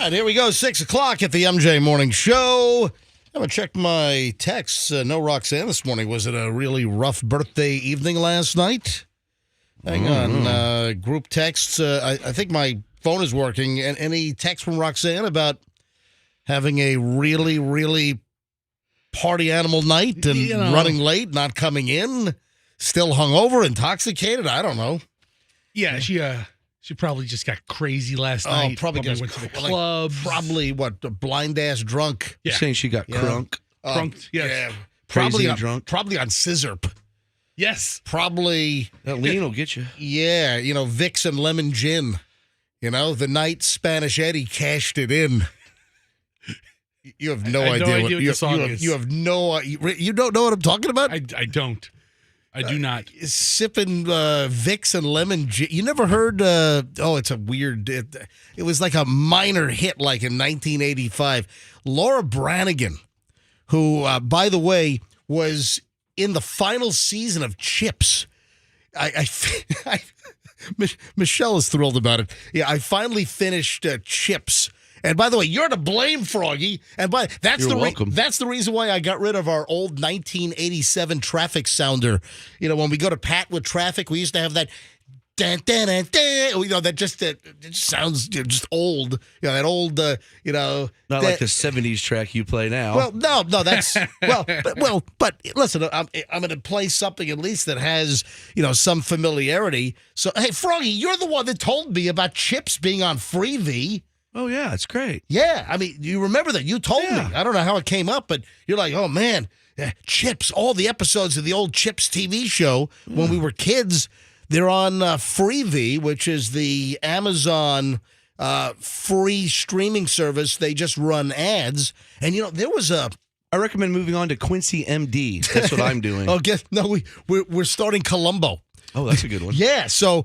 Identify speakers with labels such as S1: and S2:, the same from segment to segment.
S1: right, here we go. 6 o'clock at the MJ Morning Show. I'm going to check my texts. No Roxanne this morning. Was it a really rough birthday evening last night? Hang on. Group texts. I think my phone is working. And any text from Roxanne about having a really, really party animal night and running late, not coming in, still hungover, intoxicated? I don't know.
S2: Yeah, she probably just got crazy last night.
S1: Probably
S2: went to the club.
S1: Probably, blind-ass drunk.
S3: You're saying she got crunk?
S2: Crunked, yes.
S1: Yeah. Probably
S3: drunk.
S1: Probably on scissorp.
S2: Yes.
S1: Probably.
S3: That lean will get you.
S1: Yeah, Vicks and lemon gin. The night Spanish Eddie cashed it in. You have no idea.
S2: No idea what the song is.
S1: You have no. You don't know what I'm talking about.
S2: I don't. I do not.
S1: Sipping Vicks and lemon gin. You never heard? It's a weird. It was like a minor hit, like in 1985. Laura Branigan, who, by the way, was in the final season of Chips. Michelle is thrilled about it. Yeah, I finally finished Chips. And by the way, you're to blame, Froggy. And
S3: You're welcome.
S1: That's the reason why I got rid of our old 1987 traffic sounder. When we go to Pat with traffic, we used to have that. Dun, dun, dun, dun, that just it just sounds just old. That old.
S3: Not like the '70s track you play now.
S1: Well, no, that's but listen, I'm going to play something at least that has some familiarity. So hey, Froggy, you're the one that told me about Chips being on Freevee.
S3: Oh, yeah, it's great.
S1: Yeah, I mean, you remember that. You told me. I don't know how it came up, but you're like, oh, man, Chips, all the episodes of the old Chips TV show when we were kids, they're on Freevee, which is the Amazon free streaming service. They just run ads. And, there was a...
S3: I recommend moving on to Quincy MD. That's what I'm doing.
S1: We're starting Columbo.
S3: Oh, that's a good one.
S1: Yeah, so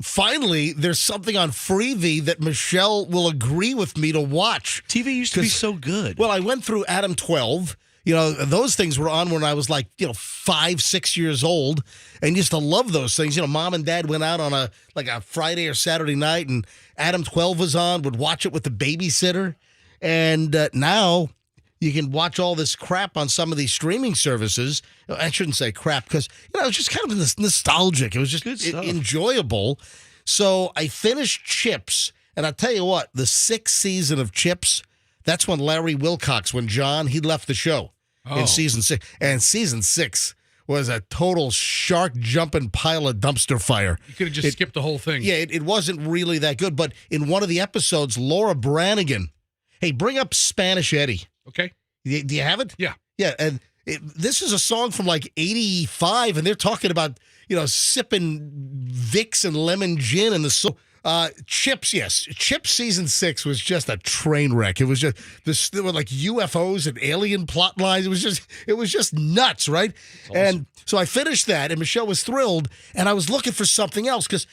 S1: finally, there's something on Freevee that Michelle will agree with me to watch.
S3: TV used to be so good.
S1: Well, I went through Adam 12. Those things were on when I was like, 5, 6 years old, and used to love those things. Mom and Dad went out on a Friday or Saturday night, and Adam 12 was on, would watch it with the babysitter, and now you can watch all this crap on some of these streaming services. I shouldn't say crap because, it was just kind of nostalgic. It was just enjoyable. So I finished Chips, and I'll tell you what, the 6th season of Chips, that's when Larry Wilcox, he left the show in season 6. And season 6 was a total shark-jumping pile of dumpster fire.
S2: You could have just skipped the whole thing.
S1: Yeah, it wasn't really that good. But in one of the episodes, Laura Branigan, hey, bring up Spanish Eddie.
S2: Okay.
S1: Do you have it?
S2: Yeah.
S1: Yeah, and this is a song from like 85, and they're talking about, sipping Vicks and lemon gin and Chips, yes. Chips season 6 was just a train wreck. It was just, there were like UFOs and alien plot lines. It was just nuts, right? Awesome. And so I finished that, and Michelle was thrilled, and I was looking for something else because,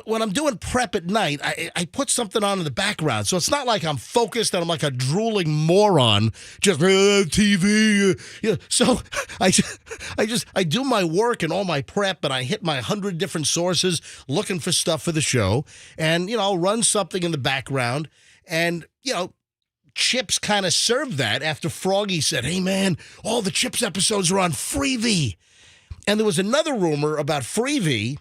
S1: when I'm doing prep at night, I put something on in the background. So it's not like I'm focused and I'm like a drooling moron, just TV. So I do my work and all my prep, and I hit my 100 different sources looking for stuff for the show. And, I'll run something in the background. And, Chips kind of served that after Froggy said, hey, man, all the Chips episodes are on Freevee. And there was another rumor about Freevee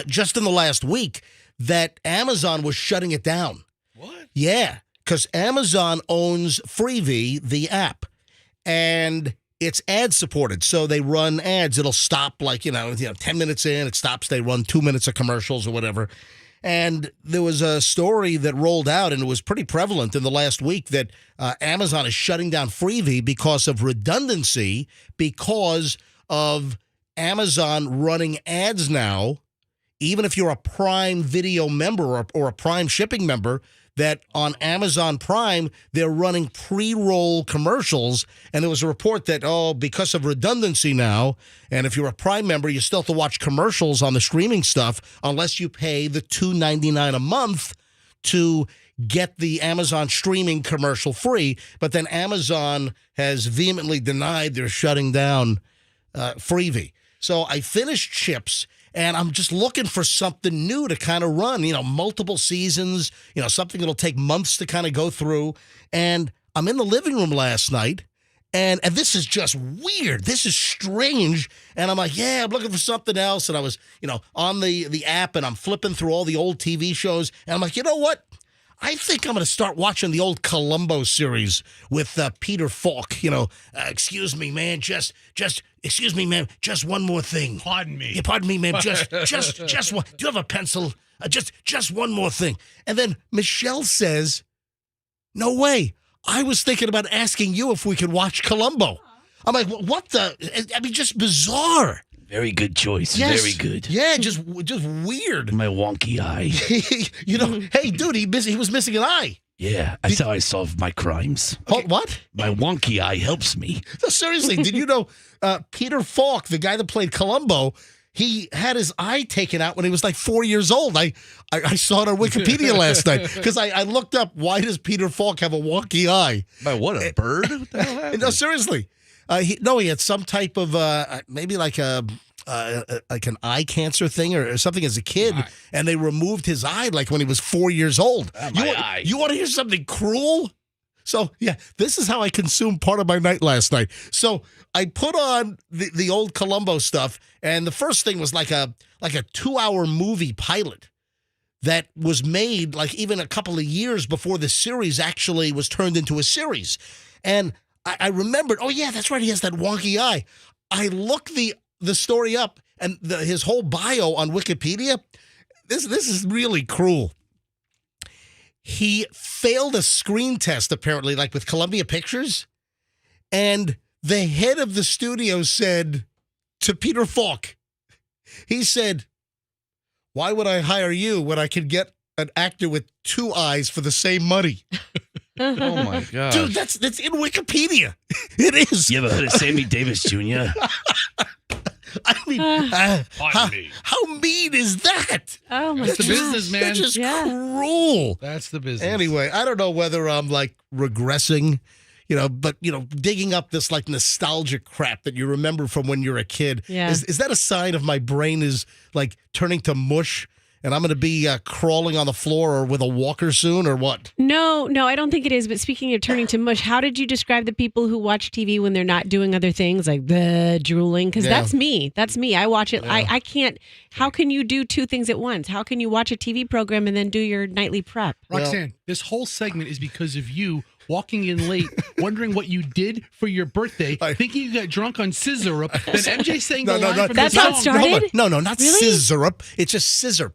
S1: just in the last week that Amazon was shutting it down.
S2: What?
S1: Yeah, because Amazon owns Freevee, the app, and it's ad-supported. So they run ads. It'll stop 10 minutes in. It stops. They run 2 minutes of commercials or whatever. And there was a story that rolled out, and it was pretty prevalent in the last week, that Amazon is shutting down Freevee because of redundancy, because of Amazon running ads now. Even if you're a Prime Video member or a Prime shipping member, that on Amazon Prime, they're running pre-roll commercials. And there was a report that, because of redundancy now, and if you're a Prime member, you still have to watch commercials on the streaming stuff unless you pay the $2.99 a month to get the Amazon streaming commercial free. But then Amazon has vehemently denied they're shutting down Freevee. So I finished Chips. and I'm just looking for something new to kind of run, multiple seasons, something that'll take months to kind of go through. And I'm in the living room last night, and this is just weird. This is strange. And I'm like, yeah, I'm looking for something else. And I was, on the app, and I'm flipping through all the old TV shows. And I'm like, you know what? I think I'm going to start watching the old Columbo series with Peter Falk. Excuse me, man, excuse me, ma'am, just one more thing.
S2: Pardon me.
S1: Yeah, pardon me, ma'am, just one. Do you have a pencil? Just one more thing. And then Michelle says, no way. I was thinking about asking you if we could watch Columbo. I'm like, what the? I mean, just bizarre.
S4: Very good choice.
S1: Yes.
S4: Very good.
S1: Yeah, just weird.
S4: My wonky eye.
S1: Hey, dude, he was missing an eye.
S4: Yeah, that's how I solve my crimes.
S1: Oh, what?
S4: My wonky eye helps me.
S1: No, seriously, did you know Peter Falk, the guy that played Columbo, he had his eye taken out when he was like 4 years old. I saw it on Wikipedia last night because I looked up, why does Peter Falk have a wonky eye?
S3: By what, a bird? What the hell happened?
S1: No, seriously. He had some type of maybe like an eye cancer thing or something as a kid, and they removed his eye like when he was 4 years old. You want to hear something cruel? So yeah, this is how I consumed part of my night last night. So I put on the old Columbo stuff, and the first thing was like a 2-hour movie pilot that was made like even a couple of years before the series actually was turned into a series, and I remembered, oh, yeah, that's right. He has that wonky eye. I looked the story up, and his whole bio on Wikipedia, this is really cruel. He failed a screen test, apparently, like with Columbia Pictures, and the head of the studio said to Peter Falk, he said, why would I hire you when I could get an actor with 2 eyes for the same money?
S3: Oh, my God.
S1: Dude, that's in Wikipedia. It is.
S4: You ever heard of Sammy Davis Jr.?
S1: I mean, how mean is that?
S5: Oh, my
S2: That's the
S5: God.
S2: business, man.
S1: That's just
S5: Yeah.
S1: cruel.
S2: That's the business.
S1: Anyway, I don't know whether I'm like regressing, but digging up this like nostalgic crap that you remember from when you're a kid.
S5: Yeah.
S1: Is that a sign of my brain is like turning to mush? And I'm going to be crawling on the floor or with a walker soon, or what?
S5: No, I don't think it is. But speaking of turning to mush, how did you describe the people who watch TV when they're not doing other things, like the drooling? Because that's me. That's me. I watch it. I can't. How can you do 2 things at once? How can you watch a TV program and then do your nightly prep?
S2: Roxanne, this whole segment is because of you walking in late, wondering what you did for your birthday, thinking you got drunk on scissor. Then MJ saying the line from
S5: That's
S2: the
S5: how it
S2: song.
S5: started?
S1: No, not
S5: Really?
S1: scissor up. It's just scissor.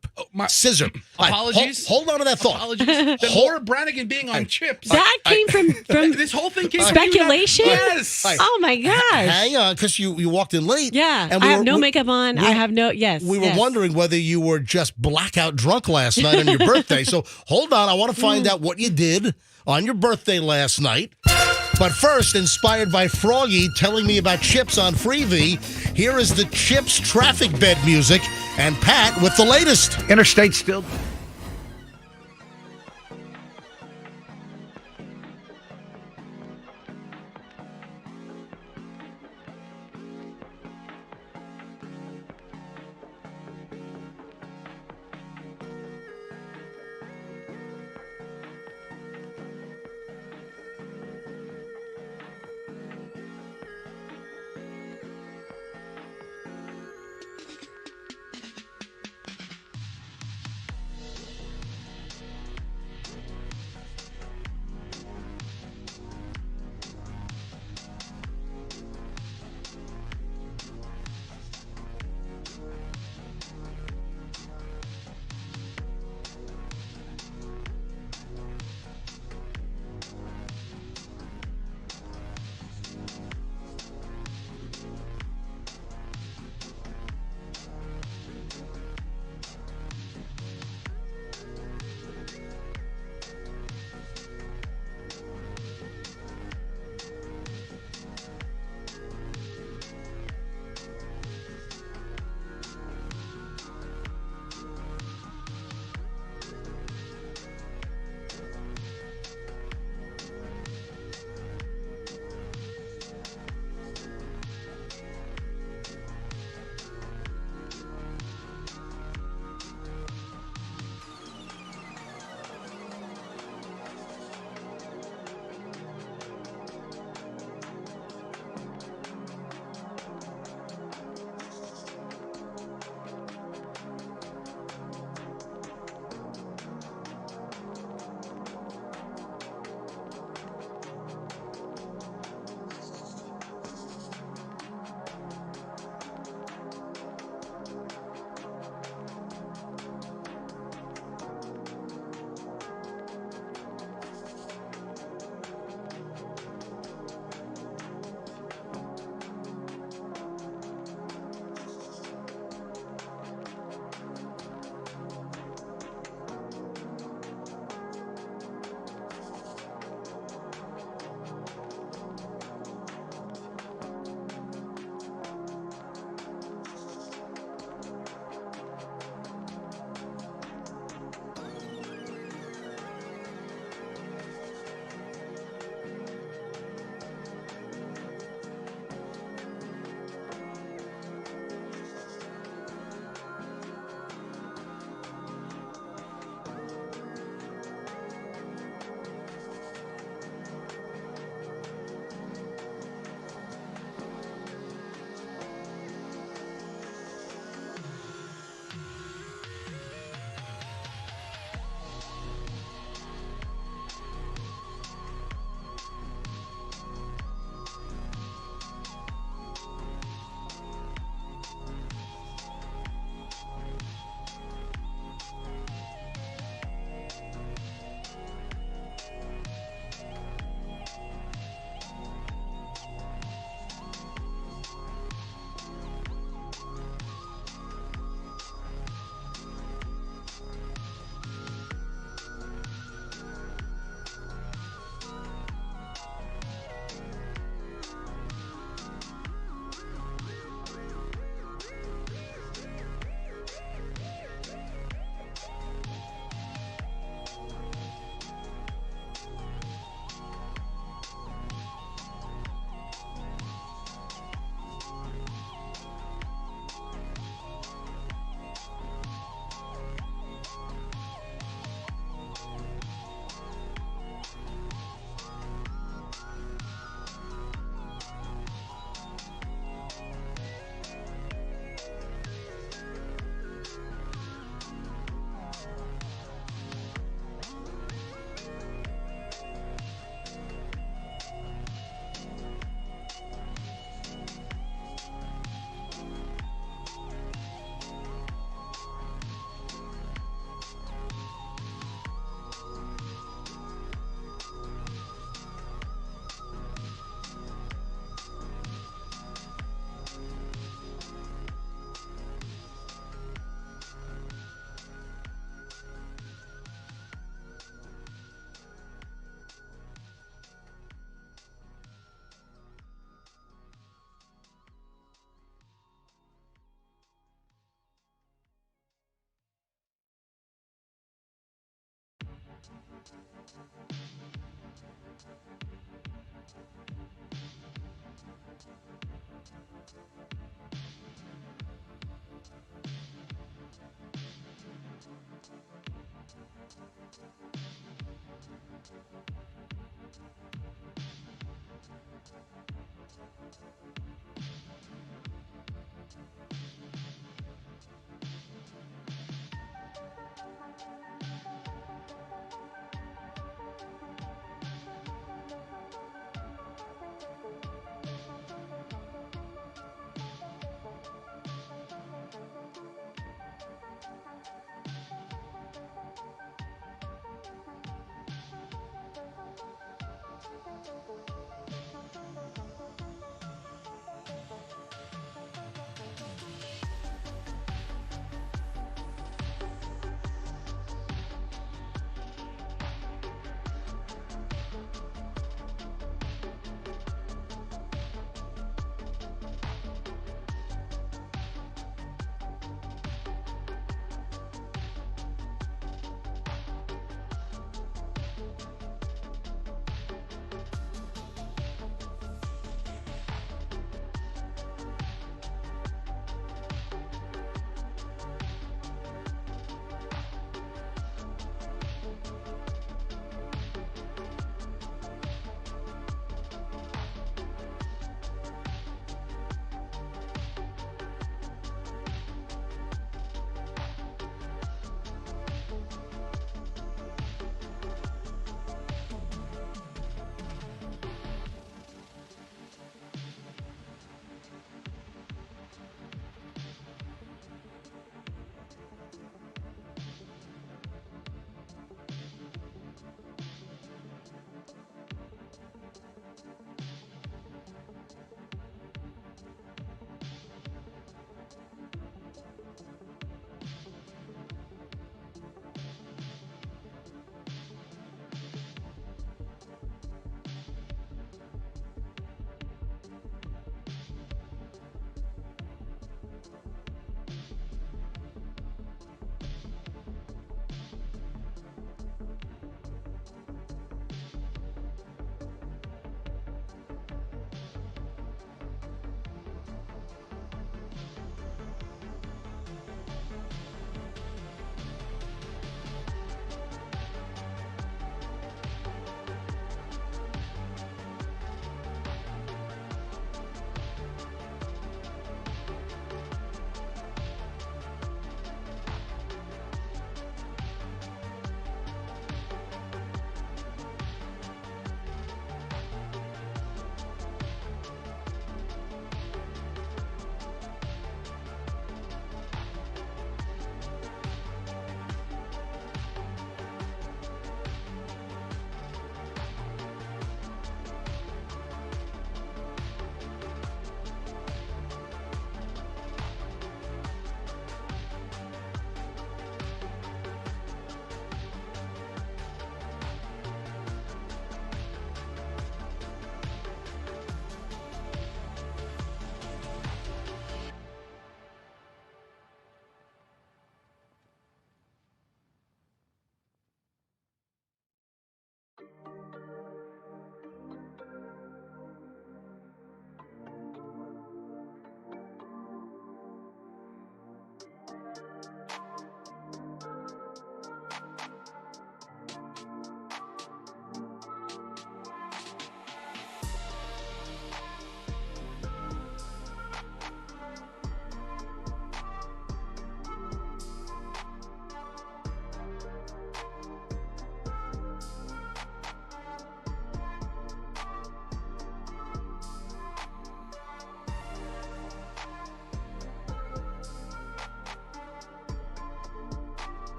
S1: Scissor.
S2: Apologies.
S1: Hold on to that thought.
S2: Apologies. Then Laura Branigan being on chips.
S5: That came from
S2: This whole thing came
S5: speculation?
S2: from you. Yes.
S5: Oh my gosh.
S1: Hang on, because you walked in late.
S5: Yeah.
S1: and
S5: I have no makeup on. I have no. Yes.
S1: We were wondering whether you were just blackout drunk last night on your birthday. So hold on, I want to find out what you did on your birthday last night. But first, inspired by Froggy telling me about chips on Freevee, here is the Chips traffic bed music and Pat with the latest.
S6: Interstate still.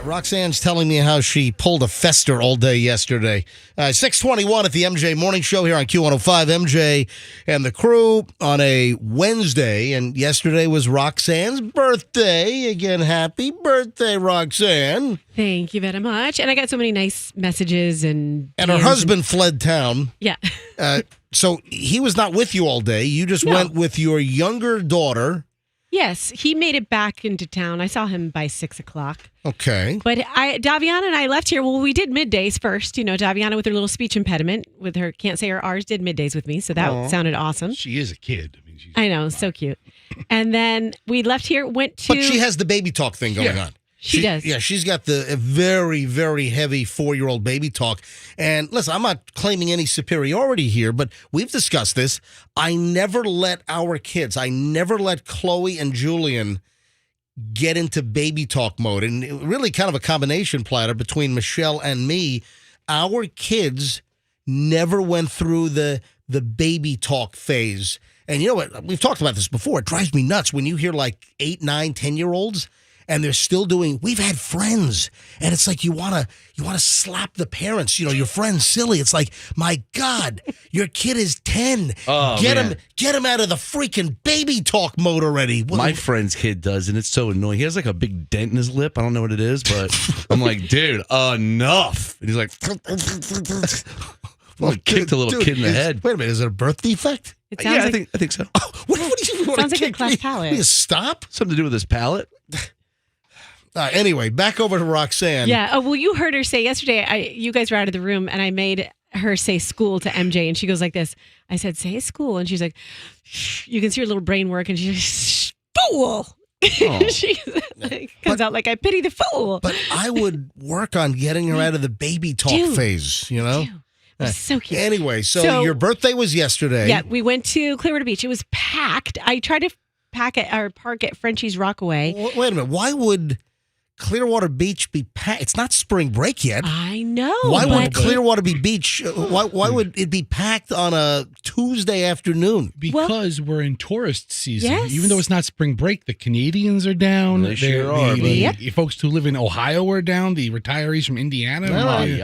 S1: Roxanne's telling me how she pulled a fester all day yesterday. 6:21 at the MJ Morning Show here on Q105. MJ and the crew on a Wednesday, and yesterday was Roxanne's birthday. Again, happy birthday, Roxanne.
S5: Thank you very much. And I got so many nice messages and
S1: her husband fled town.
S5: Yeah.
S1: So he was not with you all day. You just went with your younger daughter.
S5: Yes, he made it back into town. I saw him by 6 o'clock.
S1: Okay.
S5: But Daviana and I left here. Well, we did middays first. You know, Daviana with her little speech impediment, with her can't say her R's, did middays with me. So that sounded awesome.
S2: She is a kid.
S5: I know, so cute. And then we left here, went to...
S1: But she has the baby talk thing going on.
S5: She does.
S1: Yeah, she's got the very, very heavy 4-year-old baby talk. And listen, I'm not claiming any superiority here, but we've discussed this. I never let Chloe and Julian get into baby talk mode. And really kind of a combination platter between Michelle and me. Our kids never went through the baby talk phase. And you know what? We've talked about this before. It drives me nuts when you hear like 8, 9, 10-year-olds. And they're still doing, we've had friends. And it's like you wanna slap the parents. You know, your friend's silly. It's like, my God, your kid is 10. Get him out of the freaking baby talk mode already.
S3: My friend's kid does, and it's so annoying. He has like a big dent in his lip. I don't know what it is, but I'm like, dude, enough. And he's like, well, kicked a little kid in the head.
S1: Wait a minute, is it a birth defect?
S5: It sounds like,
S3: I think so.
S1: What do you want
S5: sounds
S1: to
S5: like a cleft palate.
S1: You stop?
S3: Something to do with his palate.
S1: Anyway, back over to Roxanne.
S5: Yeah. Oh, well, you heard her say yesterday, you guys were out of the room, and I made her say school to MJ, and she goes like this. I said, say school. And she's like, shh. You can see her little brain work, and she's like, fool. She comes out like, I pity the fool.
S1: But I would work on getting her out of the baby talk phase, you know?
S5: It's so cute.
S1: Anyway, so your birthday was yesterday.
S5: Yeah, we went to Clearwater Beach. It was packed. I tried to park at Frenchie's Rockaway.
S1: Wait a minute. Why would Clearwater Beach be packed? It's not spring break yet.
S5: I know.
S1: Why would Clearwater Beach? Why would it be packed on a Tuesday afternoon?
S2: Because we're in tourist season.
S5: Yes.
S2: Even though it's not spring break, the Canadians are down.
S3: They sure are.
S2: The folks who live in Ohio are down. The retirees from Indiana.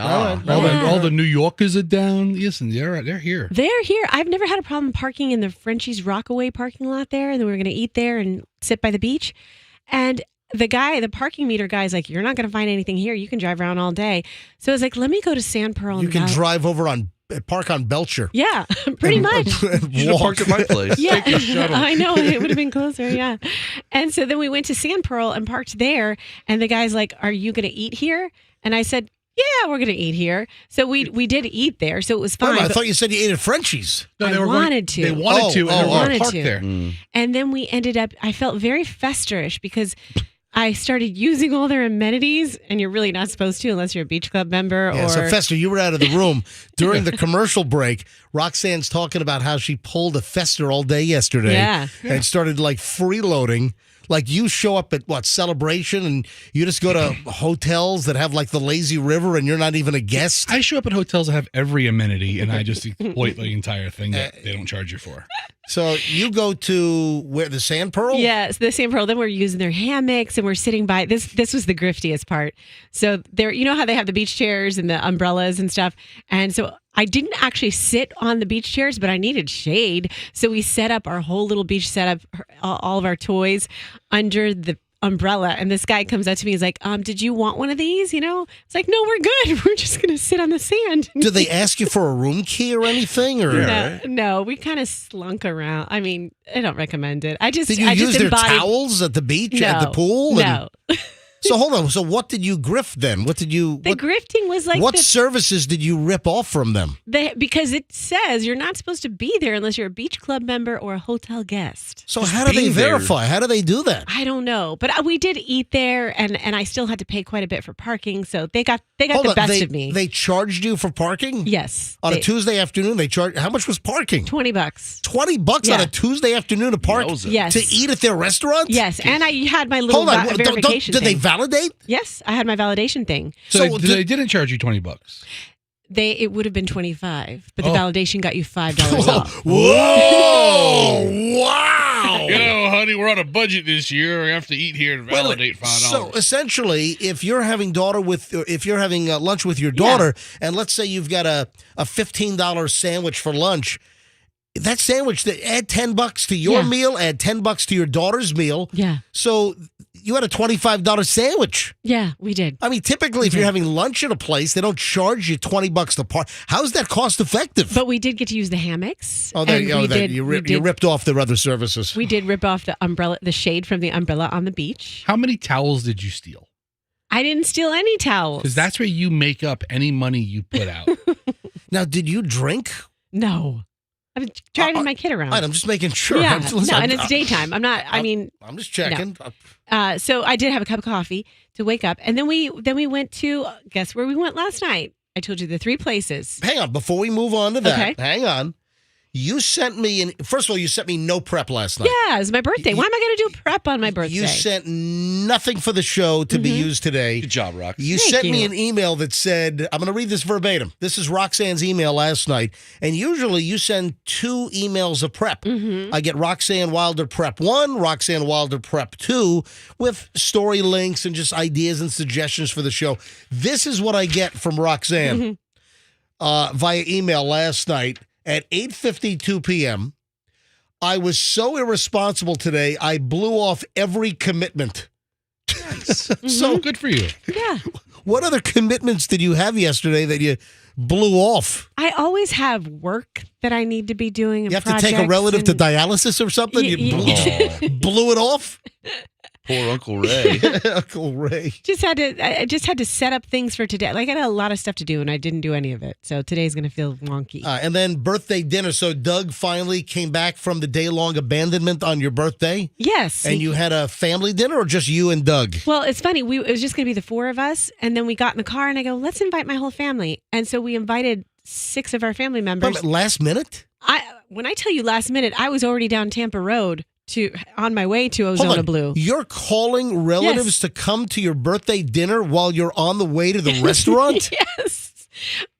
S2: All the New Yorkers are down. Listen, they're here.
S5: They're here. I've never had a problem parking in the Frenchie's Rockaway parking lot there, and then we were going to eat there and sit by the beach. And the parking meter guy's like, you're not going to find anything here. You can drive around all day. So I was like, let me go to Sand Pearl.
S1: You can drive over park on Belcher.
S5: Yeah, pretty much.
S3: You should have parked at my place.
S5: Yeah, I know. It would have been closer, yeah. And so then we went to Sand Pearl and parked there. And the guy's like, are you going to eat here? And I said, yeah, we're going to eat here. So we did eat there. So it was fine.
S1: I thought you said you ate at Frenchie's.
S2: No,
S5: They wanted to,
S2: and they were parked there.
S5: And then we ended up, I felt very festerish because I started using all their amenities, and you're really not supposed to unless you're a beach club member.
S1: Yeah, so Fester, you were out of the room during the commercial break. Roxanne's talking about how she pulled a Fester all day yesterday. And started like freeloading. Like you show up at Celebration, and you just go to hotels that have like the lazy river, and you're not even a guest.
S2: I show up at hotels that have every amenity, and I just exploit the entire thing that they don't charge you for.
S1: So you go to where, the Sand Pearl?
S5: Yes, the Sand Pearl. Then we're using their hammocks, and we're sitting by this. This was the griftiest part. So there, you know how they have the beach chairs and the umbrellas and stuff, and so I didn't actually sit on the beach chairs, but I needed shade. So we set up our whole little beach setup, all of our toys under the umbrella. And this guy comes up to me. He's like, did you want one of these? You know, it's like, no, we're good. We're just going to sit on the sand.
S1: Do they ask you for a room key or anything? Or
S5: No, we kind of slunk around. I mean, I don't recommend it.
S1: Did you use their towels at the beach, at the pool?
S5: No.
S1: So hold on. So what did you grift then? The
S5: grifting was like
S1: what services did you rip off from them?
S5: Because it says you're not supposed to be there unless you're a beach club member or a hotel guest.
S1: So how do they verify? How do they do that?
S5: I don't know, but we did eat there, and I still had to pay quite a bit for parking. So they got the best of me.
S1: They charged you for parking?
S5: Yes.
S1: On a Tuesday afternoon, they charged. How much was parking?
S5: $20.
S1: $20 on a Tuesday afternoon to park?
S5: Yes.
S1: To eat at their restaurant?
S5: Yes, and I had my little verification
S1: Did they
S5: thing.
S1: validate?
S5: Yes, I had my validation thing.
S2: So they didn't charge you $20.
S5: It would have been $25, but the validation got you $5 off.
S1: Whoa! Wow!
S2: honey, we're on a budget this year. We have to eat here and validate $5.
S1: So essentially, if you're having lunch with your daughter, and let's say you've got a $15 sandwich for lunch, that sandwich, add $10 to your meal, add $10 to your daughter's meal.
S5: Yeah.
S1: So you had a $25 sandwich.
S5: Yeah, we did.
S1: I mean, typically, if you're having lunch at a place, they don't charge you $20 to park. How's that cost effective?
S5: But we did get to use the hammocks.
S1: Oh, you ripped off their other services.
S5: We did rip off the umbrella, the shade from the umbrella on the beach.
S2: How many towels did you steal?
S5: I didn't steal any towels.
S2: Because that's where you make up any money you put out.
S1: Now, did you drink?
S5: No. I'm driving my kid around.
S1: I'm just making sure.
S5: Yeah, and it's daytime. I'm not.
S1: I'm just checking.
S5: No. So I did have a cup of coffee to wake up, and then we went to guess where we went last night. I told you the 3 places.
S1: Hang on, before we move on to that.
S5: Okay.
S1: Hang on. You sent me first of all, you sent me no prep last night.
S5: Yeah, it was my birthday. Why am I going to do prep on my birthday?
S1: You sent nothing for the show to be used today.
S3: Good job, Rox.
S1: You sent me an email that said, I'm going to read this verbatim. This is Roxanne's email last night. And usually you send 2 emails of prep. I get Roxanne Wilder Prep 1, Roxanne Wilder Prep 2 with story links and just ideas and suggestions for the show. This is what I get from Roxanne via email last night. At 8:52 p.m., I was so irresponsible today, I blew off every commitment.
S2: Nice. So good for you.
S5: Yeah.
S1: What other commitments did you have yesterday that you blew off?
S5: I always have work that I need to be doing.
S1: You have to take a relative to dialysis or something? You blew it off?
S3: Poor Uncle Ray.
S1: Uncle Ray.
S5: I just had to set up things for today. Like I had a lot of stuff to do and I didn't do any of it. So today's going to feel wonky.
S1: And then birthday dinner. So Doug finally came back from the day-long abandonment on your birthday?
S5: Yes.
S1: And you had a family dinner or just you and Doug?
S5: Well, it's funny. It was just going to be the 4 of us. And then we got in the car and I go, let's invite my whole family. And so we invited 6 of our family members.
S1: But last minute?
S5: When I tell you last minute, I was already down Tampa Road on my way to Ozona Blue.
S1: You're calling relatives to come to your birthday dinner while you're on the way to the restaurant?
S5: Yes.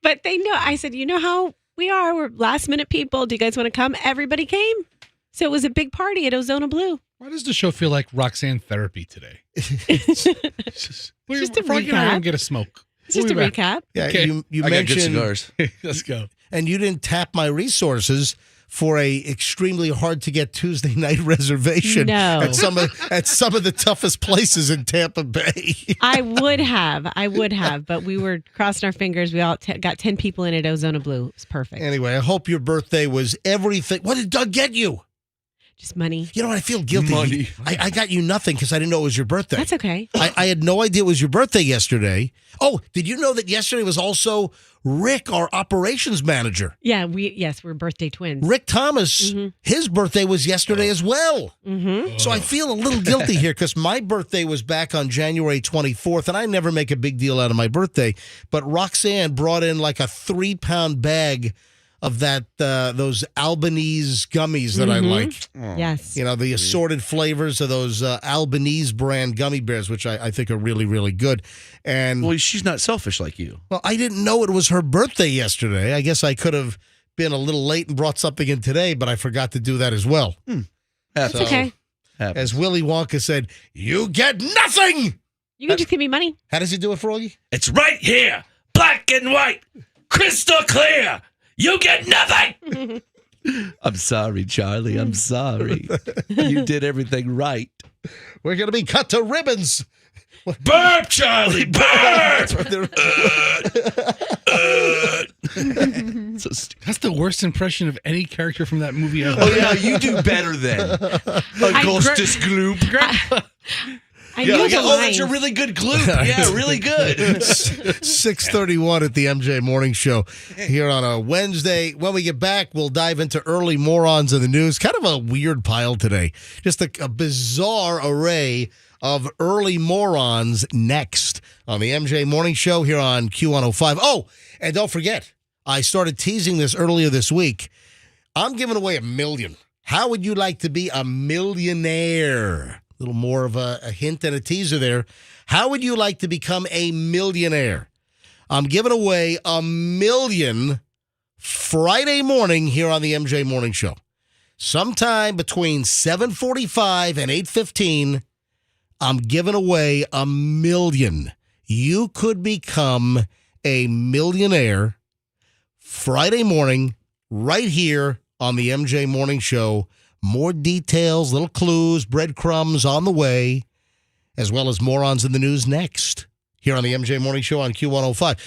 S5: But they know. I said, you know how we are. We're last minute people. Do you guys want to come? Everybody came. So it was a big party at Ozona Blue.
S2: Why does the show feel like Roxanne therapy today?
S5: Just a
S2: Froggy and I
S5: recap.
S2: don't get a smoke.
S5: It's just a recap.
S1: Yeah,
S2: Okay.
S1: you
S3: I got good
S1: mentioned
S3: cigars.
S2: Let's go.
S1: and you didn't tap my resources for a extremely hard to get Tuesday night reservation
S5: No.
S1: at some of the toughest places in Tampa Bay.
S5: I would have, but we were crossing our fingers. We all got 10 people in at Ozona Blue. It was perfect.
S1: Anyway, I hope your birthday was everything. What did Doug get you?
S5: Just money.
S1: You know what? I feel guilty.
S3: Money.
S1: I got you nothing because I didn't know it was your birthday.
S5: That's okay.
S1: I had no idea it was your birthday yesterday. Oh, did you know that yesterday was also Rick, our operations manager?
S5: Yeah, we're birthday twins.
S1: Rick Thomas, his birthday was yesterday as well. So I feel a little guilty here because my birthday was back on January 24th, and I never make a big deal out of my birthday. But Roxanne brought in like a 3-pound bag of those Albanese gummies that I like.
S5: Yes.
S1: You know, the assorted flavors of those Albanese brand gummy bears, which I think are really, really good. And
S3: Well, she's not selfish like you.
S1: well, I didn't know it was her birthday yesterday. I guess I could have been a little late and brought something in today, but I forgot to do that as well.
S5: It's okay.
S1: As Willy Wonka said, you get nothing!
S5: You can just give me money.
S1: How does he do it, Froggy?
S4: It's right here, black and white, crystal clear. You get nothing.
S3: I'm sorry, Charlie. I'm sorry. You did everything right.
S1: We're going to be cut to ribbons.
S4: Burp, Charlie, burp.
S3: So stupid.
S2: That's the worst impression of any character from that movie ever.
S3: Oh, yeah, you do better then. Augustus Gloop.
S5: I knew the
S3: Oh,
S5: lines.
S3: that's a really good gloop. Yeah, really good.
S1: 6:31 at the MJ Morning Show here on a Wednesday. When we get back, we'll dive into early morons in the news. Kind of a weird pile today. Just a bizarre array of early morons next on the MJ Morning Show here on Q105. Oh, and don't forget, I started teasing this earlier this week. I'm giving away $1 million. How would you like to be a millionaire? A little more of a hint and a teaser there. How would you like to become a millionaire? I'm giving away $1 million Friday morning here on the MJ Morning Show. sometime between 7:45 and 8:15, I'm giving away $1 million. You could become a millionaire Friday morning right here on the MJ Morning Show. More details, little clues, breadcrumbs on the way, as well as morons in the news next here on the MJ Morning Show on Q105.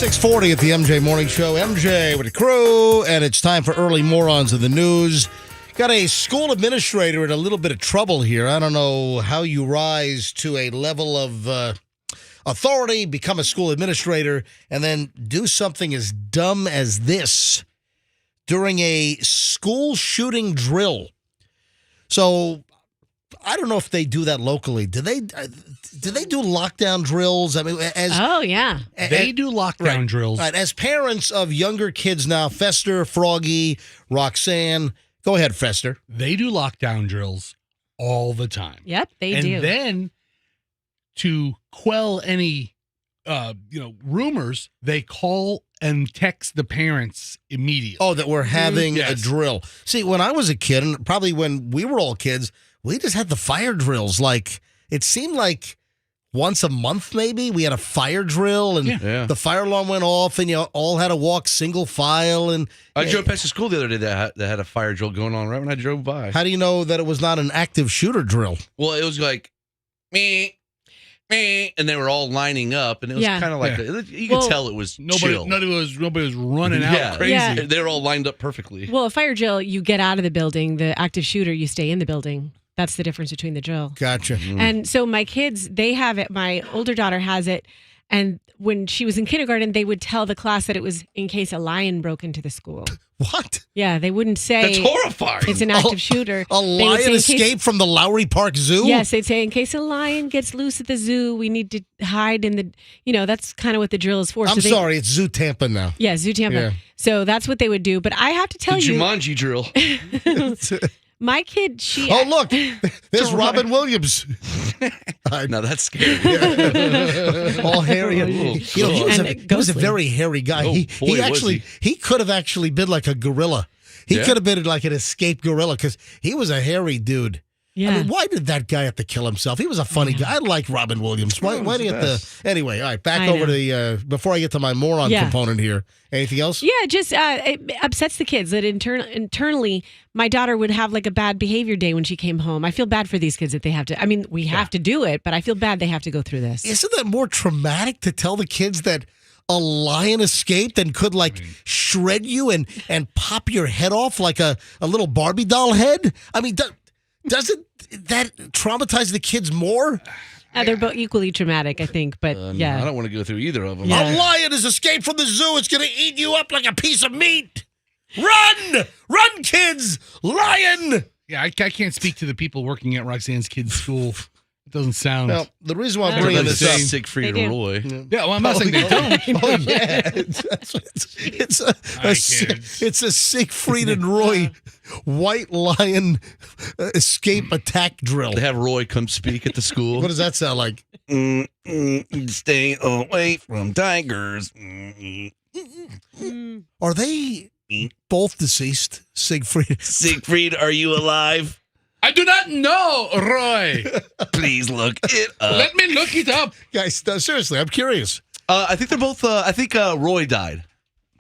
S1: 6:40 at the MJ Morning Show. MJ with the crew, and it's time for early morons of the news. Got a school administrator in a little bit of trouble here. I don't know how you rise to a level of authority, become a school administrator, and then do something as dumb as this during a school shooting drill. So I don't know if they do that locally. Do they do lockdown drills? I mean,
S2: they do lockdown drills.
S1: Right. As parents of younger kids now, Fester, Froggy, Roxanne, go ahead, Fester.
S2: They do lockdown drills all the time.
S5: Yep, they
S2: and
S5: do.
S2: And then to quell any rumors, they call and text the parents immediately.
S1: Oh, that we're having a drill. See, when I was a kid, and probably when we were all kids, we just had the fire drills. Like, it seemed like once a month, maybe, we had a fire drill, and the fire alarm went off, and you all had to walk single file. And
S3: I drove past the school the other day that had a fire drill going on right when I drove by.
S1: How do you know that it was not an active shooter drill?
S3: Well, it was like, me, and they were all lining up, and it was kind of like you could tell it was chill.
S2: Nobody was running out crazy.
S5: Yeah.
S3: They were all lined up perfectly.
S5: Well, a fire drill, you get out of the building. The active shooter, you stay in the building. That's the difference between the drill.
S1: Gotcha.
S5: And so my kids, they have it. My older daughter has it. And when she was in kindergarten, they would tell the class that it was in case a lion broke into the school.
S1: What?
S5: Yeah, they wouldn't say.
S3: That's horrifying.
S5: It's an active shooter.
S1: A lion escaped from the Lowry Park Zoo?
S5: Yes, they'd say in case a lion gets loose at the zoo, we need to hide in the, that's kind of what the drill is for.
S1: I'm sorry, it's Zoo Tampa now.
S5: Yeah, Zoo Tampa. Yeah. So that's what they would do. But I have to tell you.
S3: The Jumanji drill.
S5: My kid,
S1: Oh, look, there's Robin Williams.
S3: No, that's scary.
S1: All hairy. He was a very hairy guy. He could have actually been like a gorilla. He could have been like an escaped gorilla because he was a hairy dude.
S5: Yeah.
S1: I mean, why did that guy have to kill himself? He was a funny guy. I like Robin Williams. Why did he have to? Anyway, all right, back over to the, before I get to my moron component here. Anything else?
S5: Yeah, just it upsets the kids that internally my daughter would have like a bad behavior day when she came home. I feel bad for these kids that they have to. I mean, we have to do it, but I feel bad they have to go through this.
S1: Isn't that more traumatic to tell the kids that a lion escaped and could shred you and pop your head off like a little Barbie doll head? I mean, doesn't that traumatize the kids more?
S5: They're both equally traumatic, I think, but
S3: I don't want to go through either of them.
S5: Yeah.
S1: A lion has escaped from the zoo. It's going to eat you up like a piece of meat. Run! Run, kids! Lion!
S2: Yeah, I can't speak to the people working at Roxanne's kids' school. It doesn't sound.
S1: Now, the reason why I'm bringing this up.
S3: Siegfried and Roy.
S2: Yeah, well, I'm not saying they don't.
S1: Oh, yeah. It's a Siegfried and Roy white lion escape attack drill.
S3: They have Roy come speak at the school.
S1: What does that sound like?
S3: Stay away from tigers.
S1: Are they both deceased, Siegfried?
S3: Siegfried, are you alive?
S2: I do not know, Roy.
S3: Please look it up.
S2: Let me look it up.
S1: Guys, no, seriously, I'm curious.
S3: I think they're both. I think Roy died.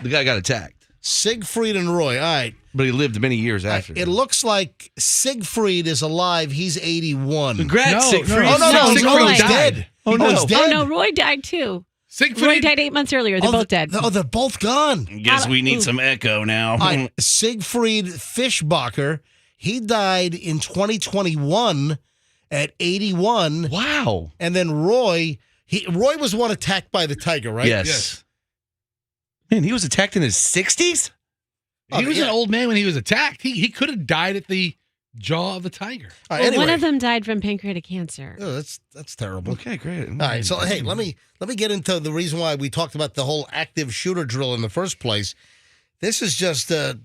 S3: The guy got attacked,
S1: Siegfried and Roy. All right.
S3: but he lived many years after.
S1: It looks like Siegfried is alive. He's 81.
S3: Congrats,
S2: No,
S3: Siegfried.
S1: Oh, no,
S5: No,
S1: Siegfried
S5: Roy.
S1: was dead.
S3: Oh,
S1: He
S3: no.
S1: was dead.
S5: Oh no, Roy died too.
S2: Siegfried.
S5: Roy died 8 months earlier. They're both dead.
S1: Oh, they're both gone.
S4: Guess we need some echo now.
S1: All right, Siegfried Fischbacher, he died in 2021 at 81.
S3: Wow.
S1: And then Roy was one attacked by the tiger, right?
S3: Yes. Man, he was attacked in his 60s?
S2: He was an old man when he was attacked. He could have died at the jaw of the tiger.
S5: Well, one of them died from pancreatic cancer.
S1: Oh, that's terrible.
S3: Okay, great.
S1: All right, so hey, let me get into the reason why we talked about the whole active shooter drill in the first place. This is just a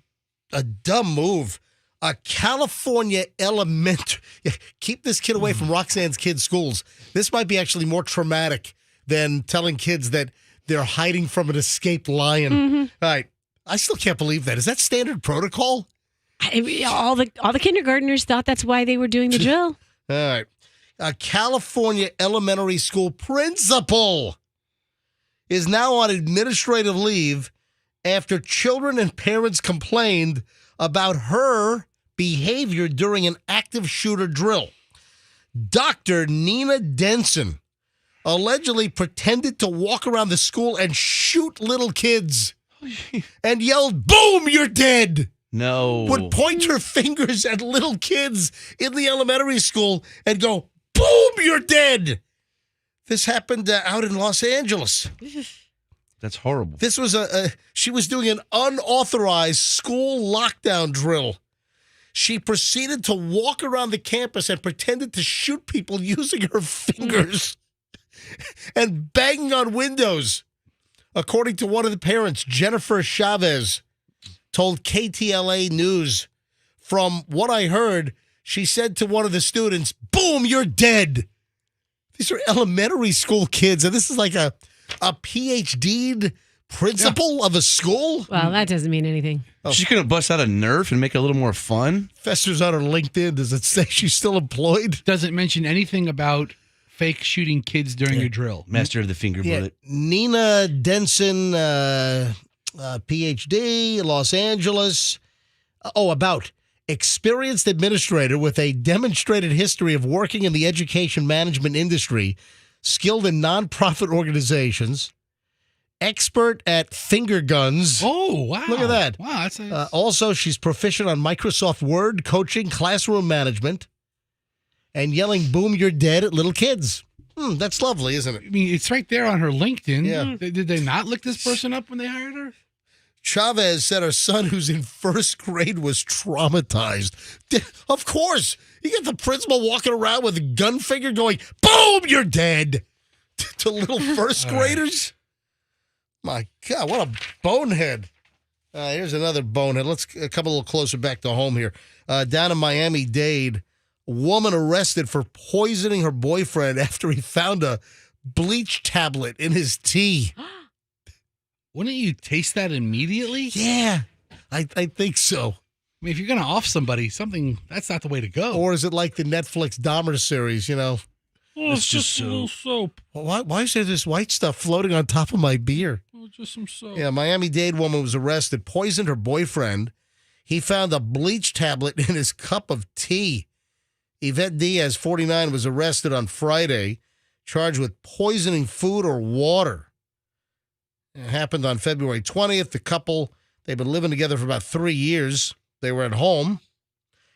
S1: dumb move. A California elementary. Keep this kid away from Roxanne's kids' schools. This might be actually more traumatic than telling kids that they're hiding from an escaped lion.
S5: Mm-hmm.
S1: All right, I still can't believe that. Is that standard protocol?
S5: All the kindergartners thought that's why they were doing the drill.
S1: All right. A California elementary school principal is now on administrative leave after children and parents complained about her behavior during an active shooter drill. Dr. Nina Denson allegedly pretended to walk around the school and shoot little kids and yelled, "Boom, you're dead!"
S3: No.
S1: Would point her fingers at little kids in the elementary school and go, "Boom, you're dead." This happened out in Los Angeles.
S3: That's horrible.
S1: This was she was doing an unauthorized school lockdown drill. She proceeded to walk around the campus and pretended to shoot people using her fingers and banging on windows. According to one of the parents, Jennifer Chavez told KTLA News, "From what I heard, she said to one of the students, 'Boom, you're dead.'" These are elementary school kids, and this is like a PhD principal of a school?
S5: Well, that doesn't mean anything.
S3: She's going to bust out a Nerf and make it a little more fun?
S1: Festers on her LinkedIn. Does it say she's still employed?
S2: Doesn't mention anything about fake shooting kids during a drill.
S3: Master of the finger bullet.
S1: Nina Denson, PhD, Los Angeles. About experienced administrator with a demonstrated history of working in the education management industry, skilled in nonprofit organizations, expert at finger guns.
S2: Oh, wow.
S1: Look at that.
S2: Wow, that's
S1: Also, she's proficient on Microsoft Word, coaching, classroom management, and yelling, "Boom, you're dead" at little kids. That's lovely, isn't it?
S2: I mean, it's right there on her LinkedIn.
S1: Yeah.
S2: Did they not look this person up when they hired her?
S1: Chavez said her son, who's in first grade, was traumatized. Of course. You get the principal walking around with a gun finger going, "Boom, you're dead," to little first graders. My God, what a bonehead. Here's another bonehead. Let's come a little closer back to home here. Down in Miami-Dade, a woman arrested for poisoning her boyfriend after he found a bleach tablet in his tea.
S2: Wouldn't you taste that immediately?
S1: Yeah, I think so.
S2: mean, if you're going to off somebody, that's not the way to go.
S1: Or is it like the Netflix Dahmer series, you know?
S2: Oh, it's just a little soap.
S1: Why is there this white stuff floating on top of my beer?
S2: Oh, just some soap.
S1: Yeah, Miami-Dade woman was arrested, poisoned her boyfriend. He found a bleach tablet in his cup of tea. Yvette Diaz, 49, was arrested on Friday, charged with poisoning food or water. It happened on February 20th. The couple, they've been living together for about 3 years. They were at home.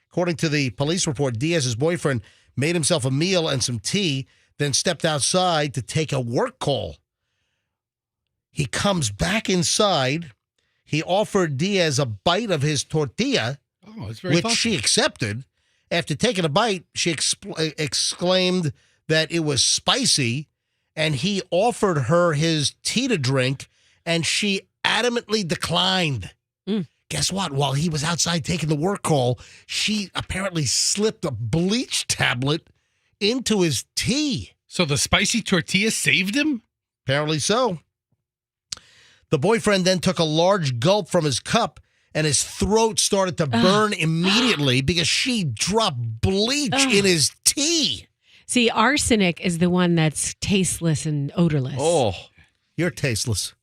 S1: According to the police report, Diaz's boyfriend made himself a meal and some tea, then stepped outside to take a work call. He comes back inside. He offered Diaz a bite of his tortilla, which she accepted. After taking a bite, she exclaimed that it was spicy, and he offered her his tea to drink, and she adamantly declined. Guess what? While he was outside taking the work call, she apparently slipped a bleach tablet into his tea.
S2: So the spicy tortilla saved him?
S1: Apparently so. The boyfriend then took a large gulp from his cup, and his throat started to burn immediately because she dropped bleach in his tea.
S5: See, arsenic is the one that's tasteless and odorless.
S3: Oh,
S1: you're tasteless.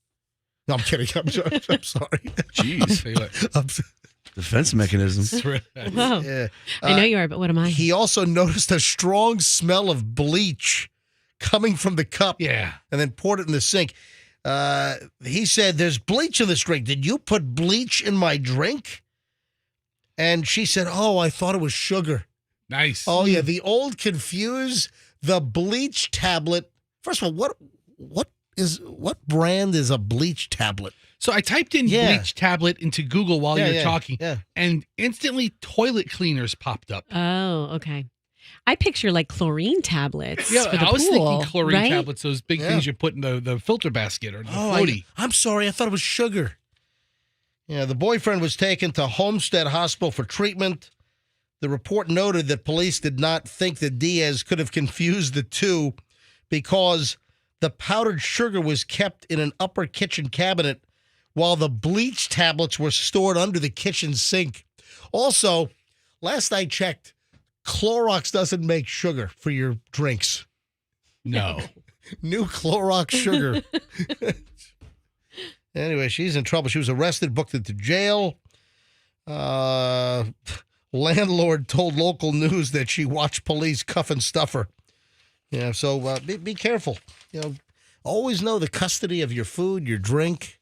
S1: No, I'm kidding. I'm sorry.
S3: Jeez. Defense mechanism.
S5: Whoa.
S1: Yeah.
S5: I know you are, but what am I?
S1: He also noticed a strong smell of bleach coming from the cup.
S2: Yeah.
S1: And then poured it in the sink. He said, "There's bleach in this drink. Did you put bleach in my drink?" And she said, "Oh, I thought it was sugar."
S2: Nice.
S1: Oh, yeah. The old confuse the bleach tablet. First of all, what brand is a bleach tablet?
S2: So I typed in bleach tablet into Google while you're talking, and instantly toilet cleaners popped up.
S5: Oh, okay. I picture like chlorine tablets.
S2: Yeah,
S5: for the
S2: I was
S5: pool,
S2: thinking chlorine
S5: right?
S2: tablets, those big things you put in the filter basket or the floaty.
S1: I'm sorry. I thought it was sugar. Yeah, the boyfriend was taken to Homestead Hospital for treatment. The report noted that police did not think that Diaz could have confused the two because the powdered sugar was kept in an upper kitchen cabinet while the bleach tablets were stored under the kitchen sink. Also, last I checked, Clorox doesn't make sugar for your drinks.
S2: No.
S1: New Clorox sugar. Anyway, she's in trouble. She was arrested, booked into jail. Landlord told local news that she watched police cuff and stuff her. Yeah, so be careful. You know, always know the custody of your food, your drink.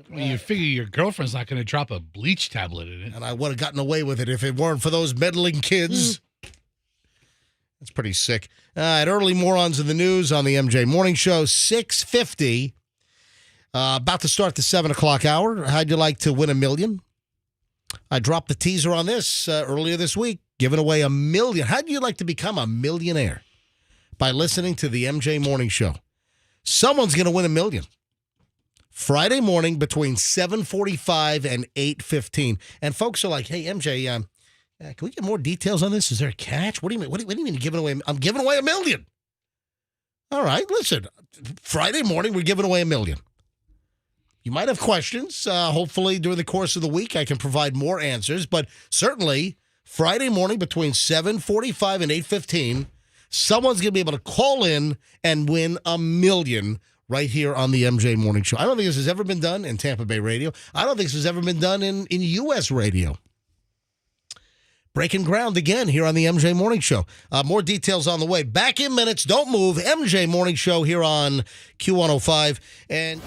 S2: Well, you figure your girlfriend's not going to drop a bleach tablet in it.
S1: And I would have gotten away with it if it weren't for those meddling kids. That's pretty sick. At early morons in the news on the MJ Morning Show, 6:50. About to start the 7 o'clock hour. How'd you like to win $1 million? I dropped the teaser on this earlier this week, giving away $1 million. How'd you like to become a millionaire? By listening to the MJ Morning Show. Someone's going to win $1 million. Friday morning between 7:45 and 8:15. And folks are like, "Hey, MJ, can we get more details on this? Is there a catch? What do you mean? What do you mean giving away? I'm giving away $1 million. All right, listen. Friday morning, we're giving away $1 million. You might have questions. Hopefully, during the course of the week, I can provide more answers. But certainly, Friday morning between 7:45 and 8:15, someone's going to be able to call in and win $1 million right here on the MJ Morning Show. I don't think this has ever been done in Tampa Bay radio. I don't think this has ever been done in U.S. radio. Breaking ground again here on the MJ Morning Show. More details on the way. Back in minutes. Don't move. MJ Morning Show here on Q105. And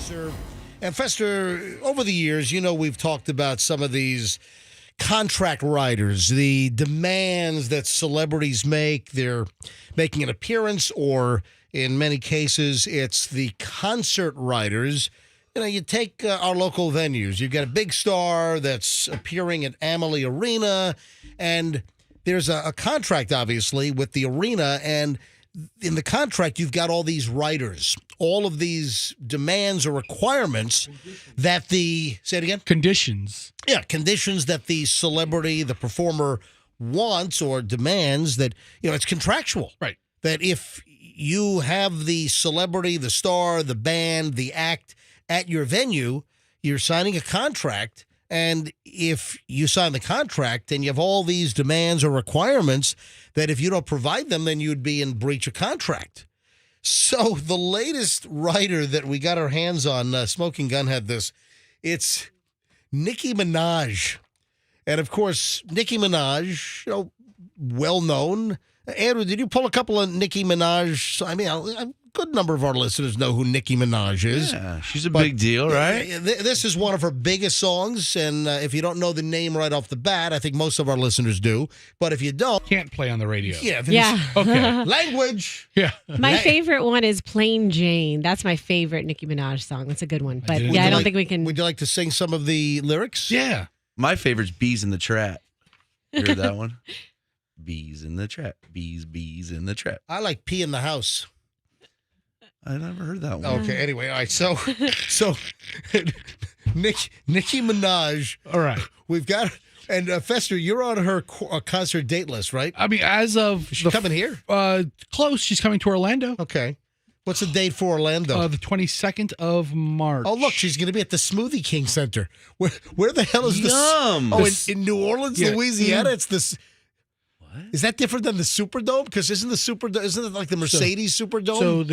S1: producer. And Fester, over the years, we've talked about some of these contract writers, the demands that celebrities make. They're making an appearance, or in many cases, it's the concert writers. You take our local venues. You've got a big star that's appearing at Amalie Arena, and there's a contract, obviously, with the arena, and in the contract, you've got all these writers, all of these demands or requirements that say it again?
S2: Conditions.
S1: Yeah, conditions that the celebrity, the performer wants or demands that, it's contractual.
S2: Right.
S1: That if you have the celebrity, the star, the band, the act at your venue, you're signing a contract. And if you sign the contract and you have all these demands or requirements that if you don't provide them, then you'd be in breach of contract. So the latest writer that we got our hands on, Smoking Gun had this. It's Nicki Minaj. And, of course, Nicki Minaj, well known. Andrew, did you pull a couple of Nicki Minaj? I mean, a good number of our listeners know who Nicki Minaj is.
S3: Yeah, she's a big deal, right?
S1: This is one of her biggest songs, and if you don't know the name right off the bat, I think most of our listeners do. But if you don't,
S2: Can't play on the radio.
S5: Yeah.
S2: Okay.
S1: Language.
S2: Yeah.
S5: My favorite one is Plain Jane. That's my favorite Nicki Minaj song. That's a good one. But I don't think we can.
S1: Would you like to sing some of the lyrics?
S2: Yeah.
S3: My favorite's Bees in the Trap. You heard that one? Bees in the trap. Bees in the trap.
S1: I like Pee in the House.
S3: I never heard that one.
S1: Okay, anyway, all right. So Nicki Minaj.
S2: All right.
S1: We've got, and Fester, you're on her concert date list, right?
S2: I mean, as of
S1: Is she coming here?
S2: Close. She's coming to Orlando.
S1: Okay. What's the date for Orlando?
S2: The 22nd of March.
S1: Oh, look, she's going to be at the Smoothie King Center. Where the hell is this?
S3: Yum.
S1: Oh, in New Orleans,
S2: Yeah.
S1: Louisiana. It's this.
S3: What?
S1: Is that different than the Superdome? Because isn't it like the Mercedes Superdome?
S2: So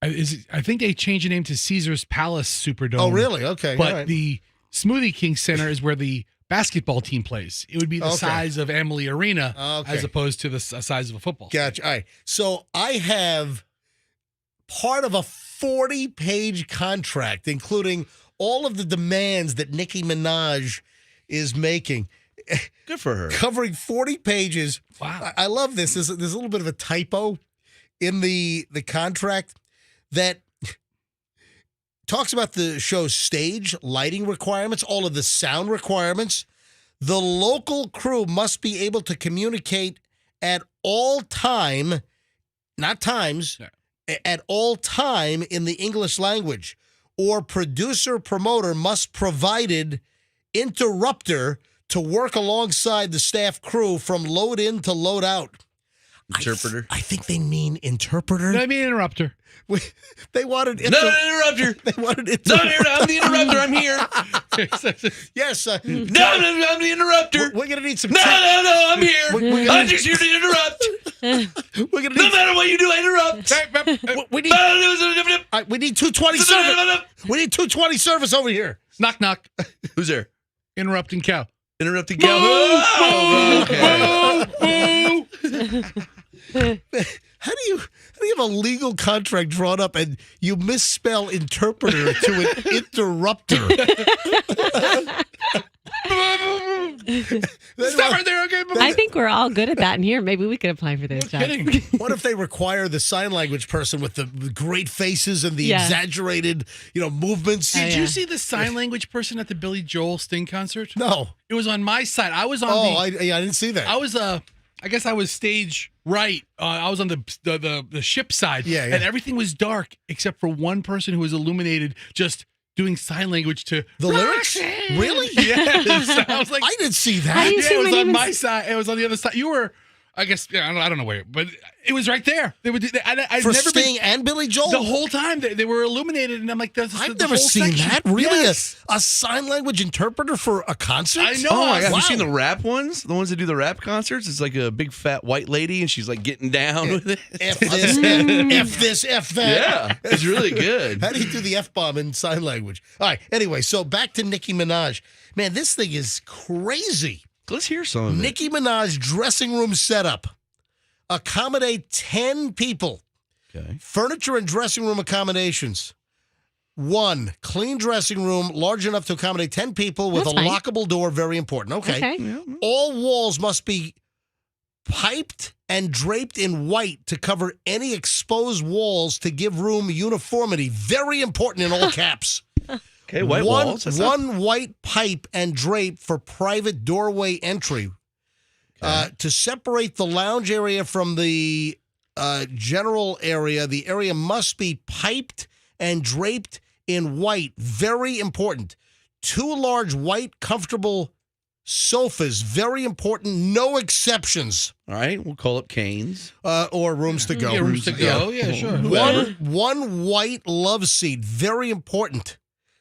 S2: I think they changed the name to Caesar's Palace Superdome.
S1: Oh, really? Okay.
S2: But
S1: all right.
S2: the Smoothie King Center is where the basketball team plays. It would be the size of Amalie Arena as opposed to the size of a football.
S1: Gotcha. All right. So I have part of a 40-page contract, including all of the demands that Nicki Minaj is making.
S3: Good for her.
S1: Covering 40 pages.
S2: Wow.
S1: I love this. There's a little bit of a typo in the contract that talks about the show's stage, lighting requirements, all of the sound requirements. The local crew must be able to communicate at all time, not times, at all time in the English language, or producer-promoter must provided interrupter to work alongside the staff crew from load in to load out.
S3: Interpreter.
S1: I think they mean interpreter.
S2: Let me interrupt her.
S1: They wanted
S3: No, interrupter.
S1: They wanted
S3: No, I'm the interrupter. I'm here.
S1: Yes.
S3: No, I'm the interrupter.
S1: We're gonna need some.
S3: No, I'm here.
S1: We're
S3: I'm just here to interrupt.
S1: We're gonna
S3: No
S1: need.
S3: matter what you do, I interrupt.
S1: We need. We need 220 service. We need 220 service over here.
S2: Knock, knock.
S3: Who's there?
S2: Interrupting cow.
S3: Interrupting cow. Oh, okay.
S1: How do you have a legal contract drawn up and you misspell interpreter to an interrupter?
S2: Stop right there, okay?
S5: I think we're all good at that in here. Maybe we could apply for this job.
S2: Kidding.
S1: What if they require the sign language person with the great faces and the exaggerated, movements?
S2: Did you see the sign language person at the Billy Joel Sting concert?
S1: No.
S2: It was on my side. I was on
S1: I didn't see that.
S2: I was I guess I was stage right. I was on the ship side.
S1: Yeah.
S2: And everything was dark except for one person who was illuminated just doing sign language to
S1: The lyrics?
S2: Roxanne.
S1: Really?
S2: Yes. I was like,
S1: I didn't see
S5: How do
S1: that.
S5: you
S2: yeah,
S5: see
S2: it was
S5: my
S2: on
S5: name
S2: my
S5: is-
S2: side. It was on the other side. You were, I guess, I don't know where, but it was right there. They would. I've
S1: For
S2: never
S1: Sting
S2: been
S1: and Billy Joel?
S2: the whole time. They were illuminated, and I'm like, that's
S1: I've
S2: the
S1: never
S2: whole
S1: seen
S2: section.
S1: that. Really?
S2: Yes.
S1: A sign language interpreter for a concert?
S2: I know.
S3: Oh my God! Have
S1: Wow.
S3: you seen the rap ones? The ones that do the rap concerts? It's like a big fat white lady, and she's like getting down with it.
S1: F this, F this, F that.
S3: Yeah, it's really good.
S1: How do you do the F-bomb in sign language? All right, anyway, so back to Nicki Minaj. Man, this thing is crazy.
S3: Let's hear some of it.
S1: Nicki Minaj dressing room setup. Accommodate 10 people.
S3: Okay.
S1: Furniture and dressing room accommodations. 1, clean dressing room, large enough to accommodate 10 people with
S5: That's
S1: a
S5: fine.
S1: lockable door. Very important. Okay.
S3: Yeah.
S1: All walls must be piped and draped in white to cover any exposed walls to give room uniformity. Very important in all caps.
S3: Okay, white walls. That's
S1: One white pipe and drape for private doorway entry. To separate the lounge area from the general area, the area must be piped and draped in white. Very important. 2 large white comfortable sofas. Very important. No exceptions.
S3: All right, we'll call up Canes.
S1: Or rooms to go.
S2: Yeah, rooms to go. Yeah, sure.
S1: One white love seat. Very important.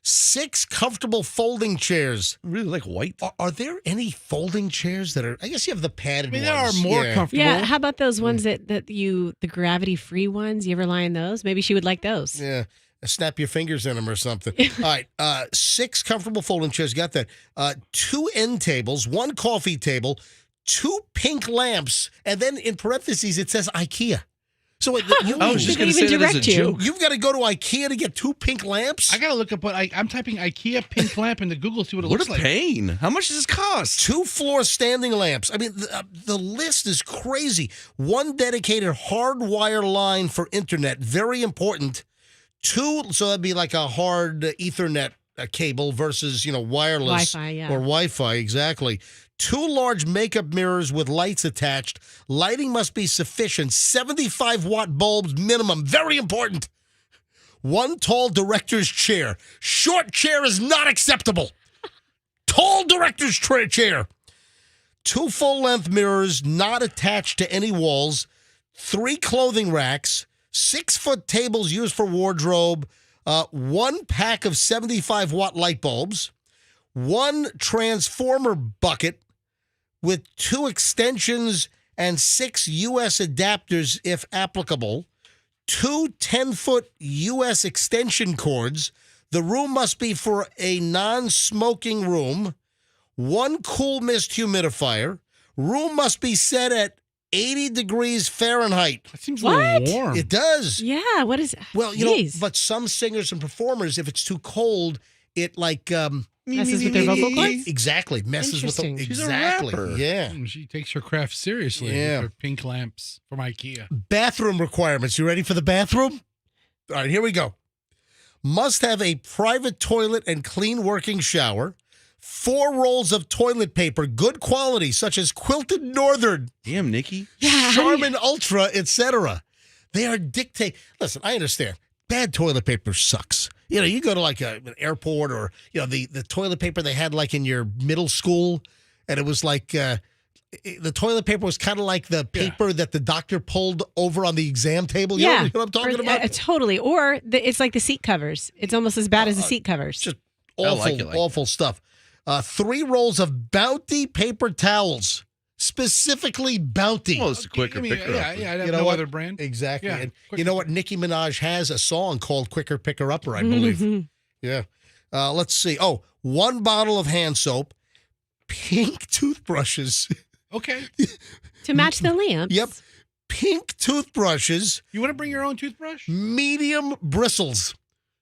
S1: 6 comfortable folding chairs.
S3: I really like white.
S1: Are there any folding chairs that are? I guess you have the padded
S2: I mean,
S1: ones.
S2: there are more comfortable.
S5: Yeah, how about those ones the gravity free ones? You ever lie in those? Maybe she would like those.
S1: Yeah. Snap your fingers in them or something. All right. 6 comfortable folding chairs. Got that. 2 end tables, 1 coffee table, 2 pink lamps, and then in parentheses it says IKEA. So
S3: I was just
S5: They
S3: going to
S5: could
S3: say
S5: even
S3: that as a
S5: direct you.
S3: joke.
S1: you've got to go to IKEA to get 2 pink lamps.
S2: I gotta look up what I'm typing IKEA pink lamp into Google to see what it
S3: What
S2: looks
S3: a
S2: like.
S3: pain. How much does this cost?
S1: 2 floor standing lamps. I mean, the list is crazy. 1 dedicated hardwire line for internet. Very important. 2, so that'd be like a hard Ethernet cable versus, wireless
S5: Wi-Fi, yeah.
S1: or Wi-Fi. Exactly. 2 large makeup mirrors with lights attached. Lighting must be sufficient. 75-watt bulbs minimum. Very important. 1 tall director's chair. Short chair is not acceptable. Tall director's chair. 2 full-length mirrors not attached to any walls. 3 clothing racks. 6-foot tables used for wardrobe. 1 pack of 75-watt light bulbs. 1 transformer bucket with 2 extensions and 6 U.S. adapters if applicable. 2 10-foot U.S. extension cords. The room must be for a non-smoking room. 1 cool mist humidifier. Room must be set at 80 degrees Fahrenheit.
S2: That seems
S5: What?
S2: a little warm.
S1: It does.
S5: Yeah, what is
S1: Well,
S5: Jeez.
S1: but some singers and performers, if it's too cold, it
S5: messes with their vocal cords?
S1: Exactly. Messes with them.
S5: Interesting.
S3: She's a
S1: Exactly.
S3: rapper.
S1: Yeah.
S2: She takes her craft seriously.
S1: Yeah.
S2: With her pink lamps from IKEA.
S1: Bathroom requirements. You ready for the bathroom? All right, here we go. Must have a private toilet and clean working shower. 4 rolls of toilet paper, good quality, such as Quilted Northern,
S3: Damn, Nikki.
S5: Yeah,
S1: Charmin Ultra, etc. They are dictate. Listen, I understand. Bad toilet paper sucks. You go to like an airport or, the toilet paper they had like in your middle school, and it was like the toilet paper was kind of like the paper that the doctor pulled over on the exam table. You know what I'm talking about?
S5: Totally. Or it's like the seat covers. It's almost as bad as the seat covers.
S1: Just
S3: I
S1: awful,
S3: like it like
S1: awful stuff. 3 rolls of Bounty paper towels, specifically Bounty.
S3: Well, it's a quicker picker
S2: yeah,
S3: up.
S2: yeah. I have
S1: You know
S2: no
S1: what?
S2: other brand.
S1: Exactly.
S2: Yeah,
S1: And
S2: Quicker
S1: you know what? Nicki Minaj has a song called Quicker Picker Upper, I believe. Yeah. Let's see. 1 bottle of hand soap, pink toothbrushes.
S2: Okay.
S5: To match the lamps.
S1: Yep. Pink toothbrushes,
S2: You want to bring your own toothbrush?
S1: medium bristles.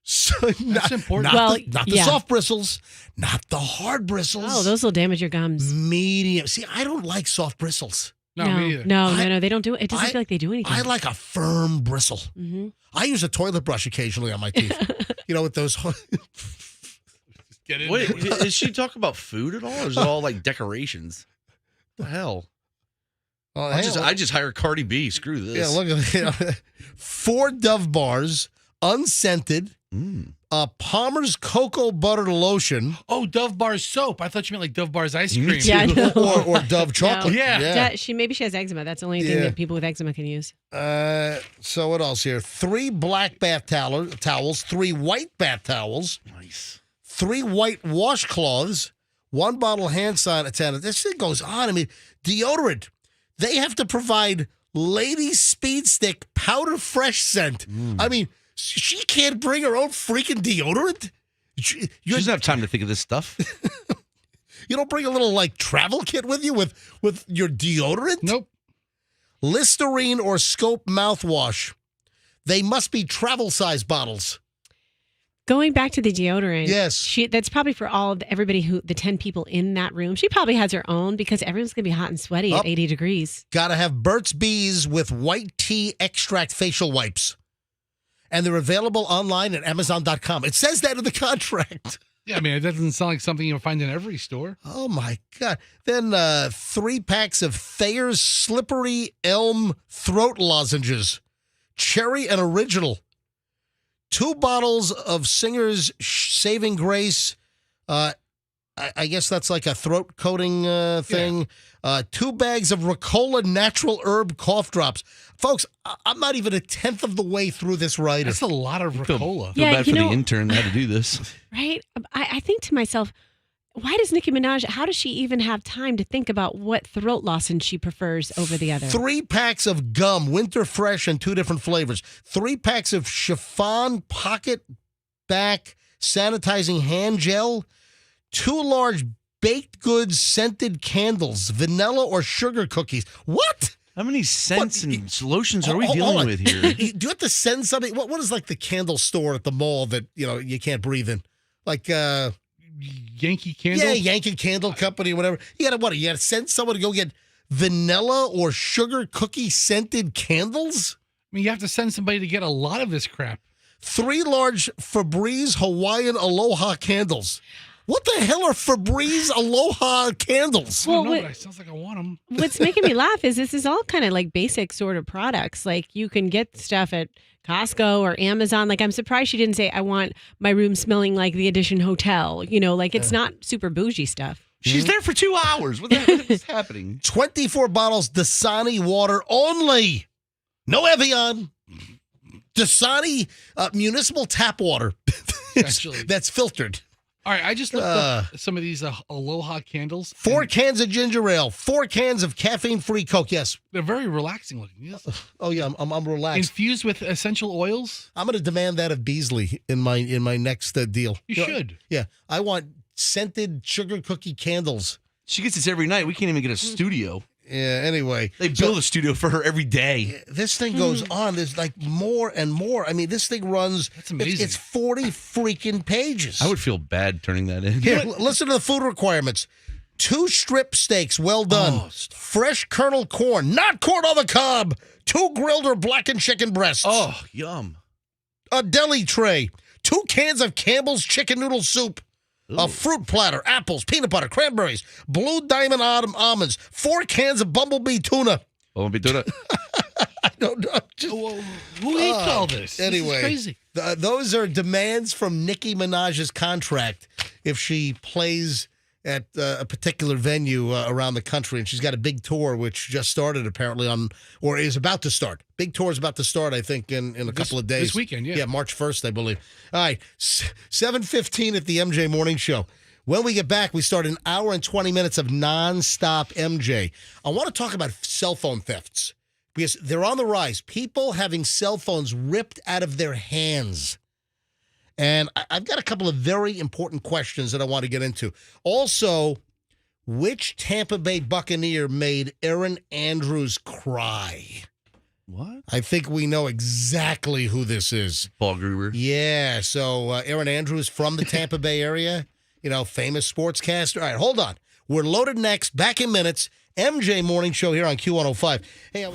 S1: So
S2: That's important.
S1: Not the soft bristles, not the hard bristles.
S5: Oh, those will damage your gums.
S1: medium. See, I don't like soft bristles.
S2: No, me either.
S5: No, they don't do it. It doesn't feel like they do anything.
S1: I like a firm bristle.
S5: Mm-hmm.
S1: I use a toilet brush occasionally on my teeth. With those.
S2: Get in
S3: Wait,
S2: there.
S3: is she talking about food at all, or is it all like decorations? What the hell?
S1: Oh,
S3: I just hire Cardi B. Screw this.
S1: Yeah, look at 4 Dove bars, unscented. Palmer's cocoa butter lotion.
S2: Oh, Dove Bar soap. I thought you meant like Dove Bar's ice cream.
S5: Yeah, I know.
S1: or Dove chocolate.
S2: No. Yeah.
S5: Maybe she has eczema. That's the only thing that people with eczema can use.
S1: So what else here? 3 black bath towels, 3 white bath towels,
S3: Nice.
S1: 3 white washcloths, 1 bottle hand sanitizer. This thing goes on. I mean, deodorant. They have to provide Lady Speed Stick powder fresh scent. I mean, she can't bring her own freaking deodorant.
S3: She doesn't have time to think of this stuff.
S1: You don't bring a little travel kit with you with your deodorant?
S2: Nope.
S1: Listerine or Scope mouthwash. They must be travel size bottles.
S5: Going back to the deodorant,
S1: Yes.
S5: That's probably for everybody the 10 people in that room. She probably has her own because everyone's gonna be hot and sweaty at 80 degrees.
S1: Gotta have Burt's Bees with white tea extract facial wipes. And they're available online at Amazon.com. It says that in the contract.
S2: Yeah, I mean, it doesn't sound like something you'll find in every store.
S1: Oh, my God. Then 3 packs of Thayer's Slippery Elm Throat Lozenges. Cherry and Original. 2 bottles of Singer's Saving Grace. I guess that's like a throat coating thing. Yeah. 2 bags of Ricola Natural Herb Cough Drops. Folks, I'm not even a tenth of the way through this writer.
S2: That's a lot of Ricola.
S3: Feel bad for the intern that had to do this.
S5: Right? I think to myself, why does Nicki Minaj, how does she even have time to think about what throat lozenge she prefers over the other?
S1: 3 packs of gum, Winter Fresh, and 2 different flavors. 3 packs of chiffon pocket back sanitizing hand gel. 2 large baked goods scented candles, vanilla or sugar cookies. What?
S3: How many scents and lotions are we dealing with here?
S1: Do you have to send something? What is like the candle store at the mall that you can't breathe in? Like
S2: Yankee Candle?
S1: Yeah, Yankee Candle Company, whatever. You gotta send someone to go get vanilla or sugar cookie scented candles?
S2: I mean, you have to send somebody to get a lot of this crap.
S1: 3 large Febreze Hawaiian Aloha candles. What the hell are Febreze Aloha candles?
S2: I don't know, but it sounds like I want them.
S5: What's making me laugh is this is all kind of like basic sort of products. Like you can get stuff at Costco or Amazon. Like I'm surprised she didn't say, I want my room smelling like the Edition Hotel. Like it's not super bougie stuff.
S3: She's there for 2 hours. What the hell is happening?
S1: 24 bottles Dasani water only. No Evian. Dasani municipal tap water. That's filtered.
S2: All right, I just looked up some of these Aloha candles.
S1: 4 cans of ginger ale, 4 cans of caffeine-free Coke. Yes,
S2: they're very relaxing looking. Yes.
S1: Oh yeah, I'm relaxed.
S2: Infused with essential oils.
S1: I'm going to demand that of Beasley in my next deal.
S2: You should.
S1: Yeah, I want scented sugar cookie candles.
S3: She gets this every night. We can't even get a studio.
S1: Yeah, anyway.
S3: They build a studio for her every day.
S1: This thing goes on. There's like more and more. I mean, this thing runs.
S2: That's amazing.
S1: It's 40 freaking pages.
S3: I would feel bad turning that in.
S1: Here, listen to the food requirements. 2 strip steaks, well done. Fresh kernel corn, not corn on the cob. 2 grilled or blackened chicken breasts.
S3: Oh, yum.
S1: A deli tray. 2 cans of Campbell's chicken noodle soup. Ooh. A fruit platter, apples, peanut butter, cranberries, Blue Diamond almonds, 4 cans of Bumblebee tuna.
S3: Bumblebee tuna?
S1: I don't know.
S2: Who eats all this?
S1: Anyway,
S2: this is crazy.
S1: Those are demands from Nicki Minaj's contract if she plays at a particular venue around the country. And she's got a big tour, which just started apparently or is about to start. Big tour is about to start, I think, in a couple of days.
S2: This weekend, yeah.
S1: Yeah, March 1st, I believe. All right, 7:15 at the MJ Morning Show. When we get back, we start an hour and 20 minutes of nonstop MJ. I want to talk about cell phone thefts because they're on the rise. People having cell phones ripped out of their hands. And I've got a couple of very important questions that I want to get into. Also, which Tampa Bay Buccaneer made Erin Andrews cry?
S3: What?
S1: I think we know exactly who this is.
S3: Paul Gruber.
S1: Yeah, so Erin Andrews from the Tampa Bay area, famous sportscaster. All right, hold on. We're loaded next. Back in minutes. MJ Morning Show here on Q105. Hey,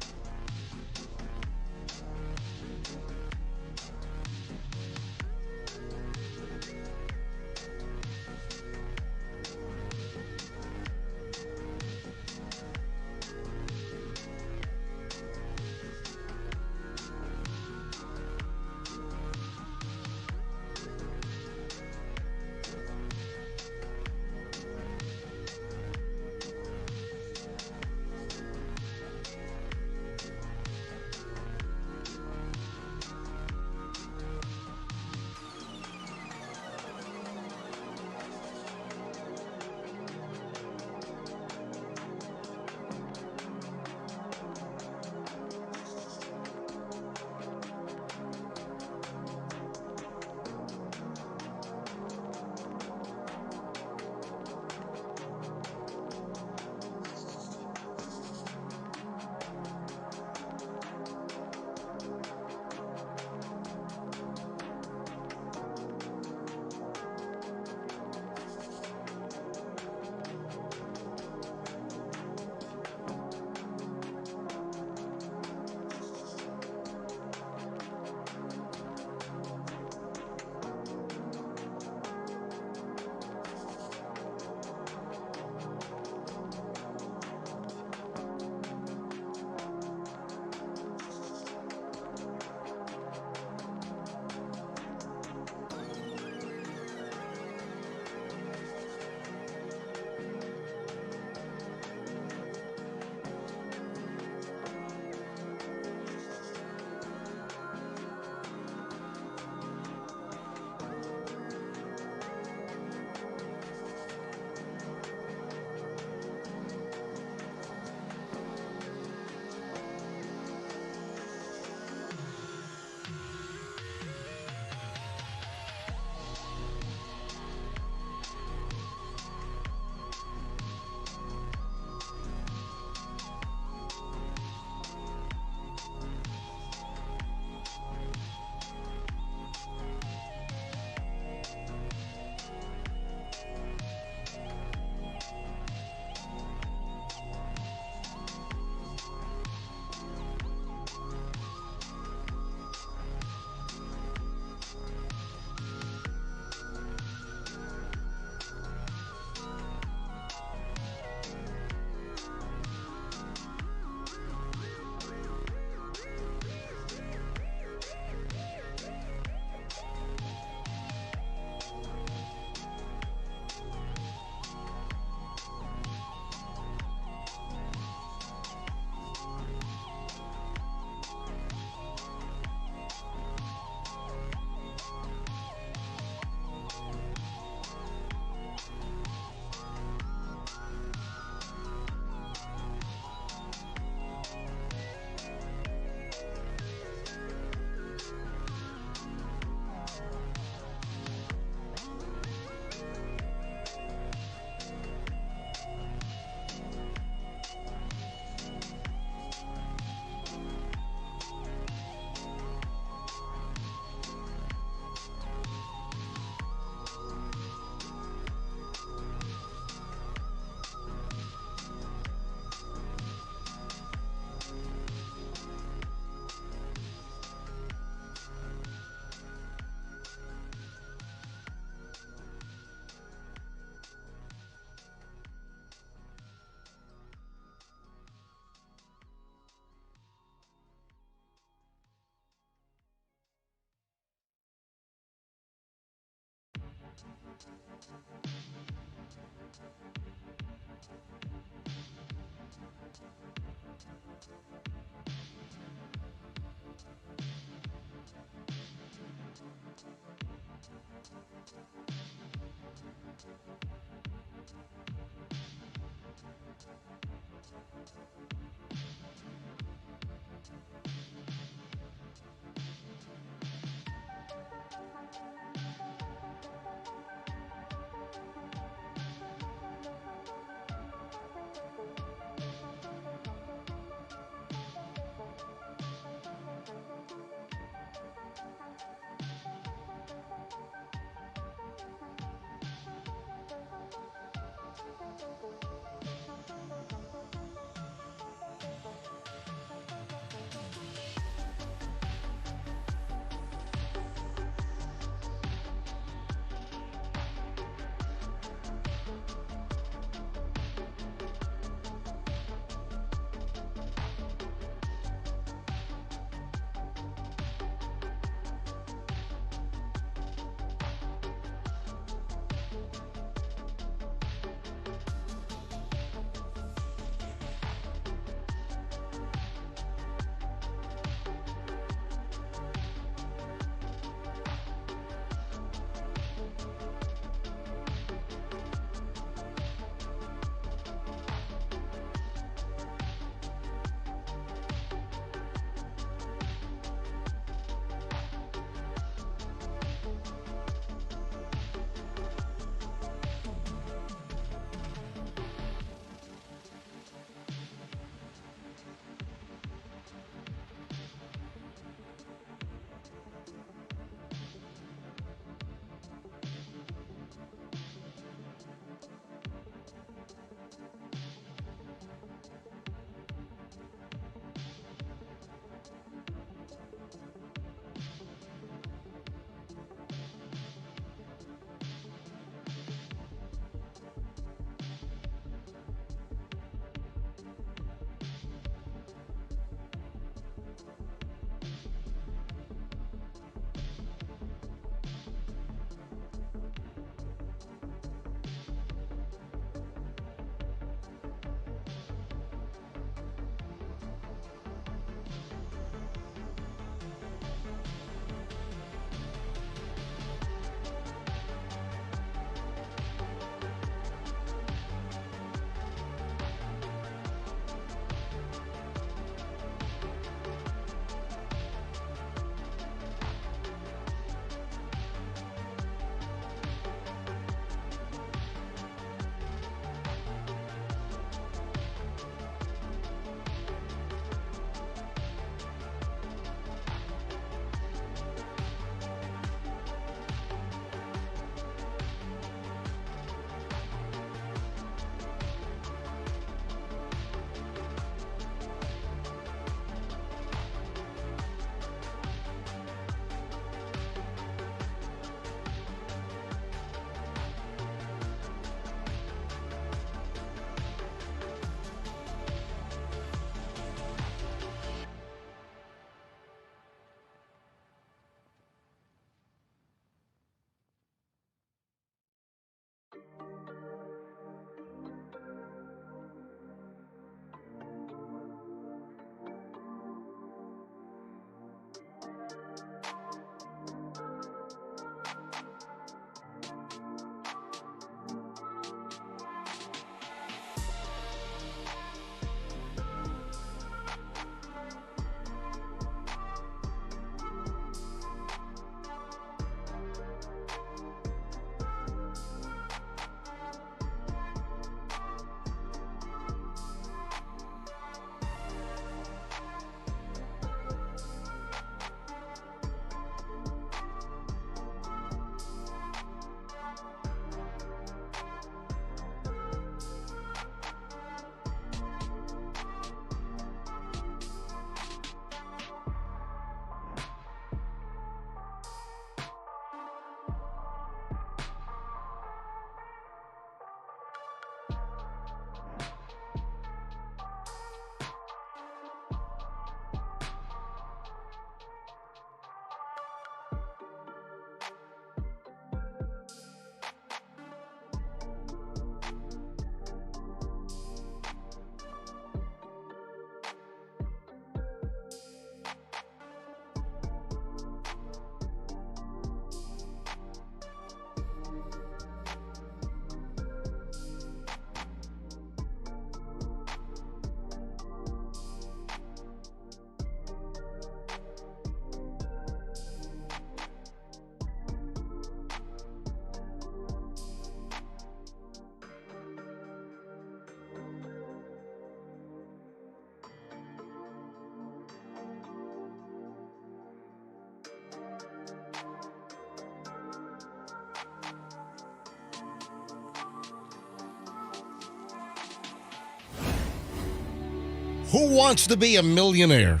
S1: Who wants to be a millionaire?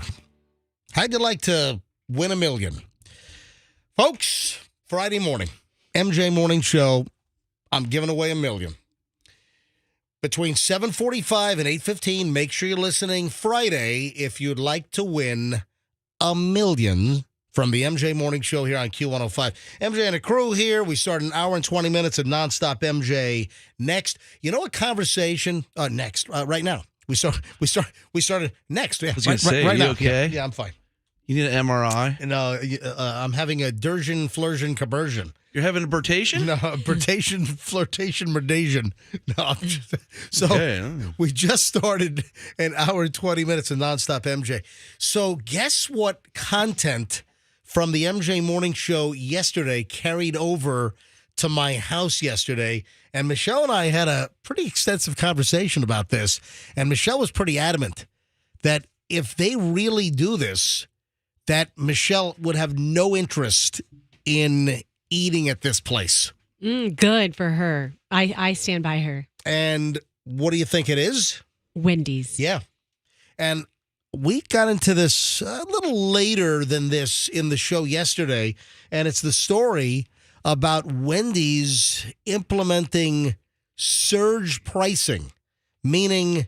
S1: How'd you like to win $1 million? Folks, Friday morning, MJ Morning Show, I'm giving away $1 million. Between 7:45 and 8:15, make sure you're listening Friday if you'd like to win $1 million from the MJ Morning Show here on Q105. MJ and the crew here. We start an hour and 20 minutes of nonstop MJ next. You know what conversation? Next, right now. We started next. Yeah,
S3: I was going to say, right now. Okay?
S1: Yeah, I'm fine.
S3: You need an MRI?
S1: No, I'm having a Dursion, Flursion, Conversion.
S3: You're having a birtation?
S1: No, birtation, flirtation, merdation. No, I'm just, so we just started an hour and 20 minutes of nonstop MJ. So guess what content from the MJ Morning Show yesterday carried over to my house yesterday? And Michelle and I had a pretty extensive conversation about this. And Michelle was pretty adamant that if they really do this, that Michelle would have no interest in eating at this place.
S5: Good for her. I stand by her.
S1: And what do you think it is?
S5: Wendy's.
S1: Yeah. And we got into this a little later than this in the show yesterday, and it's the story about Wendy's implementing surge pricing, meaning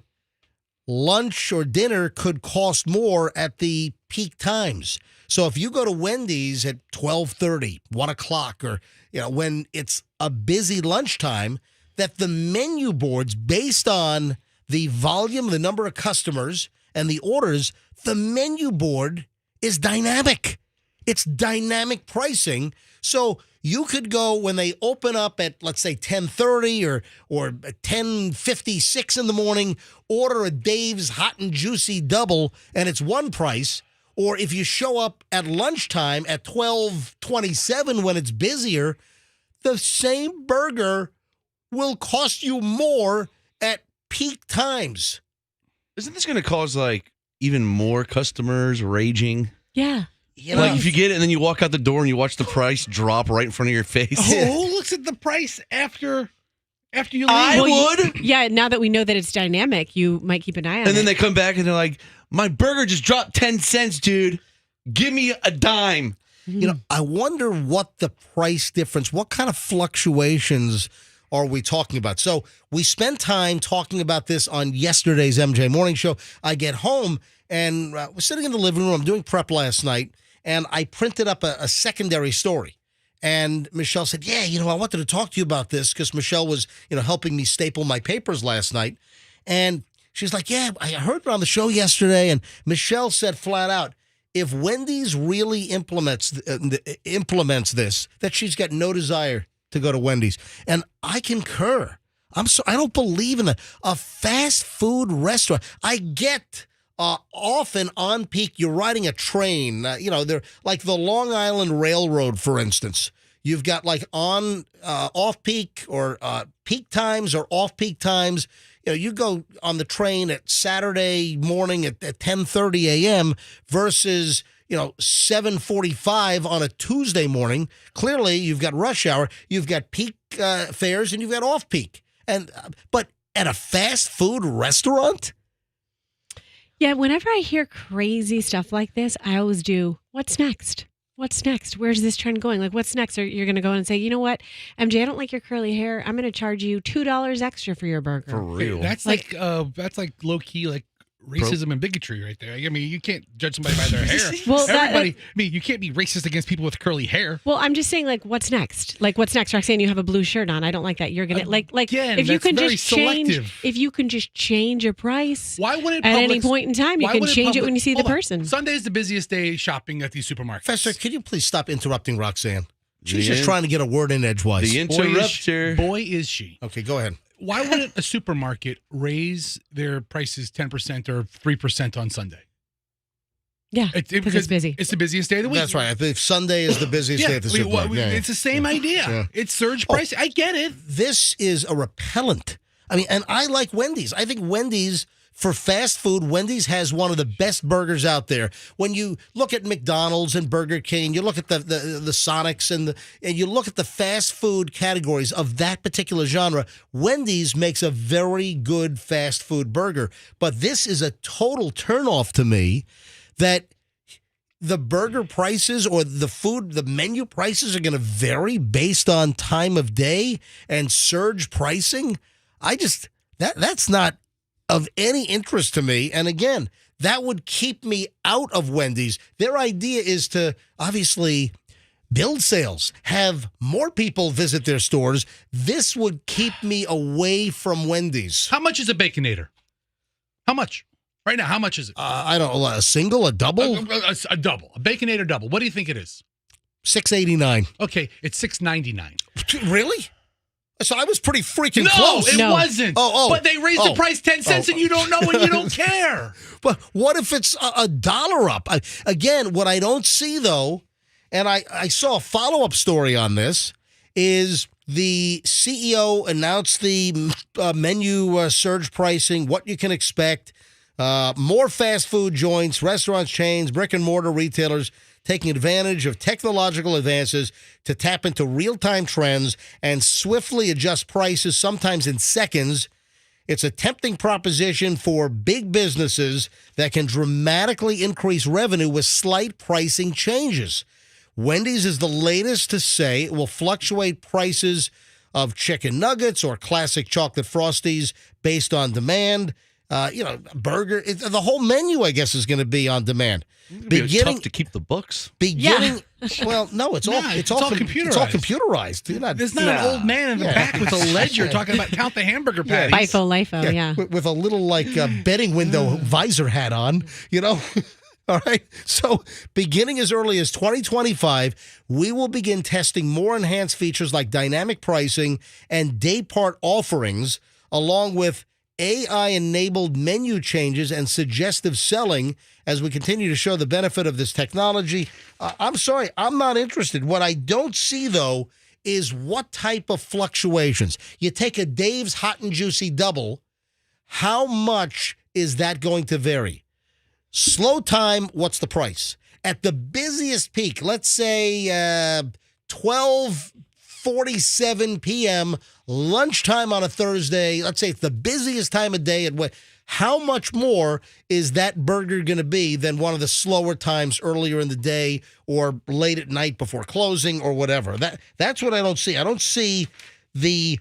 S1: lunch or dinner could cost more at the peak times. So if you go to Wendy's at 12:30, 1 o'clock, or when it's a busy lunchtime, that the menu boards, based on the volume, the number of customers, and the orders, the menu board is dynamic. It's dynamic pricing. So you could go when they open up at, let's say, 10:30 or 10:56 in the morning, order a Dave's Hot and Juicy Double, and it's one price. Or if you show up at lunchtime at 12:27 when it's busier, the same burger will cost you more at peak times.
S3: Isn't this going to cause, even more customers raging?
S5: Yeah.
S3: If you get it and then you walk out the door and you watch the price drop right in front of your face.
S2: Who looks at the price after you leave?
S3: I would.
S5: Yeah, now that we know that it's dynamic, you might keep an eye on it.
S3: And then they come back and they're like, my burger just dropped 10 cents, dude. Give me a dime.
S1: I wonder what the price difference, what kind of fluctuations are we talking about? So we spent time talking about this on yesterday's MJ Morning Show. I get home and we're sitting in the living room. I'm doing prep last night, and I printed up a secondary story. And Michelle said, yeah, I wanted to talk to you about this because Michelle was, helping me staple my papers last night. And she's like, yeah, I heard it on the show yesterday. And Michelle said flat out, if Wendy's really implements this, that she's got no desire to go to Wendy's. And I concur. I don't believe in a fast food restaurant. I get often on peak, you're riding a train. They're like the Long Island Railroad, for instance. You've got off peak or peak times or off peak times. You go on the train at Saturday morning at 10:30 a.m. versus 7:45 on a Tuesday morning. Clearly, you've got rush hour, you've got peak fares, and you've got off peak. But at a fast food restaurant.
S5: Yeah, whenever I hear crazy stuff like this, I always do, what's next? What's next? Where's this trend going? What's next? Or you're going to go in and say, you know what, MJ, I don't like your curly hair. I'm going to charge you $2 extra for your burger.
S3: For real.
S2: That's like low key, racism and bigotry right there. I mean, you can't judge somebody by their hair.
S5: Well,
S2: you can't be racist against people with curly hair.
S5: Well, I'm just saying, what's next? What's next? Roxanne, you have a blue shirt on. I don't like that. You're gonna
S2: Again,
S5: if you can just
S2: selective.
S5: change a price.
S2: Why wouldn't
S5: at any point in time you can change it when you see the person?
S2: Sunday is the busiest day shopping at these supermarkets.
S1: Professor, could you please stop interrupting Roxanne? She's just trying to get a word in edgewise.
S3: The interrupter.
S2: Boy, is she.
S1: Okay, go ahead.
S2: Why wouldn't a supermarket raise their prices 10% or 3% on Sunday?
S5: Yeah, because it's busy.
S2: It's the busiest day of the week.
S1: That's right. I think Sunday is the busiest day at the supermarket.
S2: It's the same idea.
S1: Yeah.
S2: It's surge price. I get it.
S1: This is a repellent. I mean, and I like Wendy's. I think Wendy's for fast food, Wendy's has one of the best burgers out there. When you look at McDonald's and Burger King, you look at the Sonics and you look at the fast food categories of that particular genre, Wendy's makes a very good fast food burger. But this is a total turnoff to me that the burger prices or the menu prices are going to vary based on time of day and surge pricing. That's not of any interest to me. And again, that would keep me out of Wendy's. Their idea is to obviously build sales, have more people visit their stores. This would keep me away from Wendy's.
S2: How much is a Baconator? How much? Right now, how much is it?
S1: I don't know, a single, a double?
S2: A double. A Baconator double. What do you think it is?
S1: $6.89.
S2: Okay, it's $6.99.
S1: Really? So I was pretty freaking
S2: no,
S1: close.
S2: It wasn't. But they raised the
S1: oh.
S2: price 10 cents and you don't know and you don't care.
S1: But what if it's a dollar up? Again, what I don't see, though, and I saw a follow-up story on this, is the CEO announced the menu surge pricing, what you can expect, more fast food joints, restaurants, chains, brick-and-mortar retailers taking advantage of technological advances to tap into real-time trends and swiftly adjust prices, sometimes in seconds. It's a tempting proposition for big businesses that can dramatically increase revenue with slight pricing changes. Wendy's is the latest to say it will fluctuate prices of chicken nuggets or classic chocolate Frosties based on demand. Burger, the whole menu, I guess, is going to be on demand.
S3: It's tough to keep the books.
S1: Well, no, it's all computerized. It's all computerized.
S2: There's not an old man in the back with a ledger talking about count the hamburger patties.
S5: FIFO, LIFO, yeah.
S1: With a little betting window visor hat on, All right. So beginning as early as 2025, we will begin testing more enhanced features like dynamic pricing and day part offerings, along with AI-enabled menu changes and suggestive selling as we continue to show the benefit of this technology. I'm sorry, I'm not interested. What I don't see, though, is what type of fluctuations. You take a Dave's Hot and Juicy Double, how much is that going to vary? Slow time, what's the price? At the busiest peak, let's say 12:47 p.m., lunchtime on a Thursday, let's say it's the busiest time of day, how much more is that burger going to be than one of the slower times earlier in the day or late at night before closing or whatever? That's what I don't see. I don't see the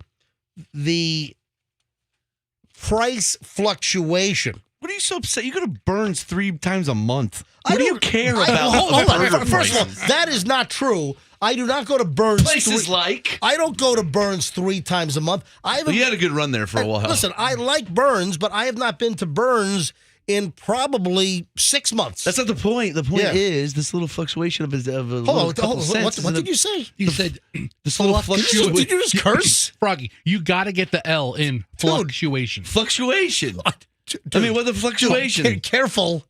S1: price fluctuation.
S3: What are you so upset? You go to Burns 3 times a month. What do you care about?
S1: Hold on. First of all, that is not true. I do not go to Burns.
S3: Places like?
S1: I don't go to Burns 3 times a month.
S3: You had a good run there for a while.
S1: Listen, I like Burns, but I have not been to Burns in probably 6 months.
S3: That's not the point. The point is this little fluctuation of a
S1: hold on. What did you say?
S2: You said
S3: this little fluctuation.
S1: Did you just curse?
S2: Froggy, you got to get the L in fluctuation.
S3: Fluctuation. I mean, what the fluctuation?
S1: Careful.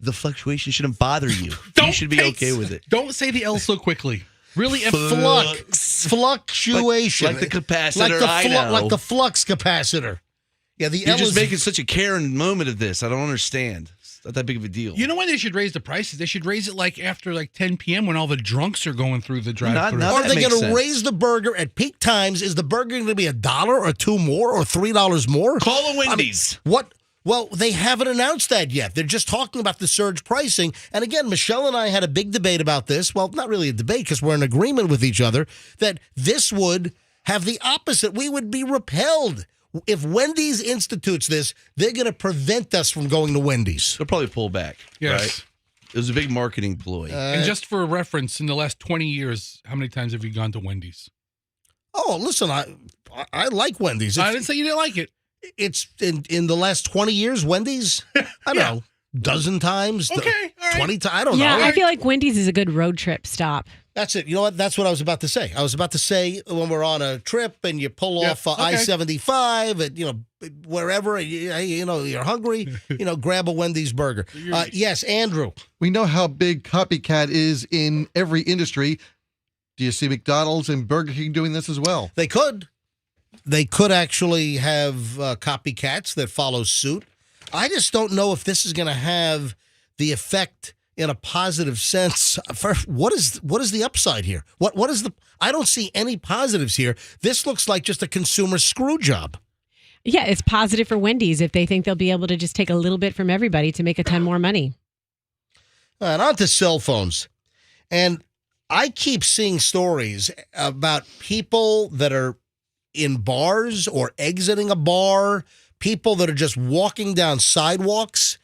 S3: The fluctuation shouldn't bother you. You should be okay with it.
S2: Don't say the L so quickly. Really,
S1: fluctuation.
S3: Like the capacitor,
S1: like the flux capacitor. Yeah, the
S3: You're
S1: L
S3: just
S1: is
S3: making such a Karen moment of this. I don't understand. It's not that big of a deal.
S2: You know when they should raise the prices? They should raise it after 10 p.m. when all the drunks are going through the drive-thru.
S1: Are they going to raise the burger at peak times? Is the burger going to be $1 or $2 more or $3 more?
S3: Call a Wendy's.
S1: What? Well, they haven't announced that yet. They're just talking about the surge pricing. And again, Michelle and I had a big debate about this. Well, not really a debate because we're in agreement with each other that this would have the opposite. We would be repelled. If Wendy's institutes this, they're going to prevent us from going to Wendy's.
S3: They'll probably pull back.
S2: Yes.
S3: Right? It was a big marketing ploy.
S2: And just for reference, in the last 20 years, how many times have you gone to Wendy's?
S1: Oh, listen, I like Wendy's.
S2: I didn't say you didn't like it.
S1: It's in the last 20 years, Wendy's, I don't know, dozen times,
S2: okay, all right.
S1: 20 times, I don't know.
S5: Yeah, I feel like Wendy's is a good road trip stop.
S1: That's it. You know what? That's what I was about to say. I was about to say when we're on a trip and you pull off I-75 and, wherever, you're hungry, grab a Wendy's burger. Yes, Andrew.
S6: We know how big copycat is in every industry. Do you see McDonald's and Burger King doing this as well?
S1: They could. They could actually have copycats that follow suit. I just don't know if this is going to have the effect in a positive sense. What is the upside here? What is the? I don't see any positives here. This looks like just a consumer screw job.
S5: Yeah, it's positive for Wendy's if they think they'll be able to just take a little bit from everybody to make a ton more money.
S1: And on to cell phones. And I keep seeing stories about people that are in bars or exiting a bar, people that are just walking down sidewalks,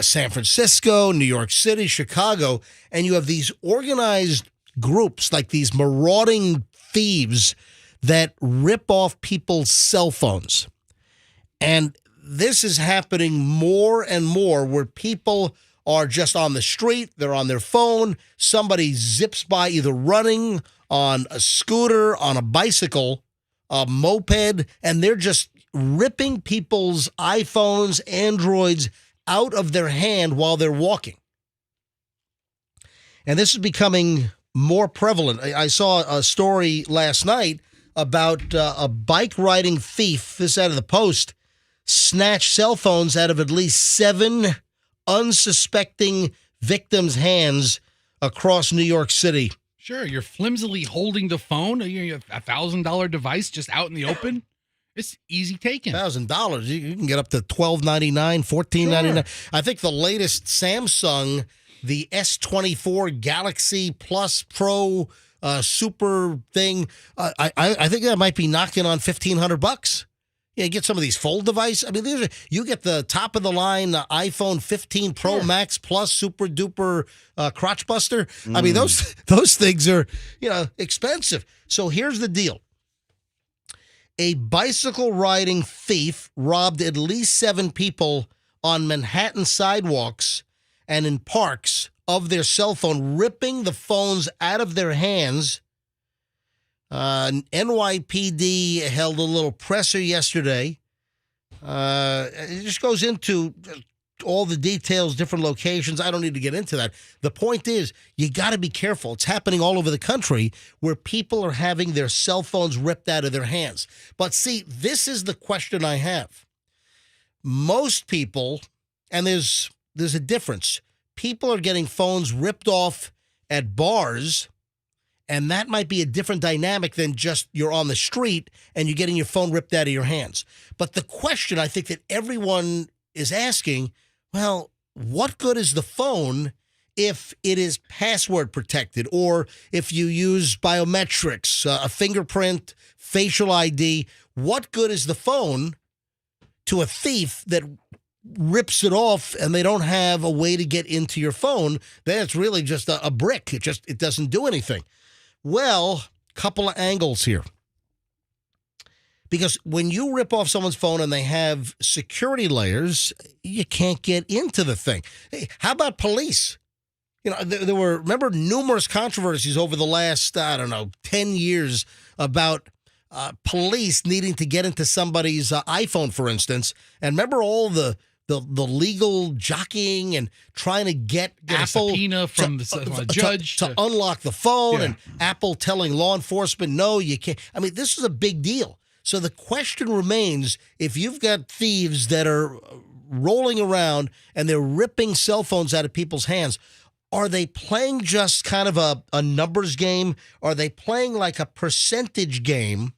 S1: San Francisco, New York City, Chicago, and you have these organized groups like these marauding thieves that rip off people's cell phones. And this is happening more and more where people are just on the street, they're on their phone, somebody zips by either running, on a scooter, on a bicycle, a moped, and they're just ripping people's iPhones, Androids out of their hand while they're walking. And this is becoming more prevalent. I saw a story last night about a bike riding thief, this out of the Post, snatched cell phones out of at least 7 unsuspecting victims' hands across New York City.
S2: Sure, you're flimsily holding the phone, a $1,000 device just out in the open. It's easy taken.
S1: $1,000. You can get up to $12.99, $14.99. Sure. I think the latest Samsung, the S24 Galaxy Plus Pro Super thing, I think that might be knocking on $1,500. Yeah, get some of these fold devices. I mean, you get the top of the line iPhone 15 Pro Max Plus Super Duper Crotch Buster. I mean, those things are expensive. So here's the deal. A bicycle riding thief robbed at least 7 people on Manhattan sidewalks and in parks of their cell phone, ripping the phones out of their hands. NYPD held a little presser yesterday. It just goes into all the details, different locations. I don't need to get into that. The point is, you got to be careful. It's happening all over the country where people are having their cell phones ripped out of their hands. But see, this is the question I have. Most people, and there's a difference. People are getting phones ripped off at bars. And that might be a different dynamic than just you're on the street and you're getting your phone ripped out of your hands. But the question I think that everyone is asking, well, what good is the phone if it is password protected or if you use biometrics, a fingerprint, facial ID? What good is the phone to a thief that rips it off and they don't have a way to get into your phone? Then it's really just a brick. It doesn't do anything. Well, couple of angles here. Because when you rip off someone's phone and they have security layers, you can't get into the thing. Hey, how about police? There were, remember, numerous controversies over the last, 10 years about police needing to get into somebody's iPhone, for instance. And remember all the legal jockeying and trying to get Apple
S2: a subpoena from the judge
S1: to unlock the phone, and Apple telling law enforcement, no, you can't. I mean, this is a big deal. So the question remains, if you've got thieves that are rolling around and they're ripping cell phones out of people's hands, are they playing just kind of a numbers game? Are they playing like a percentage game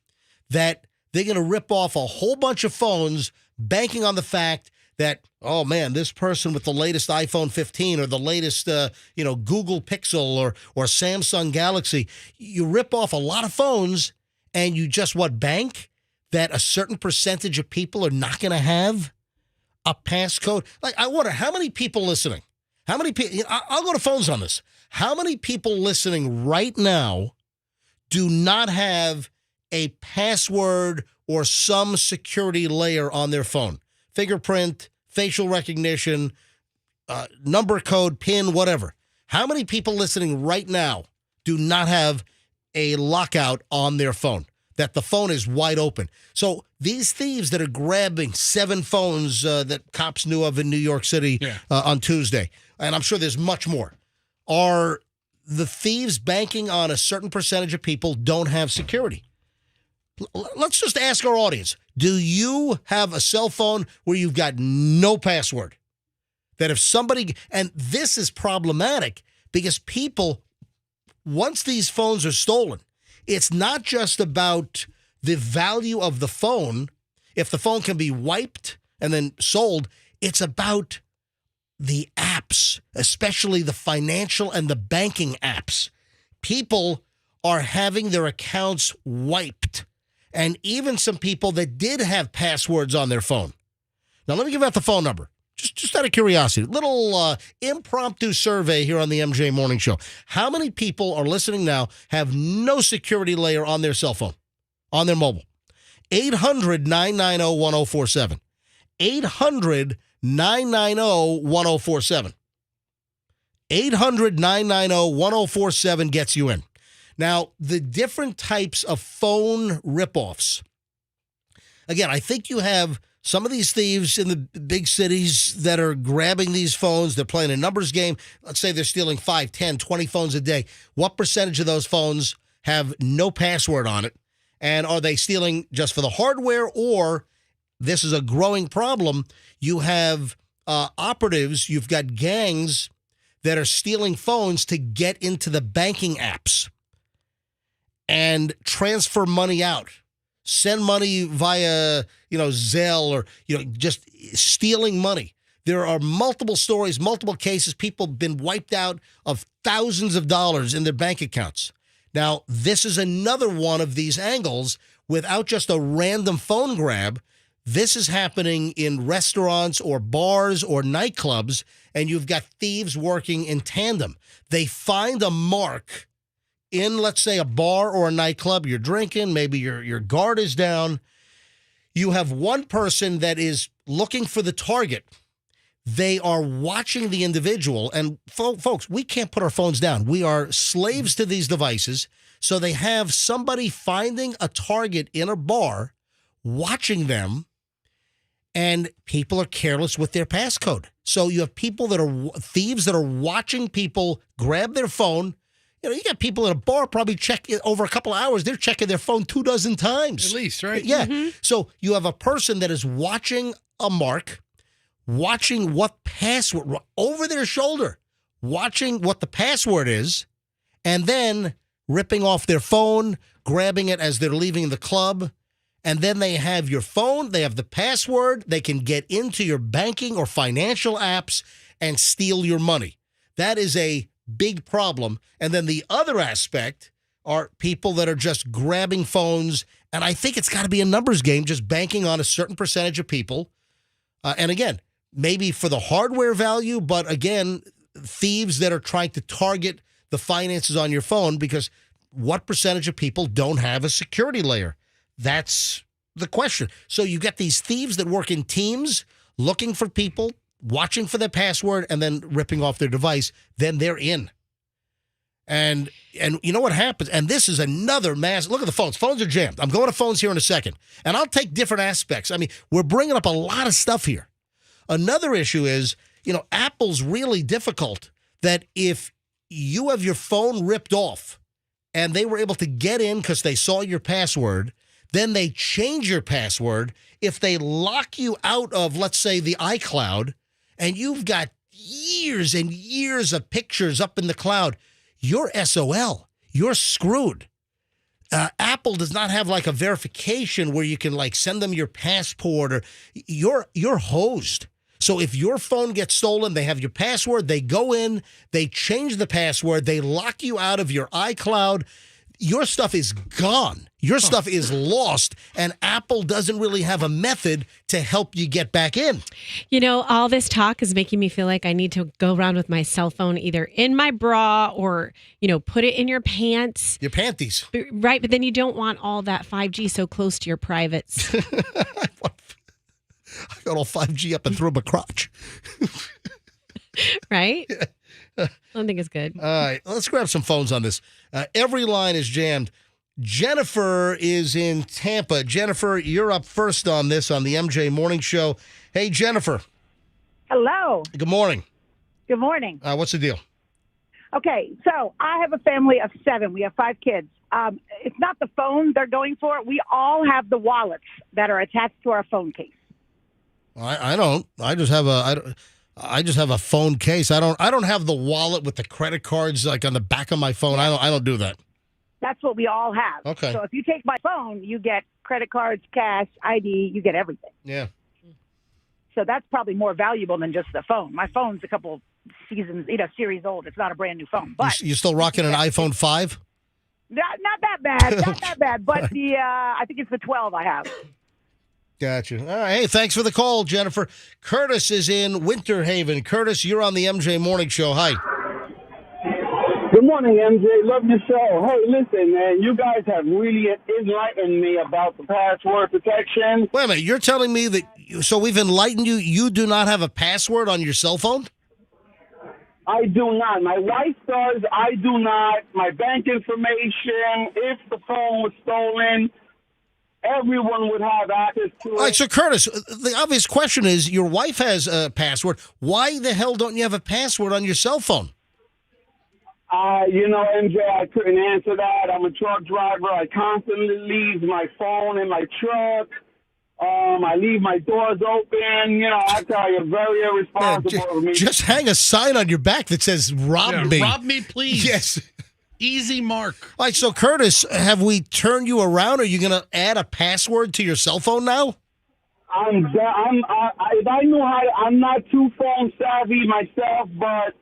S1: that they're going to rip off a whole bunch of phones, banking on the fact that, oh man, this person with the latest iPhone 15 or the latest, Google Pixel or Samsung Galaxy, you rip off a lot of phones and you just bank that a certain percentage of people are not going to have a passcode? Like, I wonder how many people listening, how many people, I'll go to phones on this. How many people listening right now do not have a password or some security layer on their phone? Fingerprint, facial recognition, number code, PIN, whatever. How many people listening right now do not have a lockout on their phone, that the phone is wide open? So these thieves that are grabbing 7 phones that cops knew of in New York City on Tuesday, and I'm sure there's much more, are the thieves banking on a certain percentage of people don't have security? Let's just ask our audience. Do you have a cell phone where you've got no password? That if somebody, and this is problematic because people, once these phones are stolen, it's not just about the value of the phone. If the phone can be wiped and then sold, it's about the apps, especially the financial and the banking apps. People are having their accounts wiped, and even some people that did have passwords on their phone. Now, let me give out the phone number. Just out of curiosity, little impromptu survey here on the MJ Morning Show. How many people are listening now have no security layer on their cell phone, on their mobile? 800-990-1047. 800-990-1047. 800-990-1047 gets you in. Now, the different types of phone ripoffs. Again, I think you have some of these thieves in the big cities that are grabbing these phones. They're playing a numbers game. Let's say they're stealing 5, 10, 20 phones a day. What percentage of those phones have no password on it? And are they stealing just for the hardware, or this is a growing problem? You have operatives, you've got gangs that are stealing phones to get into the banking apps and transfer money out, send money via, Zelle, or, just stealing money. There are multiple stories, multiple cases. People have been wiped out of thousands of dollars in their bank accounts. Now, this is another one of these angles without just a random phone grab. This is happening in restaurants or bars or nightclubs, and you've got thieves working in tandem. They find a mark in, let's say, a bar or a nightclub. You're drinking, maybe your guard is down. You have one person that is looking for the target. They are watching the individual. And folks, we can't put our phones down. We are slaves to these devices. So they have somebody finding a target in a bar, watching them, and people are careless with their passcode. So you have people that are thieves that are watching people grab their phone. You got people at a bar probably check over a couple of hours. They're checking their phone 24 times.
S2: At least, right?
S1: Yeah. Mm-hmm. So you have a person that is watching a mark, watching what password over their shoulder, watching what the password is, and then ripping off their phone, grabbing it as they're leaving the club. And then they have your phone, they have the password, they can get into your banking or financial apps and steal your money. That is a big problem. And then the other aspect are people that are just grabbing phones. And I think it's got to be a numbers game, just banking on a certain percentage of people. And again, maybe for the hardware value, but again, thieves that are trying to target the finances on your phone, because what percentage of people don't have a security layer? That's the question. So you get these thieves that work in teams, looking for people, watching for their password, and then ripping off their device. Then they're in. And you know what happens? And this is another mass. Look at the phones. Phones are jammed. I'm going to phones here in a second. And I'll take different aspects. I mean, we're bringing up a lot of stuff here. Another issue is, Apple's really difficult, that if you have your phone ripped off and they were able to get in because they saw your password, then they change your password. If they lock you out of, let's say, the iCloud, and you've got years and years of pictures up in the cloud, you're SOL. You're screwed. Apple does not have like a verification where you can like send them your passport, or you're hosed. So if your phone gets stolen, they have your password, they go in, they change the password, they lock you out of your iCloud. Your stuff is gone. Your stuff is lost, and Apple doesn't really have a method to help you get back in.
S5: All this talk is making me feel like I need to go around with my cell phone either in my bra or, put it in your pants.
S1: Your panties.
S5: Right, but then you don't want all that 5G so close to your privates.
S1: I got all 5G up and through my crotch.
S5: Right? Yeah. I don't think it's good.
S1: All right, let's grab some phones on this. Every line is jammed. Jennifer is in Tampa. Jennifer, you're up first on this on the MJ Morning Show. Hey, Jennifer.
S7: Hello.
S1: Good morning.
S7: Good morning.
S1: What's the deal?
S7: Okay, so I have a family of 7. We have 5 kids. It's not the phone they're going for. We all have the wallets that are attached to our phone case.
S1: I don't. I just have a phone case. I don't have the wallet with the credit cards like on the back of my phone. I don't do that.
S7: That's what we all have.
S1: Okay.
S7: So if you take my phone, you get credit cards, cash, ID, you get everything.
S1: Yeah.
S7: So that's probably more valuable than just the phone. My phone's a couple seasons, series old. It's not a brand new phone. But
S1: You still rocking an iPhone 5?
S7: not that bad. Not that bad. But I think it's the 12 I have.
S1: Gotcha. All right. Hey, thanks for the call, Jennifer. Curtis is in Winter Haven. Curtis, you're on the MJ Morning Show. Hi.
S8: Good morning, MJ. Love your show. Hey, listen, man, you guys have really enlightened me about the password protection.
S1: Wait a minute. You're telling me that, so we've enlightened you, you do not have a password on your cell phone?
S8: I do not. My wife does. I do not. My bank information, if the phone was stolen, everyone would have access to it.
S1: All right, so Curtis, the obvious question is, your wife has a password. Why the hell don't you have a password on your cell phone?
S8: MJ, I couldn't answer that. I'm a truck driver. I constantly leave my phone in my truck. I leave my doors open. I tell you, very irresponsible of me.
S1: Just hang a sign on your back that says, rob me.
S2: Rob me, please.
S1: Yes.
S2: Easy mark.
S1: All right, so Curtis, have we turned you around? Are you going to add a password to your cell phone now?
S8: If I knew how, I'm not too phone savvy myself, but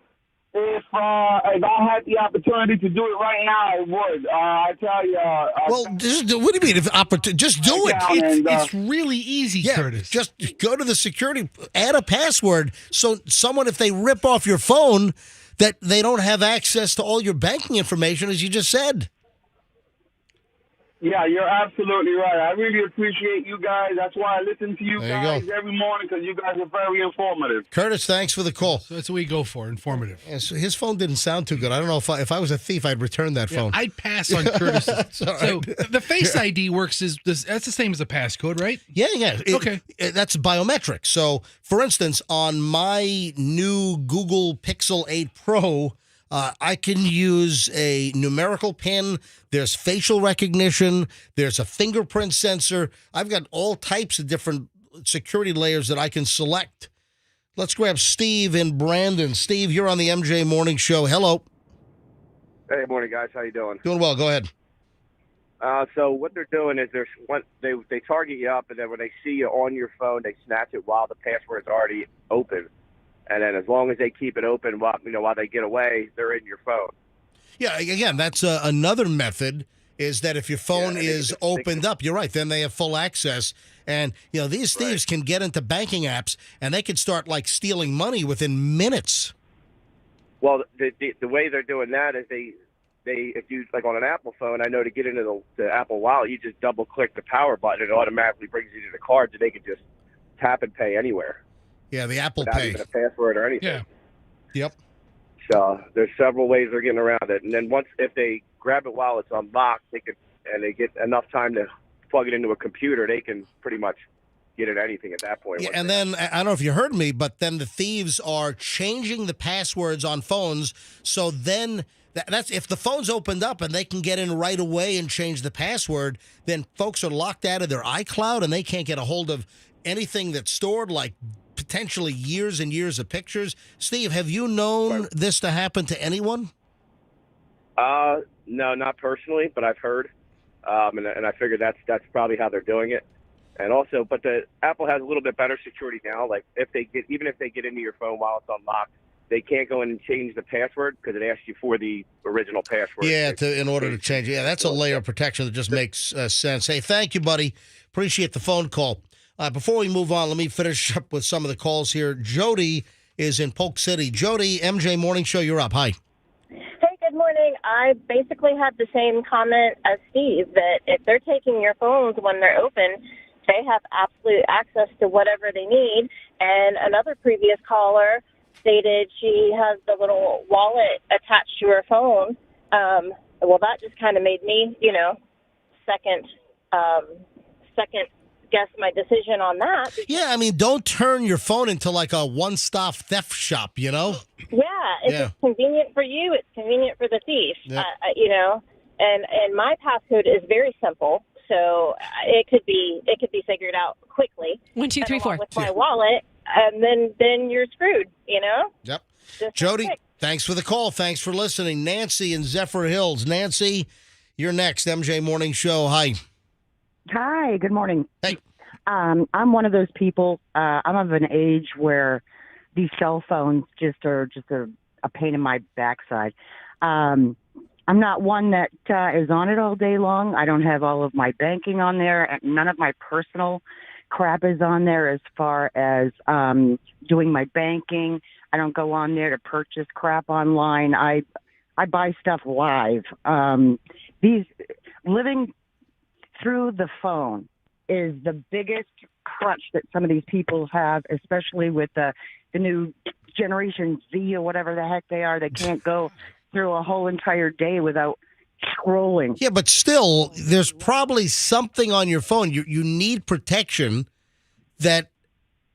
S8: if I had the opportunity to do it right now, I would. I tell you.
S1: Well, what do you mean? Just do it.
S2: It's really easy, Curtis.
S1: Just go to the security, add a password, so someone, if they rip off your phone, that they don't have access to all your banking information, as you just said.
S8: Yeah, you're absolutely right. I really appreciate you guys. That's why I listen to you guys every morning, because you guys are very informative.
S1: Curtis, thanks for the call.
S2: So that's what we go for, informative.
S1: Yeah, so his phone didn't sound too good. I don't know if I was a thief, I'd return that phone.
S2: I'd pass on Curtis. So the Face ID works that's the same as a passcode, right?
S1: Yeah. That's biometric. So, for instance, on my new Google Pixel 8 Pro, I can use a numerical PIN. There's facial recognition. There's a fingerprint sensor. I've got all types of different security layers that I can select. Let's grab Steve in Brandon. Steve, you're on the MJ Morning Show. Hello.
S9: Hey, morning, guys. How you doing?
S1: Doing well. Go ahead.
S9: So what they're doing is they target you up, and then when they see you on your phone, they snatch it while the password's already open. And then as long as they keep it open while they get away, they're in your phone.
S1: Yeah, again, that's another method, is that if your phone is opened up, you're right, then they have full access. And, these thieves can get into banking apps, and they can start, stealing money within minutes.
S9: Well, the way they're doing that is they if you, on an Apple phone, I know to get into the Apple Wallet, you just double-click the power button, it automatically brings you to the card, so they can just tap and pay anywhere.
S1: Yeah, the Apple
S9: without
S1: Pay.
S9: even a password or anything.
S2: Yeah.
S1: Yep.
S9: So there's several ways they're getting around it. And then if they grab it while it's unlocked, they get enough time to plug it into a computer, they can pretty much get at anything at that point.
S1: Yeah, and then, I don't know if you heard me, but then the thieves are changing the passwords on phones. So then that's if the phone's opened up and they can get in right away and change the password, then folks are locked out of their iCloud and they can't get a hold of anything that's stored, like potentially years and years of pictures. Steve, have you known this to happen to anyone?
S9: No, not personally, but I've heard, and I figured that's probably how they're doing it. And also, but the Apple has a little bit better security now. Like if they get into your phone while it's unlocked, they can't go in and change the password because it asks you for the original password.
S1: Yeah, in order to change it. Yeah, that's a layer of protection that just makes sense. Hey, thank you, buddy. Appreciate the phone call. Before we move on, let me finish up with some of the calls here. Jody is in Polk City. Jody, MJ Morning Show, you're up. Hi.
S10: Hey, good morning. I basically had the same comment as Steve, that if they're taking your phones when they're open, they have absolute access to whatever they need. And another previous caller stated she has the little wallet attached to her phone. Well, that just kind of made me, second guess my decision on that.
S1: Yeah, I mean, don't turn your phone into like a one-stop theft shop,
S10: Yeah, if it's convenient for you, it's convenient for the thief.
S1: Yeah.
S10: And my passcode is very simple, so it could be figured out quickly.
S5: 1, 2, 3, 4
S10: with my wallet, and then you're screwed.
S1: Yep.
S10: Just
S1: Jody,
S10: quick.
S1: thanks for the call. Thanks for listening. Nancy in Zephyr Hills. Nancy, you're next. MJ Morning Show. Hi.
S7: Hi, good morning.
S1: Hey.
S7: I'm one of those people. I'm of an age where these cell phones are a pain in my backside. I'm not one that is on it all day long. I don't have all of my banking on there, and none of my personal crap is on there as far as doing my banking. I don't go on there to purchase crap online. I buy stuff live. These living through the phone is the biggest crutch that some of these people have, especially with the new Generation Z or whatever the heck they are. They can't go through a whole entire day without scrolling.
S1: Yeah, but still, there's probably something on your phone. You need protection. That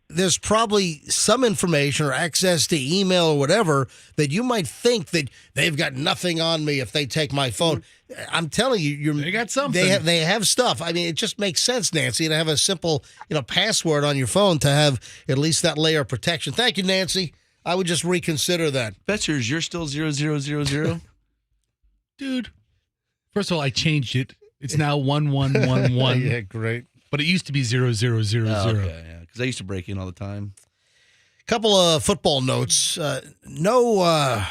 S1: there's probably some information or access to email or whatever that you might think that they've got nothing on me if they take my phone. I'm telling you,
S2: they got something.
S1: They have stuff. I mean, it just makes sense, Nancy, to have a simple password on your phone to have at least that layer of protection. Thank you, Nancy. I would just reconsider that.
S3: Fetchers, you're still 0000?
S2: Dude, first of all, I changed it. It's now 1111.
S1: Yeah, great.
S2: But it used to be 0000.
S3: Oh, okay, yeah, because I used to break in all the time.
S1: Couple of football notes. No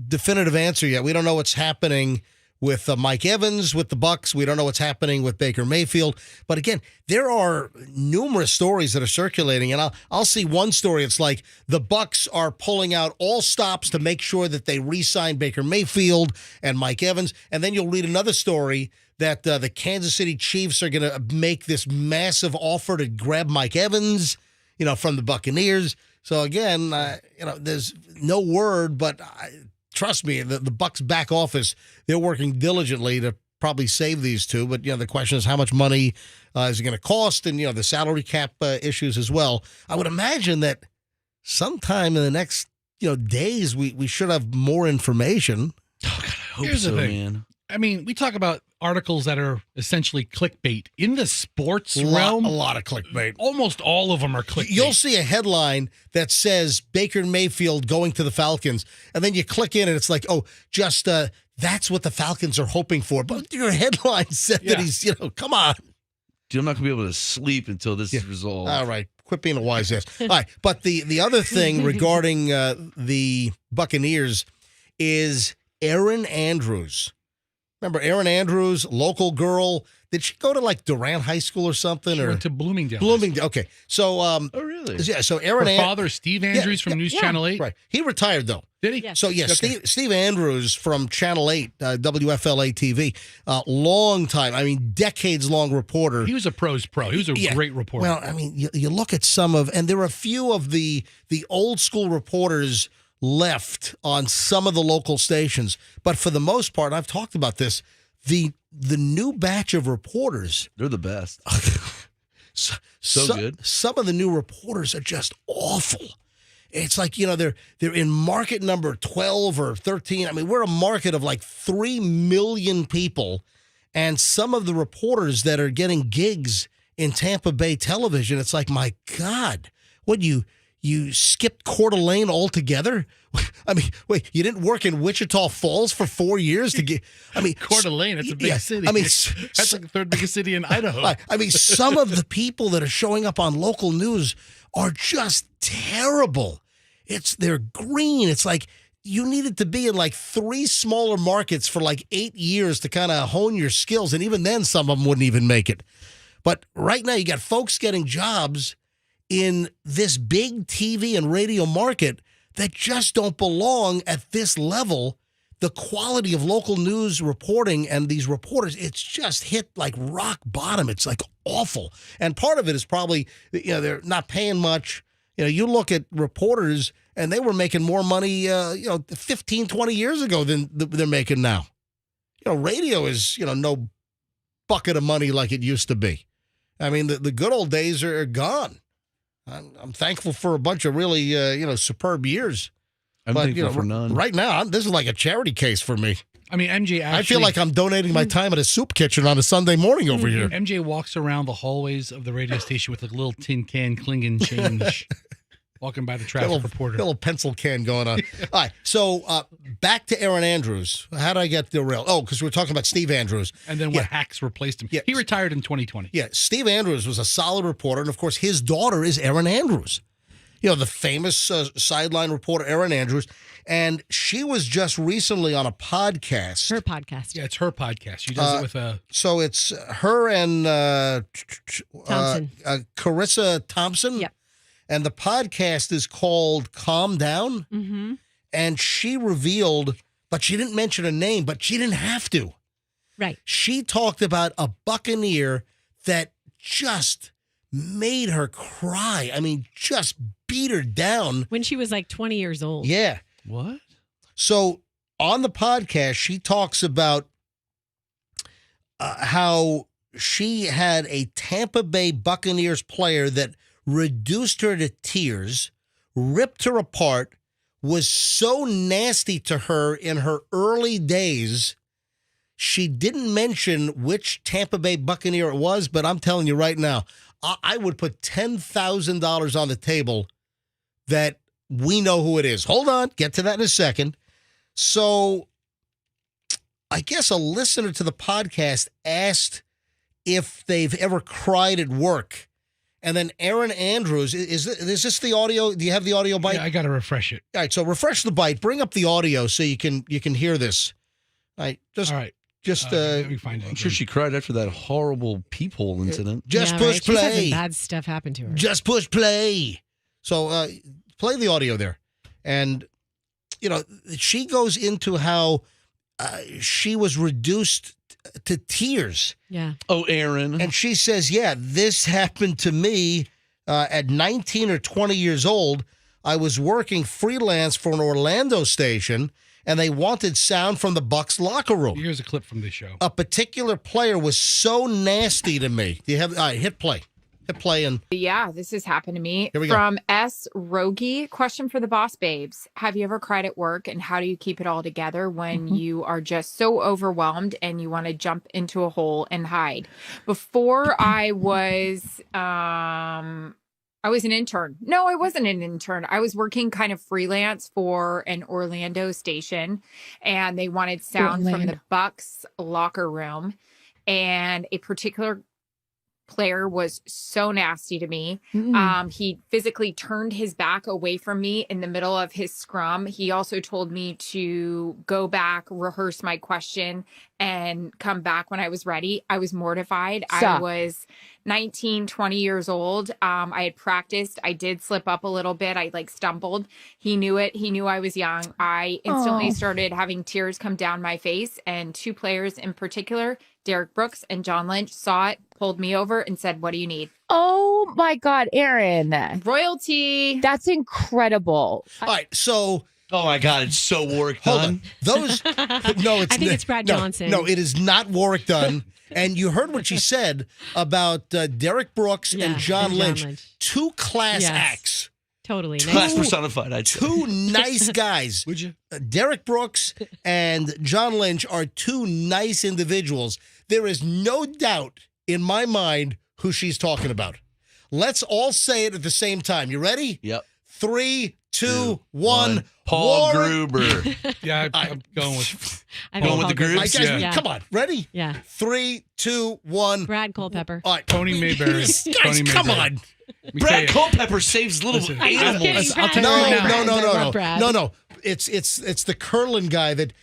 S1: definitive answer yet. We don't know what's happening with Mike Evans with the Bucs. We don't know what's happening with Baker Mayfield. But again, there are numerous stories that are circulating, and I'll see one story. It's like the Bucs are pulling out all stops to make sure that they re-sign Baker Mayfield and Mike Evans, and then you'll read another story that the Kansas City Chiefs are going to make this massive offer to grab Mike Evans, from the Buccaneers. So again, there's no word, but trust me, the Bucs back office, they're working diligently to probably save these two. But the question is, how much money is it going to cost, and the salary cap issues as well. I would imagine that sometime in the next days we should have more information.
S3: Oh God, I hope
S2: Here's
S3: so,
S2: the thing.
S3: man.
S2: I mean, we talk about articles that are essentially clickbait. In the sports realm,
S1: a lot of clickbait.
S2: Almost all of them are clickbait.
S1: You'll see a headline that says Baker Mayfield going to the Falcons, and then you click in and it's like, that's what the Falcons are hoping for. But your headline said that he's, come on.
S3: Dude, I'm not going to be able to sleep until this is resolved.
S1: All right. Quit being a wise ass. All right. But the other thing regarding the Buccaneers is Erin Andrews. Remember Erin Andrews, local girl? Did she go to like Durant High School or something?
S2: She went to Bloomingdale.
S1: Bloomingdale. Okay. So,
S3: oh, really?
S1: Yeah. So
S2: Her father, Steve Andrews from News Channel 8.
S1: Right. He retired though.
S2: Did he?
S5: Yes.
S1: So, yes,
S2: Okay.
S1: Steve Andrews from Channel 8, WFLA TV, long time, decades-long reporter.
S2: He was a pro's pro. He was a great reporter.
S1: Well, you look at and there are a few of the old-school reporters left on some of the local stations. But for the most part, I've talked about this, the new batch of reporters.
S3: They're the best.
S1: so
S3: good.
S1: Some of the new reporters are just awful. It's like, they're in market number 12 or 13. We're a market of like 3 million people. And some of the reporters that are getting gigs in Tampa Bay television, it's like, my God, what you skipped Coeur d'Alene altogether? Wait, you didn't work in Wichita Falls for 4 years to get,
S2: Coeur d'Alene, that's a big city. That's like the third biggest city in Idaho.
S1: Some of the people that are showing up on local news are just terrible. They're green. It's like you needed to be in like 3 smaller markets for like 8 years to kind of hone your skills. And even then, some of them wouldn't even make it. But right now, you got folks getting jobs in this big TV and radio market that just don't belong at this level. The quality of local news reporting and these reporters, it's just hit like rock bottom. It's like awful. And part of it is probably, they're not paying much. You look at reporters and they were making more money, 15, 20 years ago than they're making now. Radio is, no bucket of money like it used to be. The good old days are gone. I'm thankful for a bunch of really, superb years.
S3: I'm thankful for none.
S1: Right now, this is like a charity case for me.
S2: I mean, MJ actually...
S1: I feel like I'm donating my time at a soup kitchen on a Sunday morning over here.
S2: MJ walks around the hallways of the radio station with a little tin can clinging change, walking by the traffic reporter.
S1: Little pencil can going on. All right, so back to Aaron Andrews. How did I get derailed? Oh, because we were talking about Steve Andrews.
S2: And then what hacks replaced him.
S1: Yeah.
S2: He retired in 2020.
S1: Yeah, Steve Andrews was a solid reporter, and of course, his daughter is Aaron Andrews. You know, the famous sideline reporter, Aaron Andrews. And she was just recently on a podcast.
S5: Her podcast.
S2: Yeah, it's her podcast. She does it with a...
S1: So it's her and
S5: Thompson.
S1: Carissa Thompson.
S5: Yep.
S1: And the podcast is called Calm Down.
S5: Mm-hmm.
S1: And she revealed, but she didn't mention a name, but she didn't have to.
S5: Right.
S1: She talked about a Buccaneer that just made her cry. I mean, just beat her down.
S5: When she was like 20 years old.
S1: Yeah.
S2: What?
S1: So on the podcast, she talks about how she had a Tampa Bay Buccaneers player that reduced her to tears, ripped her apart, was so nasty to her in her early days. She didn't mention which Tampa Bay Buccaneer it was, but I'm telling you right now, I would put $10,000 on the table that we know who it is. Hold on, get to that in a second. So I guess a listener to the podcast asked if they've ever cried at work. And then Aaron Andrews, is this the audio? Do you have the audio bite?
S2: Yeah, I got to refresh it.
S1: All right, so refresh the bite. Bring up the audio so you can hear this. All right,
S2: All right. Let me find it.
S3: I'm sure she cried after that horrible peephole incident.
S1: Just
S5: Yeah,
S1: push
S5: right. She's had some
S1: play.
S5: bad stuff happen to her.
S1: Just push play. So play the audio there. And, you know, she goes into how she was reduced to tears.
S5: Yeah.
S3: Oh, Aaron.
S1: And she says, yeah, this happened to me at 19 or 20 years old. I was working freelance for an Orlando station, and they wanted sound from the Bucs locker room.
S2: Here's a clip from this show.
S1: A particular player was so nasty to me. Do you have? All right, hit play. Hit play and
S11: Yeah, this has happened to me.
S1: Here we go.
S11: From S. Rogi, question for the boss babes. Have you ever cried at work, and how do you keep it all together when you are just so overwhelmed and you want to jump into a hole and hide? Before I was an intern. No, I wasn't an intern. I was working kind of freelance for an Orlando station, and they wanted sound from the Bucs locker room, and a particular player was so nasty to me. He physically turned his back away from me in the middle of his scrum. He also told me to go back, rehearse my question, and come back when I was ready. I was mortified. I was 19, 20 years old. I had practiced. I did slip up a little bit. I stumbled. He knew it. He knew I was young. I instantly started having tears come down my face, and two players in particular, Derek Brooks and John Lynch, saw it, pulled me over, and said, "What do you need?"
S12: Oh my God, Aaron.
S11: Royalty.
S12: That's incredible.
S1: all right. So
S3: Oh my God, it's so Warwick
S1: hold
S3: Dunn.
S1: on. Those no, it's
S5: I think it's Brad Johnson.
S1: No, it is not Warwick Dunn. And you heard what she said about Derek Brooks and John Lynch. Two class acts.
S5: Totally.
S3: Class personified, I'd say.
S1: Two nice guys.
S2: Would you?
S1: Derek Brooks and John Lynch are two nice individuals. There is no doubt in my mind who she's talking about. Let's all say it at the same time. You ready?
S3: Yep.
S1: 3, 2, 1.
S3: Paul
S1: Warren.
S3: Gruber.
S2: Yeah, I'm going with...
S3: Going with the groups?
S1: Come on. Ready?
S5: Yeah.
S1: 3, 2, 1.
S5: Brad Culpepper.
S1: All right.
S2: Tony Mayberry.
S1: Guys, come on.
S3: Brad Culpepper saves little
S2: Listen,
S3: animals.
S2: I'll tell you right now.
S1: No. It's the Curlin guy that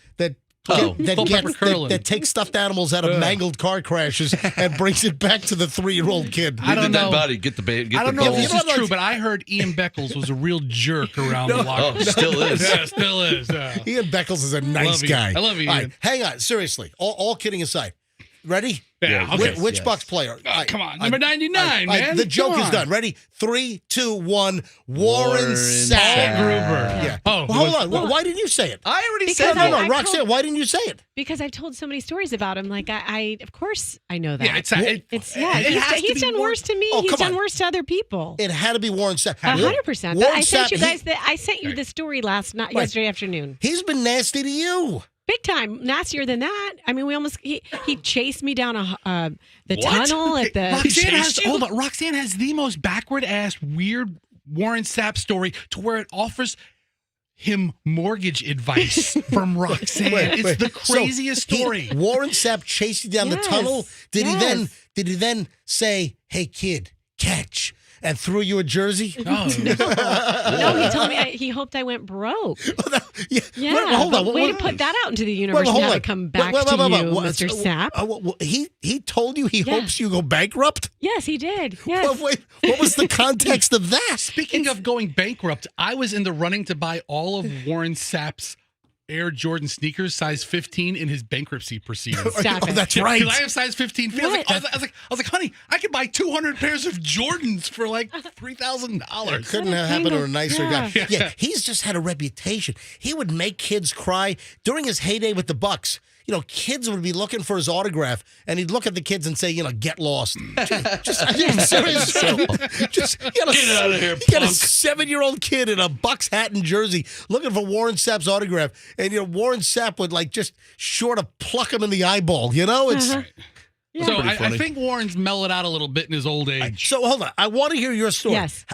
S1: takes stuffed animals out of mangled car crashes and brings it back to the 3-year-old kid.
S2: I don't know.
S3: Body. Get the
S2: I don't know if
S3: balls.
S2: this is true, but I heard Ian Beckles was a real jerk around the locker room.
S3: Still is.
S2: Yeah, still is.
S1: Ian Beckles is a nice
S2: Love
S1: guy.
S2: Ian. I love Ian.
S1: All right, hang on. Seriously. All kidding aside. Ready?
S2: Yeah, okay.
S1: Which Bucs player?
S2: Come on. Number 99, man.
S1: The joke
S2: Come
S1: is
S2: on.
S1: done. Ready? 3, 2, 1. Warren Sapp.
S2: Paul Gruber.
S1: Yeah.
S2: Oh,
S1: Well, hold on. Why didn't you say it?
S3: I already
S5: Because
S3: said
S5: I-
S3: that.
S5: I
S1: Roxanne,
S5: told-
S1: why didn't you say it?
S5: Because I've told so many stories about him. Like I of course I know that.
S2: Yeah,
S5: It's
S2: it has to
S5: he's
S2: be
S5: done
S2: more-
S5: worse to me.
S1: Oh,
S5: He's
S1: come
S5: done
S1: on.
S5: worse to other people.
S1: It had to be Warren Sapp.
S5: 100%.
S1: Warren
S5: I sent
S1: Sapp,
S5: you guys I sent you the story yesterday afternoon.
S1: He's been nasty to you.
S5: Big time. Nastier than that. I mean, he chased me down the tunnel at the.
S2: Roxanne has the most backward ass weird Warren Sapp story to where it offers him mortgage advice from Roxanne. It's the craziest story.
S1: Warren Sapp chased you down the tunnel. Did he then say, "Hey kid, catch," and threw you a jersey?
S5: No, he told me he hoped I went broke.
S1: Hold on.
S5: Way to put that out into the universe. Now to come back to you, Mr. Sapp.
S1: He told you he hopes you go bankrupt?
S5: Yes, he did. Yes.
S1: Well, wait, what was the context of that?
S2: Speaking of going bankrupt, I was in the running to buy all of Warren Sapp's Air Jordan sneakers, size 15, in his bankruptcy proceedings.
S1: That's right.
S2: Because I have size 15 feet. I was like, honey, I could buy 200 pairs of Jordans for like $3,000.
S1: It couldn't have happened to a nicer guy. Yeah, he's just had a reputation. He would make kids cry during his heyday with the Bucks. You know, kids would be looking for his autograph, and he'd look at the kids and say, "Get lost." Just get out of here, punk. Get a 7-year-old kid in a Bucks hat and jersey looking for Warren Sapp's autograph, and Warren Sapp would just short of pluck him in the eyeball. It's.
S2: So I think Warren's mellowed out a little bit in his old age.
S1: So hold on, I want to hear your story.
S5: Yes.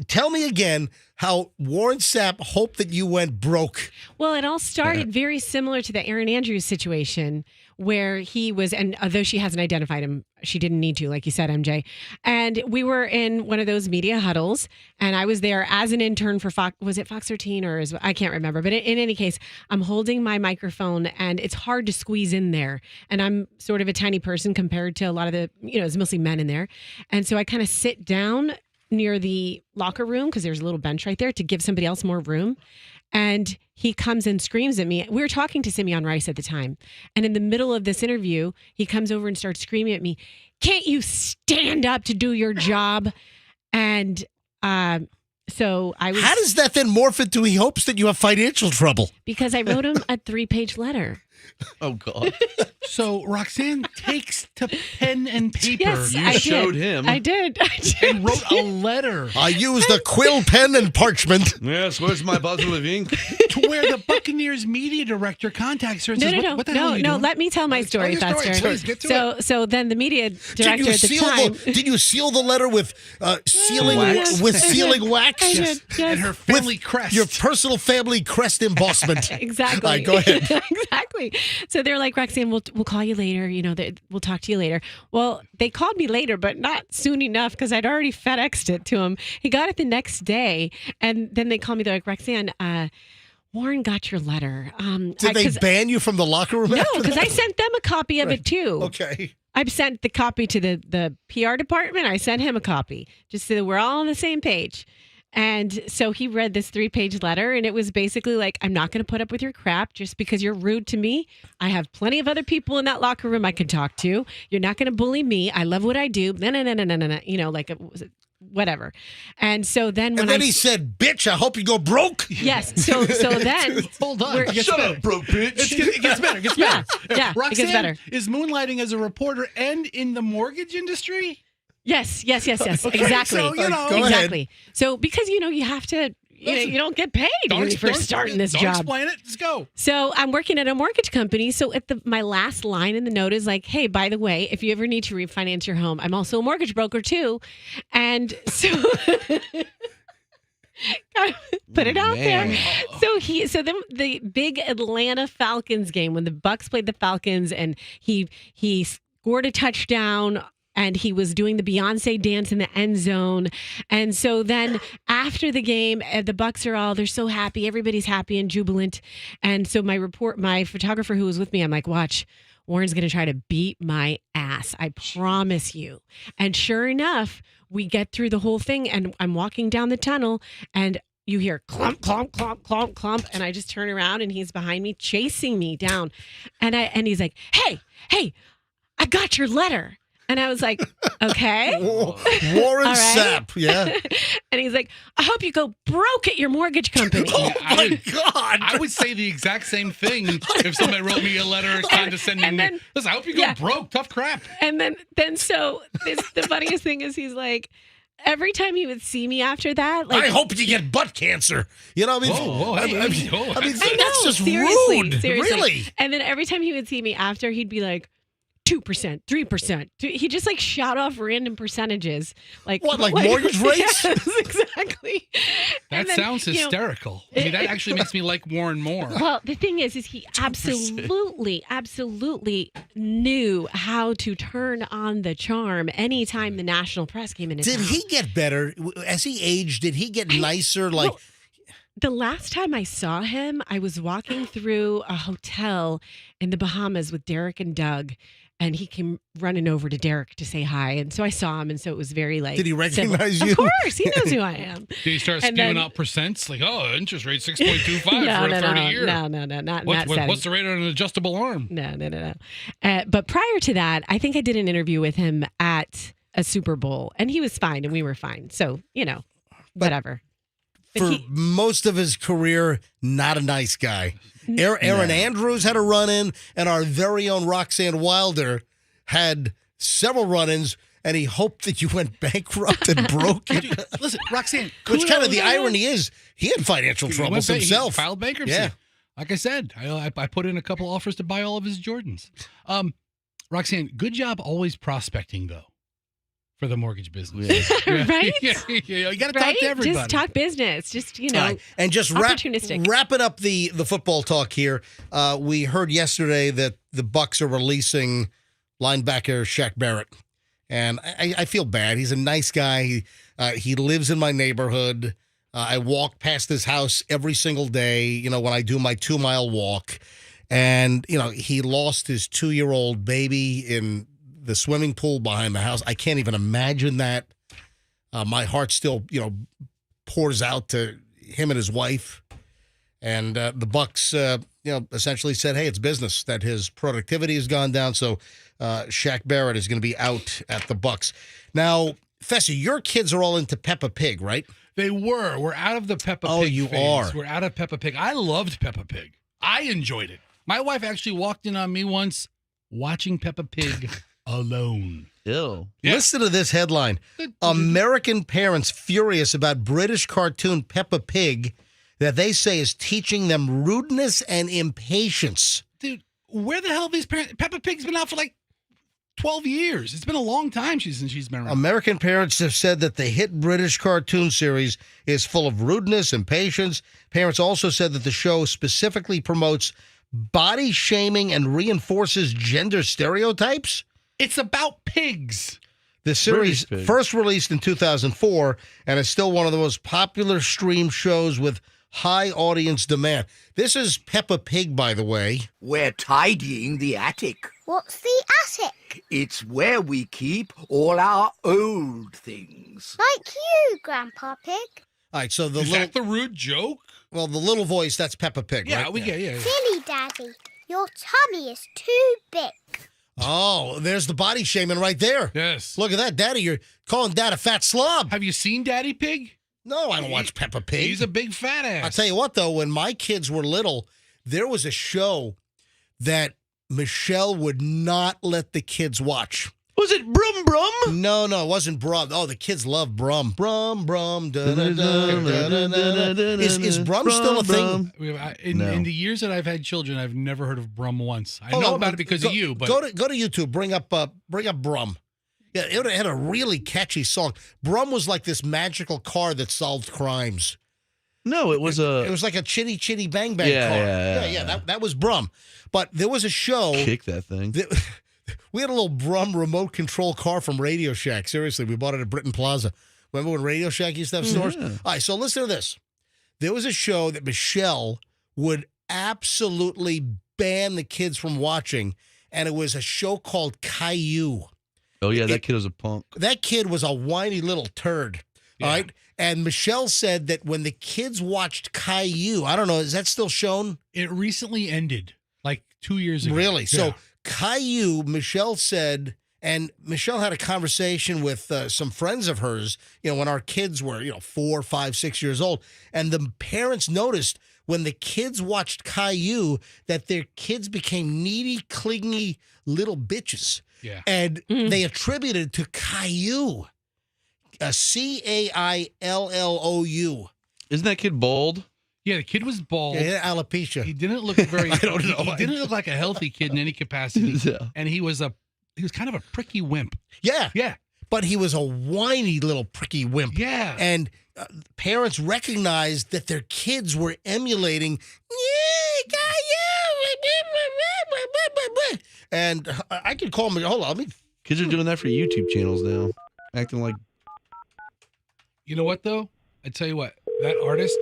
S1: Tell me again how Warren Sapp hoped that you went broke.
S5: Well, it all started very similar to the Aaron Andrews situation where he was, and although she hasn't identified him, she didn't need to, like you said, MJ. And we were in one of those media huddles, and I was there as an intern for Fox. Was it Fox 13 or I can't remember. But in any case, I'm holding my microphone, and it's hard to squeeze in there. And I'm sort of a tiny person compared to a lot of the, it's mostly men in there. And so I kind of sit down near the locker room because there's a little bench right there to give somebody else more room. And he comes and screams at me. We were talking to Simeon Rice at the time. And in the middle of this interview, he comes over and starts screaming at me, "Can't you stand up to do your job?" And so I was...
S1: How does that then morph into he hopes that you have financial trouble?
S5: Because I wrote him a 3-page letter.
S3: Oh, God.
S2: So Roxanne takes to pen and paper.
S5: Yes,
S3: you showed him.
S5: I did.
S2: And wrote a letter.
S1: I used a quill pen and parchment.
S3: Yes, where's my bottle of ink?
S2: To where the Buccaneers media director contacts her and says, what the hell are you doing?
S5: Let me tell my story, Fester.
S2: Please, get to it.
S5: So then the media director at the time...
S1: Did you seal the letter with sealing wax?
S5: I did, yes.
S2: And her family crest.
S1: Your personal family crest embossment.
S5: Exactly.
S1: All right, go ahead.
S5: Exactly. So they're like, "Roxanne, we'll call you later. We'll talk to you later." Well, they called me later, but not soon enough because I'd already FedExed it to him. He got it the next day, and then they called me. They're like, "Roxanne, Warren got your letter."
S1: Did they ban you from the locker room?
S5: No, because I sent them a copy of it too.
S1: Okay.
S5: I've sent the copy to the PR department. I sent him a copy just so that we're all on the same page. And so he read this 3-page letter, and it was basically like, "I'm not going to put up with your crap just because you're rude to me. I have plenty of other people in that locker room I can talk to. You're not going to bully me. I love what I do." No. Whatever. And so then
S1: he said, "Bitch, I hope you go broke."
S5: Yes. So then
S2: hold on.
S3: Shut up, broke bitch.
S2: It gets better. It gets better.
S5: Yeah.
S2: Roxanne
S5: it gets better.
S2: is moonlighting as a reporter and in the mortgage industry.
S5: Yes. Exactly.
S2: So,
S1: go
S5: exactly.
S1: ahead.
S5: So because you have to, you don't get paid when you first start in this job.
S2: Explain it. Let's go.
S5: So I'm working at a mortgage company. So at my last line in the note is like, "Hey, by the way, if you ever need to refinance your home, I'm also a mortgage broker too." And so put it out there. So then the big Atlanta Falcons game when the Bucks played the Falcons and he scored a touchdown. And he was doing the Beyonce dance in the end zone. And so then after the game, the Bucks they're so happy. Everybody's happy and jubilant. And so my photographer who was with me, I'm like, "Watch, Warren's going to try to beat my ass. I promise you." And sure enough, we get through the whole thing and I'm walking down the tunnel and you hear clump, clump, clump, clump, clump. And I just turn around and he's behind me chasing me down. And he's like, hey, I got your letter. And I was like, "Okay."
S1: Warren Sapp, yeah.
S5: And he's like, "I hope you go broke at your mortgage company."
S1: Oh, my God.
S2: I would say the exact same thing if somebody wrote me a letter condescending. Listen, I hope you go broke. Tough crap.
S5: And then so the funniest thing is he's like, every time he would see me after that, like
S1: I hope you get butt cancer. You know, I mean, I mean, that's just
S5: seriously,
S1: rude.
S5: seriously.
S1: Really?
S5: And then every time he would see me after, he'd be like, 2%, 3%. He just like shout off random percentages. Like
S1: what, like mortgage rates?
S5: Yes, exactly.
S2: That sounds hysterical. I mean, that actually makes me like Warren more.
S5: Well, the thing is he absolutely knew how to turn on the charm anytime the national press came into town.
S1: Did he get better as he aged? Did he get nicer? Like.
S5: Well, the last time I saw him, I was walking through a hotel in the Bahamas with Derek and Doug, and he came running over to Derek to say hi. And so I saw him, and so it was very like.
S1: Did he recognize
S5: civil.
S1: you?
S5: Of course, he knows who I am.
S2: Did he start spewing out percents? Like, oh, interest rate 6.25 for a 30-year.
S5: No, not
S2: what's the rate on an adjustable arm?
S5: No. But prior to that, I think I did an interview with him at a Super Bowl, and he was fine, and we were fine. So, whatever.
S1: For most of his career, not a nice guy. Aaron Andrews had a run-in, and our very own Roxanne Wilder had several run-ins, and he hoped that you went bankrupt and broke it.
S2: Dude, listen, Roxanne.
S1: Which kind of the irony is, he had financial troubles himself.
S2: He filed bankruptcy.
S1: Yeah.
S2: Like I said, I put in a couple offers to buy all of his Jordans. Roxanne, good job always prospecting, though. For the mortgage business.
S5: Yeah. Right?
S2: Yeah, you got to talk to everybody.
S5: Just talk business. Just,
S1: Right. And just
S5: opportunistic.
S1: wrapping up the football talk here. We heard yesterday that the Bucs are releasing linebacker Shaq Barrett. And I feel bad. He's a nice guy. He lives in my neighborhood. I walk past his house every single day, when I do my 2-mile walk. And, he lost his 2-year-old baby in the swimming pool behind the house. I can't even imagine that. My heart still, pours out to him and his wife. And the Bucs, essentially said, hey, it's business, that his productivity has gone down. So Shaq Barrett is going to be out at the Bucs. Now, Fessy, your kids are all into Peppa Pig, right?
S2: They were. We're out of the Peppa Pig.
S1: Oh, you
S2: phase.
S1: are.
S2: We're out of Peppa Pig. I loved Peppa Pig. I enjoyed it. My wife actually walked in on me once watching Peppa Pig alone.
S3: Ew.
S2: Yeah.
S1: Listen to this headline. American parents furious about British cartoon Peppa Pig that they say is teaching them rudeness and impatience.
S2: Dude, where the hell have these parents? Peppa Pig's been out for like 12 years. It's been a long time since she's been around.
S1: American parents have said that the hit British cartoon series is full of rudeness and impatience. Parents also said that the show specifically promotes body shaming and reinforces gender stereotypes.
S2: It's about pigs.
S1: The series first released in 2004 and is still one of the most popular stream shows with high audience demand. This is Peppa Pig, by the way.
S13: We're tidying the attic.
S14: What's the attic?
S13: It's where we keep all our old things.
S14: Like you, Grandpa Pig.
S1: All right, so
S2: Is that the rude joke?
S1: Well, the little voice, that's Peppa Pig,
S2: Yeah,
S1: right?
S2: we get, yeah.
S14: Silly Daddy, your tummy is too big.
S1: Oh, there's the body shaming right there.
S2: Yes.
S1: Look at that, Daddy. You're calling Dad a fat slob.
S2: Have you seen Daddy Pig?
S1: No, I don't watch Peppa Pig.
S2: He's a big fat ass.
S1: I'll tell you what, though, when my kids were little, there was a show that Michelle would not let the kids watch.
S3: Was it Brum Brum?
S1: No, it wasn't Brum. Oh, the kids love Brum. Brum, Brum, da-da-da. Is Brum still a thing?
S2: In the years that I've had children, I've never heard of Brum once. I know about it because of you, but
S1: go to YouTube. Bring up Brum. Yeah, it had a really catchy song. Brum was like this magical car that solved crimes.
S3: No, it was
S1: It was like a chitty chitty bang bang car. Yeah. That was Brum. But there was a show.
S3: Kick that thing.
S1: We had a little Brum remote control car from Radio Shack. Seriously, we bought it at Britton Plaza. Remember when Radio Shack used to have stores?
S3: Yeah.
S1: All right, so listen to this. There was a show that Michelle would absolutely ban the kids from watching, and it was a show called Caillou.
S3: Oh, yeah, that kid was a punk.
S1: That kid was a whiny little turd, all right? And Michelle said that when the kids watched Caillou, I don't know, is that still shown?
S2: it recently ended, like 2 years ago.
S1: Really?
S2: Yeah.
S1: So Caillou, Michelle said, and Michelle had a conversation with some friends of hers, when our kids were, 4, 5, 6 years old. And the parents noticed when the kids watched Caillou that their kids became needy, clingy little bitches.
S2: Yeah.
S1: And they attributed it to Caillou. Caillou.
S3: Isn't that kid bald?
S2: Yeah, the kid was bald.
S1: Yeah, he had alopecia.
S2: He didn't look very.
S1: I don't know.
S2: He didn't look like a healthy kid in any capacity.
S3: Yeah.
S2: And he was kind of a pricky wimp.
S1: Yeah.
S2: Yeah.
S1: But he was a whiny little pricky wimp.
S2: Yeah.
S1: And parents recognized that their kids were emulating, and I could call him, hold on,
S3: Kids are doing that for YouTube channels now. Acting like.
S2: You know what, though? I tell you what, that artist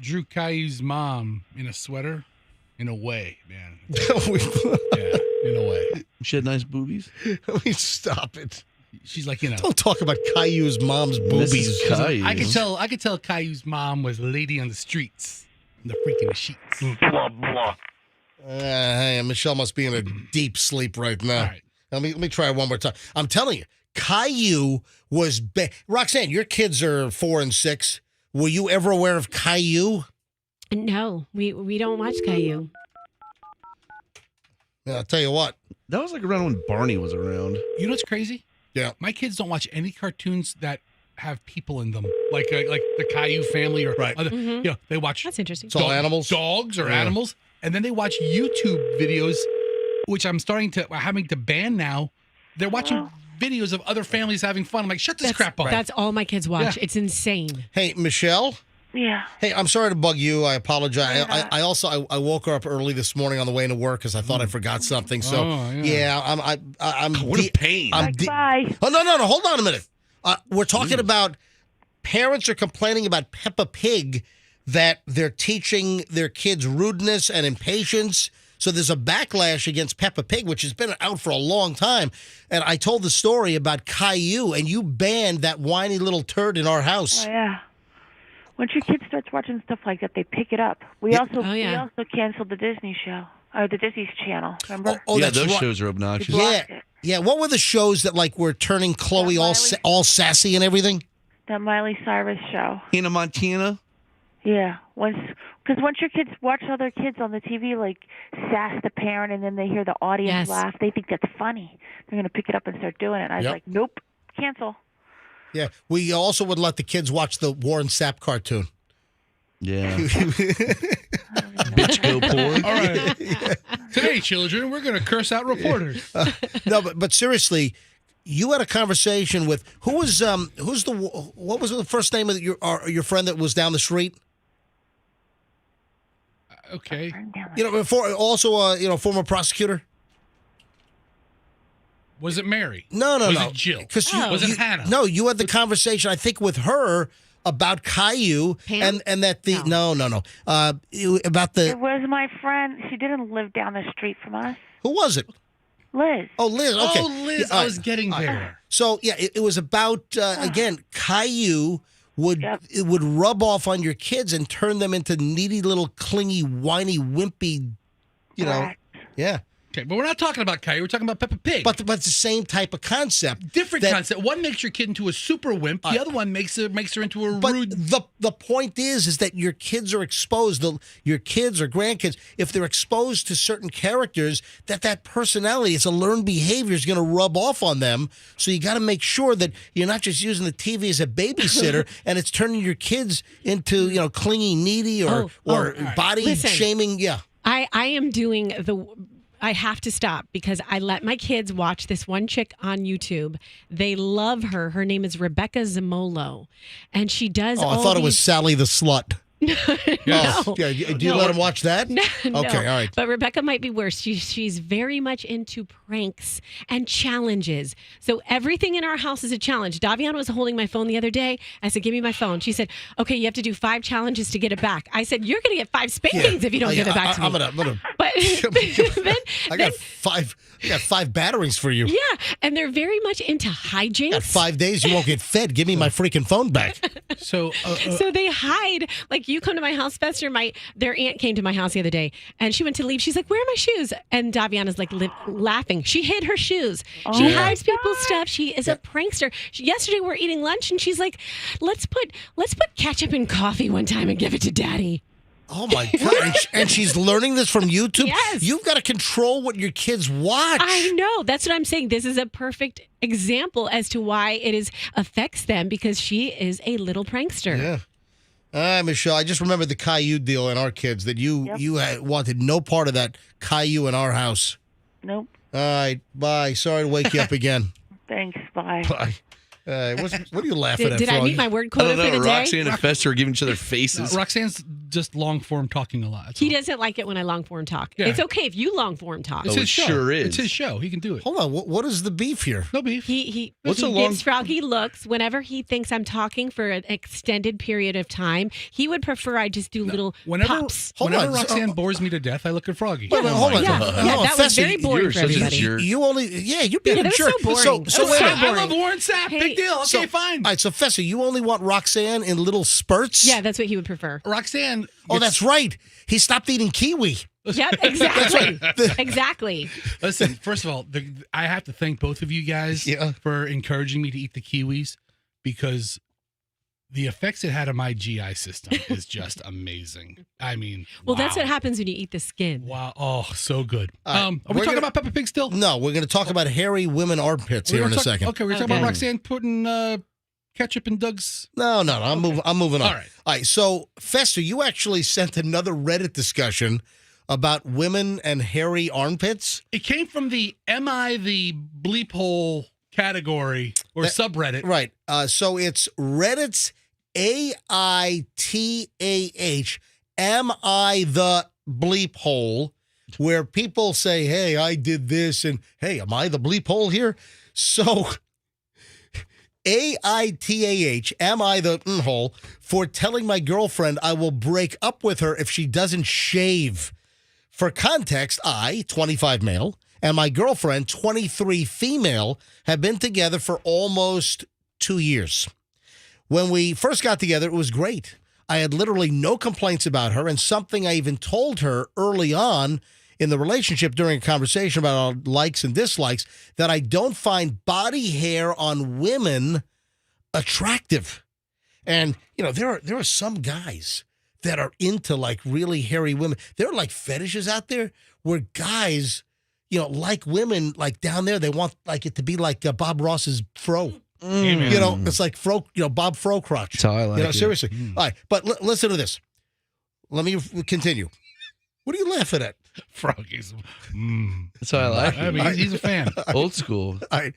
S2: drew Caillou's mom in a sweater in a way, man. Yeah, in a way.
S3: She had nice boobies.
S1: Stop it.
S2: She's like,
S1: Don't talk about Caillou's mom's boobies.
S3: Caillou.
S2: I could tell Caillou's mom was a lady on the streets, in the freaking sheets.
S1: Blah, blah. Hey, Michelle must be in a deep sleep right now.
S2: All right.
S1: Let me try one more time. I'm telling you, Caillou was Roxanne, your kids are 4 and 6. Were you ever aware of Caillou?
S5: No, we don't watch Caillou.
S1: Yeah, I'll tell you what.
S3: That was like around when Barney was around.
S2: You know what's crazy?
S1: Yeah.
S2: My kids don't watch any cartoons that have people in them, like the Caillou family or
S1: right.
S2: Other, they watch.
S5: That's interesting.
S1: It's all animals,
S2: dogs or animals, and then they watch YouTube videos, which I'm having to ban now. They're watching videos of other families having fun. I'm like, shut this crap off.
S5: That's all my kids watch.
S2: Yeah.
S5: It's insane.
S1: Hey, Michelle.
S10: Yeah.
S1: Hey, I'm sorry to bug you. I apologize. I also woke her up early this morning on the way to work because I thought I forgot something. So I'm
S3: what a pain.
S10: Bye.
S1: Oh no! Hold on a minute. We're talking about parents are complaining about Peppa Pig, that they're teaching their kids rudeness and impatience. So there's a backlash against Peppa Pig, which has been out for a long time. And I told the story about Caillou, and you banned that whiny little turd in our house.
S15: Oh, yeah. Once your kid starts watching stuff like that, they pick it up. We also canceled the Disney show, or the Disney's channel. Remember?
S1: Oh,
S3: yeah,
S1: that's
S3: those
S1: right.
S3: shows are obnoxious.
S1: Yeah. What were the shows that were turning Chloe all sassy and everything?
S15: That Miley Cyrus show.
S3: Hannah Montana.
S15: Yeah, because once your kids watch other kids on the TV sass the parent, and then they hear the audience laugh, they think that's funny. They're going to pick it up and start doing it. And I was like, nope, cancel.
S1: Yeah, we also would let the kids watch the Warren Sapp cartoon.
S3: Yeah. Bitch go porn.
S2: All right. Today, children, we're going to curse out reporters.
S1: No, but seriously, you had a conversation with what was the first name of your friend that was down the street?
S2: Okay.
S1: Former prosecutor.
S2: Was it Mary?
S1: No.
S2: Was it Jill? Was it Hannah?
S1: No, you had the conversation, I think, with her about Caillou and that no. About the.
S15: It was my friend. She didn't live down the street from us.
S1: Who was it?
S15: Liz.
S1: Oh, Liz. Okay.
S2: Oh, Liz. I was getting there.
S1: So yeah, it was about again Caillou would rub off on your kids and turn them into needy little clingy, whiny, wimpy, yeah.
S2: Okay, but we're not talking about Caillou. We're talking about Peppa Pig.
S1: But it's the same type of concept.
S2: Different concept. One makes your kid into a super wimp. The other one makes her into a rude.
S1: The point is that your kids are exposed. Your kids or grandkids, if they're exposed to certain characters, that personality, it's a learned behavior, is going to rub off on them. So you got to make sure that you're not just using the TV as a babysitter, and it's turning your kids into clingy, needy, or body shaming. Yeah,
S5: I am doing I have to stop because I let my kids watch this one chick on YouTube. They love her. Her name is Rebecca Zamolo, and she does.
S1: I thought it was Sally the Slut.
S5: No.
S1: Do you let them watch that?
S5: No.
S1: Okay, all right.
S5: But Rebecca might be worse. She's very much into pranks and challenges. So everything in our house is a challenge. Daviana was holding my phone the other day. I said, give me my phone. She said, okay, you have to do 5 challenges to get it back. I said, you're going to get 5 spankings if you don't get it back to me.
S1: I'm gonna.
S5: But
S1: I got 5 batteries for you.
S5: Yeah, and they're very much into hijinks.
S1: Got 5 days, you won't get fed. Give me my freaking phone back.
S2: So
S5: they hide. Like, you come to my house, Fester. Their aunt came to my house the other day, and she went to leave. She's like, "Where are my shoes?" And Daviana's like laughing. She hid her shoes. She hides people's stuff. She is a prankster. Yesterday we were eating lunch, and she's like, "Let's put ketchup in coffee one time and give it to Daddy."
S1: Oh my God! And she's learning this from YouTube.
S5: Yes.
S1: You've got to control what your kids watch.
S5: I know. That's what I'm saying. This is a perfect example as to why it affects them because she is a little prankster.
S1: Yeah. Michelle, I just remembered the Caillou deal in our kids that you wanted no part of that Caillou in our house.
S15: Nope.
S1: All right. Bye. Sorry to wake you up again.
S15: Thanks. Bye.
S1: Bye. What are you laughing at,
S5: Did I
S1: Froggy?
S5: meet my word
S3: I
S5: quota
S3: don't
S5: for
S3: know.
S5: the day?
S3: Roxanne and Fester are giving each other faces.
S2: Roxanne's just long form talking a lot. That's
S5: He
S2: all.
S5: doesn't like it when I long form talk.
S2: Yeah.
S5: It's okay if you long form talk.
S2: It's
S3: Oh,
S2: his
S3: it
S2: show.
S3: sure is.
S2: It's his show. He can do it.
S1: Hold on. What is the beef here?
S2: No beef.
S5: He
S3: What's
S5: he
S3: a long-
S5: gives Froggy looks whenever he thinks I'm talking for an extended period of time. He would prefer I just do little pops.
S2: Whenever Roxanne bores me to death, I look at Froggy.
S1: Wait, hold on.
S5: Yeah,
S1: Hold
S5: yeah,
S1: on.
S5: that was
S1: Fessy,
S5: very boring
S3: you're
S5: for
S3: such a
S5: everybody.
S3: jerk.
S1: You only, you're being
S5: Yeah,
S1: a
S5: that was
S1: jerk.
S5: so boring.
S1: So
S5: That was
S1: wait a
S5: so
S1: minute.
S2: I
S5: boring.
S2: love Warren Sapp.
S5: Hey.
S2: Big deal. Okay, fine.
S1: All right, so Fessy, you only want Roxanne in little spurts?
S5: Yeah, that's what he would prefer.
S2: Roxanne.
S1: Oh, that's right. He stopped eating kiwi.
S5: Yep, exactly. Exactly.
S2: Listen, first of all, I have to thank both of you guys for encouraging me to eat the kiwis because the effects it had on my GI system is just amazing. I mean,
S5: Well, that's
S2: wow.
S5: what happens when you eat the skin.
S2: Wow. Oh, so good.
S1: All right,
S2: Are we
S1: we're
S2: talking
S1: gonna-
S2: about Peppa Pig still?
S1: No, we're going to talk about hairy women armpits
S2: We're
S1: here in
S2: gonna
S1: a second.
S2: Okay, we're talking about Roxanne putting ketchup in Doug's.
S1: No. I'm moving on.
S2: All right.
S1: All right. So, Fester, you actually sent another Reddit discussion about women and hairy armpits.
S2: It came from the "Am I the bleep hole" category or subreddit.
S1: Right. So it's Reddit's AITAH. Am I the bleep hole? Where people say, "Hey, I did this," and "Hey, am I the bleep hole here?" So. AITAH, am I the hole, for telling my girlfriend I will break up with her if she doesn't shave. For context, I, 25 male, and my girlfriend, 23 female, have been together for almost 2 years. When we first got together, it was great. I had literally no complaints about her, and something I even told her early on in the relationship during a conversation about our likes and dislikes, that I don't find body hair on women attractive. And, there are some guys that are into like really hairy women. There are like fetishes out there where guys, like women like down there, they want like it to be like Bob Ross's fro. It's like fro, Bob Fro crotch.
S3: That's how I like it.
S1: Seriously. All right, but listen to this. Let me continue. What are you laughing at?
S2: Froggy's.
S3: That's how I like
S2: I
S3: it.
S2: mean, he's a fan.
S3: Old school.
S1: All right.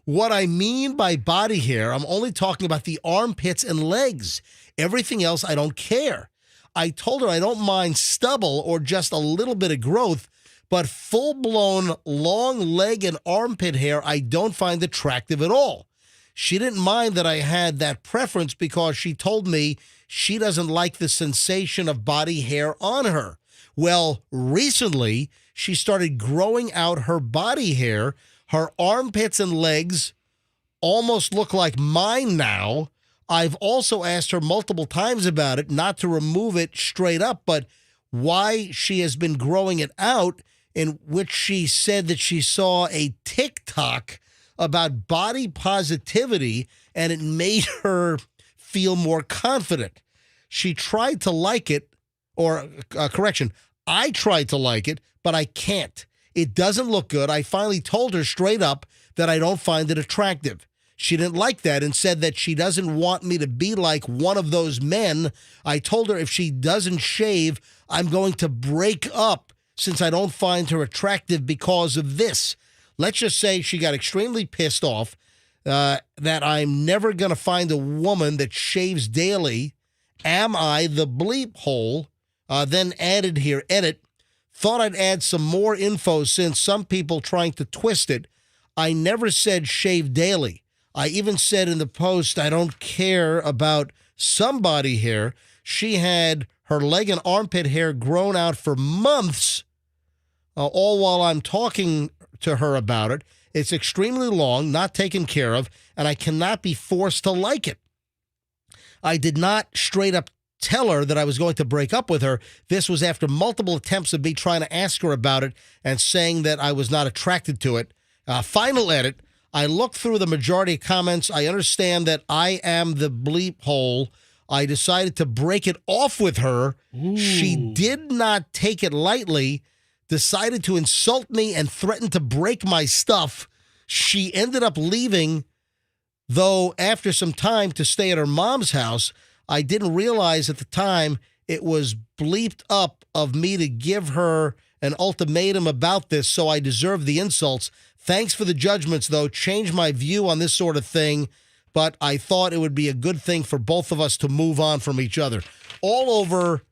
S1: What I mean by body hair, I'm only talking about the armpits and legs. Everything else, I don't care. I told her I don't mind stubble or just a little bit of growth, but full-blown long leg and armpit hair, I don't find attractive at all. She didn't mind that I had that preference because she told me she doesn't like the sensation of body hair on her. Well, recently, she started growing out her body hair. Her armpits and legs almost look like mine now. I've also asked her multiple times about it, not to remove it straight up, but why she has been growing it out, in which she said that she saw a TikTok about body positivity and it made her feel more confident. She tried to like it, or I tried to like it, but I can't. It doesn't look good. I finally told her straight up that I don't find it attractive. She didn't like that and said that she doesn't want me to be like one of those men. I told her if she doesn't shave, I'm going to break up since I don't find her attractive because of this. Let's just say she got extremely pissed off that I'm never going to find a woman that shaves daily. Am I the bleep hole? Then added here, edit. Thought I'd add some more info since some people trying to twist it. I never said shave daily. I even said in the post I don't care about some body hair. She had her leg and armpit hair grown out for months, all while I'm talking to her about it. It's extremely long, not taken care of, and I cannot be forced to like it. I did not straight up tell her that I was going to break up with her. This was after multiple attempts of me trying to ask her about it and saying that I was not attracted to it. Final edit. I looked through the majority of comments. I understand that I am the bleep hole. I decided to break it off with her. She did not take it lightly, decided to insult me and threatened to break my stuff. She ended up leaving, though after some time, to stay at her mom's house. I didn't realize at the time it was bleeped up of me to give her an ultimatum about this, so I deserve the insults. Thanks for the judgments, though. Changed my view on this sort of thing, but I thought it would be a good thing for both of us to move on from each other. All over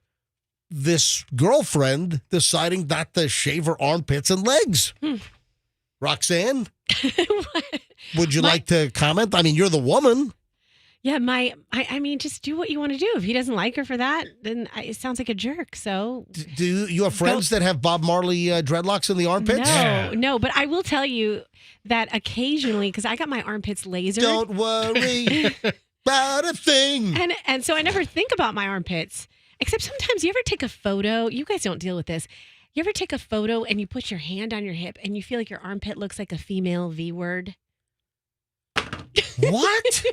S1: this girlfriend deciding not to shave her armpits and legs. Roxanne, would you like to comment? I mean, you're the woman.
S5: Yeah, I mean, just do what you want to do. If he doesn't like her for that, then it sounds like a jerk. So,
S1: do you have friends that have Bob Marley dreadlocks in the armpits?
S5: No, but I will tell you that occasionally, because I got my armpits lasered.
S1: Don't worry about a thing.
S5: And so I never think about my armpits, except sometimes you ever take a photo. You guys don't deal with this. You ever take a photo and you put your hand on your hip and you feel like your armpit looks like a female V word?
S1: What?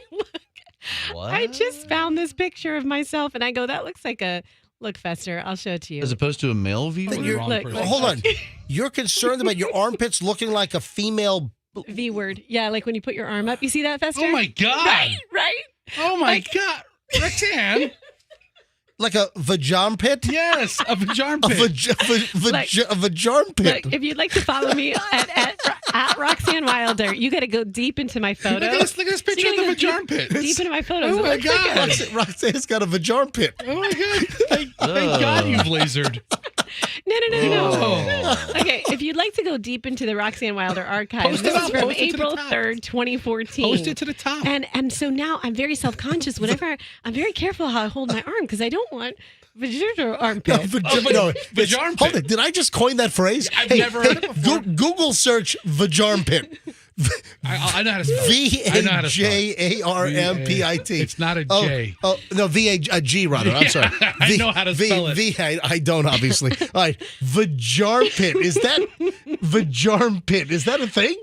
S3: What?
S5: I just found this picture of myself and I go, that looks like a, look, Fester, I'll show it to you.
S3: As opposed to a male V word?
S1: Hold on. You're concerned about your armpits looking like a female
S5: V word. Yeah, like when you put your arm up. You see that, Fester?
S2: Oh, my God.
S5: Right?
S2: Oh, my God. Roxanne.
S1: Like a vajarmpit?
S2: Yes, a vajarmpit.
S1: A vajarmpit.
S5: Look, if you'd like to follow me at Roxanne Wilder, you got to go deep into my photos.
S2: Look at this picture of the vajarmpit.
S5: Deep into my photos.
S2: Oh, my God.
S1: Roxanne's got a vajarmpit.
S2: Oh, my God. Thank God you've lasered.
S5: No. Okay, if you'd like to go deep into the Roxanne Wilder archives, this is from April 3rd, 2014.
S2: Post it to the top.
S5: And so now I'm very self-conscious whenever I'm very careful how I hold my arm because I don't want vagina armpit.
S1: Vajarmpit. Hold it. Did I just coin that phrase?
S2: I've never heard it before.
S1: Google search vajarmpit.
S2: I know how to spell it.
S1: Vajarmpit.
S2: It's not a J.
S1: Oh no, a G rather. I'm sorry.
S2: I know how to spell it.
S1: I don't obviously. All right, vajarmpit. Is that vajarmpit? Is that a thing?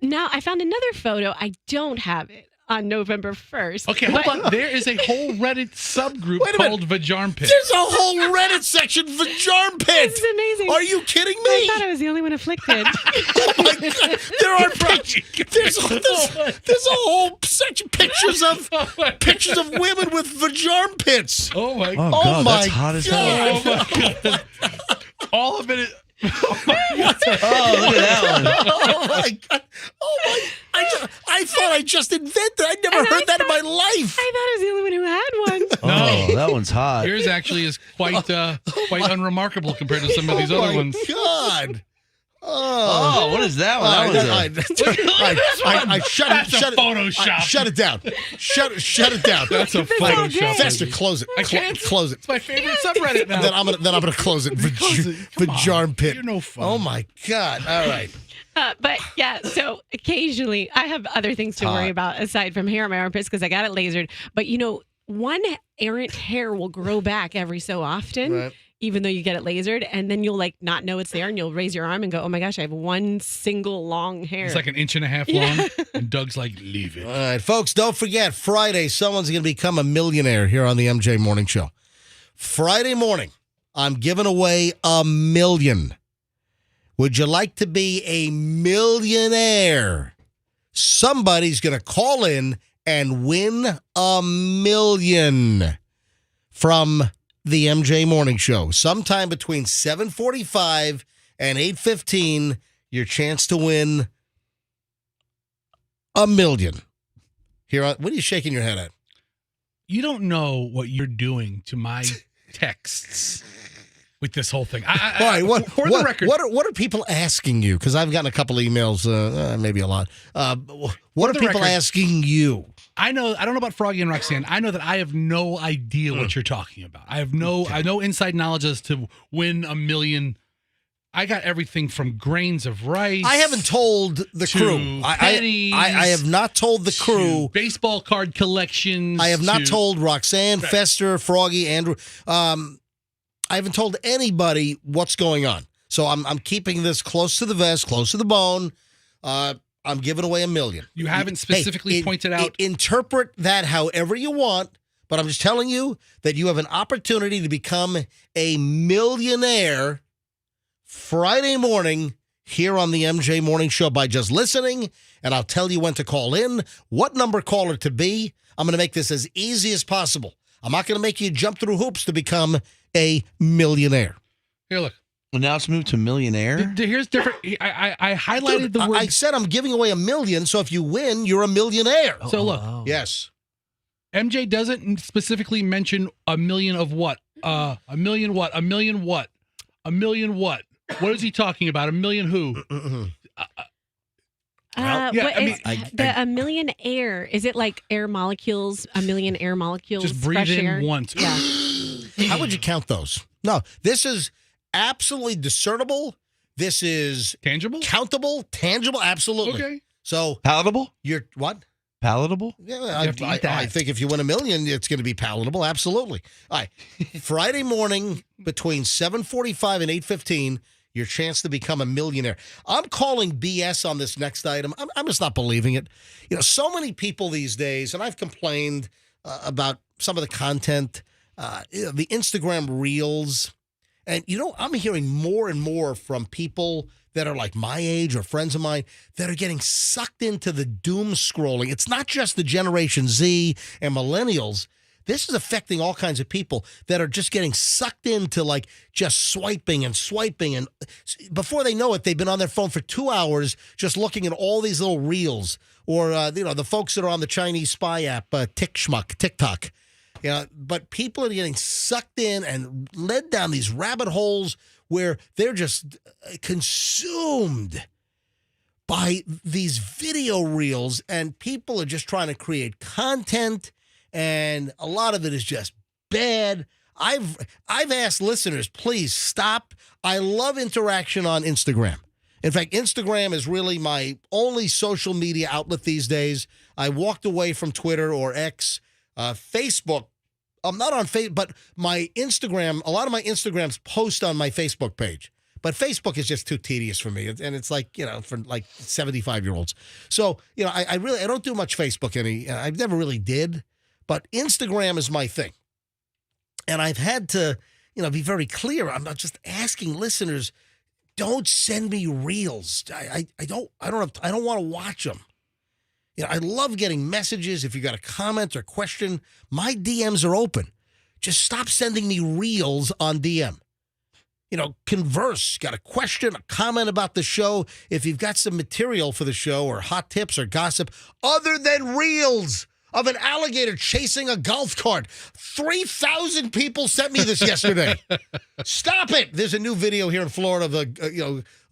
S5: Now I found another photo. I don't have it on November 1st.
S2: Okay, hold on. There is a whole Reddit subgroup called Vajarmpit.
S1: There's a whole Reddit section, Vajarmpit.
S5: This is amazing.
S1: Are you kidding me?
S5: I thought I was the only one afflicted.
S1: Oh my God. There are there's a whole section pictures of women with vajarmpits.
S2: Oh my
S3: God.
S1: Oh
S3: God,
S1: my
S3: that's hot as
S1: God.
S3: hell.
S2: Oh my God. All of it is...
S3: Oh, look at that one.
S1: Oh my God. Oh my. I thought I just invented. I never heard that in my life.
S5: I thought I was the only one who had one.
S3: Oh, that one's hot.
S2: Yours actually is quite unremarkable compared to some of these other ones.
S1: God.
S3: Oh, what is that one?
S2: That's a Photoshop.
S1: Shut it down. Shut it down.
S2: That's a Photoshop.
S1: Fester, close it.
S2: I can't
S1: close it.
S2: It's my favorite subreddit now.
S1: Then I'm gonna close it. Vajarmpit.
S2: You're no fun.
S1: Oh my God. All right.
S5: But yeah, so occasionally I have other things to worry about aside from hair on my armpits because I got it lasered. But one errant hair will grow back every so often.
S1: Right.
S5: Even though you get it lasered, and then you'll not know it's there, and you'll raise your arm and go, "Oh my gosh, I have one single long hair."
S2: It's like an inch and a half long, and Doug's like, "Leave it."
S1: All right, folks, don't forget Friday. Someone's going to become a millionaire here on the MJ Morning Show. Friday morning, I'm giving away $1 million. Would you like to be a millionaire? Somebody's going to call in and win $1 million from the MJ Morning Show. Sometime between 7:45 and 8:15, your chance to win $1 million. Here, what are you shaking your head at?
S2: You don't know what you're doing to my texts with this whole thing.
S1: All right,
S2: for the record,
S1: what are people asking you? Because I've gotten a couple of emails, maybe a lot. What are people asking you?
S2: I don't know about Froggy and Roxanne. I know that I have no idea what you're talking about. I have no inside knowledge as to win $1 million. I got everything from grains of rice.
S1: I haven't told the crew. I have not told the crew.
S2: Baseball card collections.
S1: I have not told Roxanne, Fester, Froggy, Andrew. I haven't told anybody what's going on. So I'm keeping this close to the vest, close to the bone. I'm giving away $1 million.
S2: You haven't specifically pointed out.
S1: Interpret that however you want, but I'm just telling you that you have an opportunity to become a millionaire Friday morning here on the MJ Morning Show by just listening, and I'll tell you when to call in, what number caller to be. I'm going to make this as easy as possible. I'm not going to make you jump through hoops to become a millionaire.
S2: Here, look.
S3: Well, now it's moved to millionaire.
S2: Here's different. I highlighted the word.
S1: I said I'm giving away $1 million, so if you win, you're a millionaire.
S2: So look.
S1: Yes.
S2: MJ doesn't specifically mention $1 million of what? $1 million what? $1 million what? $1 million what? What is he talking about? $1 million who?
S5: A million air. Is it like air molecules? $1 million air molecules.
S2: Just breathe
S5: fresh
S2: in
S5: air?
S2: once.
S5: Yeah.
S1: How would you count those? No, this is absolutely discernible. This is
S2: tangible,
S1: countable, tangible. Absolutely.
S2: Okay.
S1: So
S3: palatable.
S1: You're what?
S3: Palatable.
S1: Yeah, I think if you win $1 million, it's going to be palatable. Absolutely. All right. Friday morning between 7:45 and 8:15. Your chance to become a millionaire. I'm calling BS on this next item. I'm just not believing it. You know, so many people these days, and I've complained about some of the content, the Instagram reels. And, you know, I'm hearing more and more from people that are like my age or friends of mine that are getting sucked into the doom scrolling. It's not just the Generation Z and millennials. This is affecting all kinds of people that are just getting sucked into like just swiping. And before they know it, they've been on their phone for 2 hours just looking at all these little reels or, the folks that are on the Chinese spy app, TikTok. But people are getting sucked in and led down these rabbit holes where they're just consumed by these video reels, and people are just trying to create content. And a lot of it is just bad. I've asked listeners, please stop. I love interaction on Instagram. In fact, Instagram is really my only social media outlet these days. I walked away from Twitter or X. Facebook, I'm not on Facebook, but my Instagram, a lot of my Instagrams post on my Facebook page. But Facebook is just too tedious for me. And it's like, for like 75-year-olds. So, I don't do much Facebook I never really did. But Instagram is my thing. And I've had to, be very clear. I'm not just asking listeners, don't send me reels. I don't want to watch them. I love getting messages. If you got a comment or question, my DMs are open. Just stop sending me reels on DM. Converse. Got a question, a comment about the show. If you've got some material for the show or hot tips or gossip, other than reels of an alligator chasing a golf cart. 3,000 people sent me this yesterday. Stop it. There's a new video here in Florida of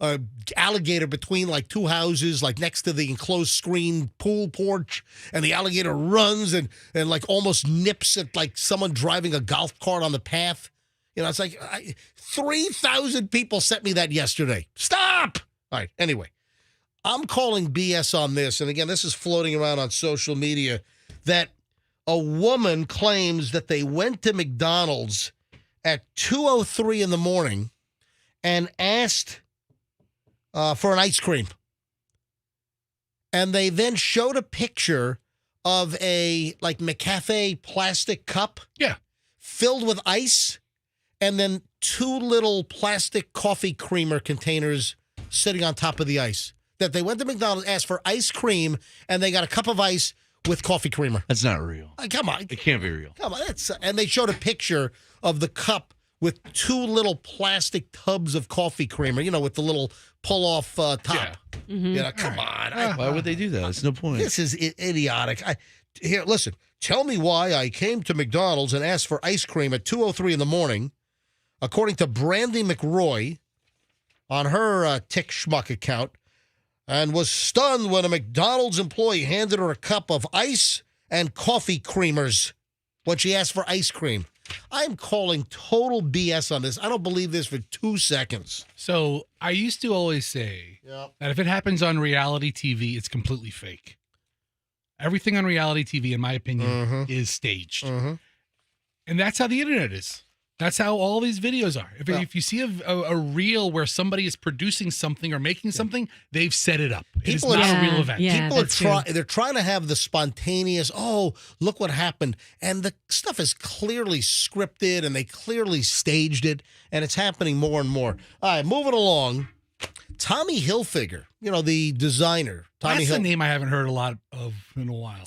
S1: a alligator between like two houses, like next to the enclosed screen pool porch, and the alligator runs and like almost nips at like someone driving a golf cart on the path. It's like 3,000 people sent me that yesterday. Stop. All right. Anyway, I'm calling BS on this. And again, this is floating around on social media that a woman claims that they went to McDonald's at 2:03 in the morning and asked for an ice cream. And they then showed a picture of a like McCafe plastic cup filled with ice, and then two little plastic coffee creamer containers sitting on top of the ice. That they went to McDonald's, asked for ice cream, and they got a cup of ice with coffee creamer.
S3: That's not real.
S1: Come on.
S3: It can't be real.
S1: Come on. And they showed a picture of the cup with two little plastic tubs of coffee creamer, with the little pull-off top. Yeah. Mm-hmm. Come on.
S3: Why would they do that? It's no point.
S1: This is idiotic. Here, listen. Tell me why I came to McDonald's and asked for ice cream at 2:03 in the morning, according to Brandy McRoy on her Tick Schmuck account, and was stunned when a McDonald's employee handed her a cup of ice and coffee creamers when she asked for ice cream. I'm calling total BS on this. I don't believe this for 2 seconds.
S2: So I used to always say that if it happens on reality TV, it's completely fake. Everything on reality TV, in my opinion, is staged. And that's how the internet is. That's how all these videos are. If you see a reel where somebody is producing something or making something, they've set it up. It's not a real event.
S1: People they're trying to have the spontaneous, oh, look what happened. And the stuff is clearly scripted and they clearly staged it. And it's happening more and more. All right, moving along. Tommy Hilfiger, the designer.
S2: That's a name I haven't heard a lot of in a while.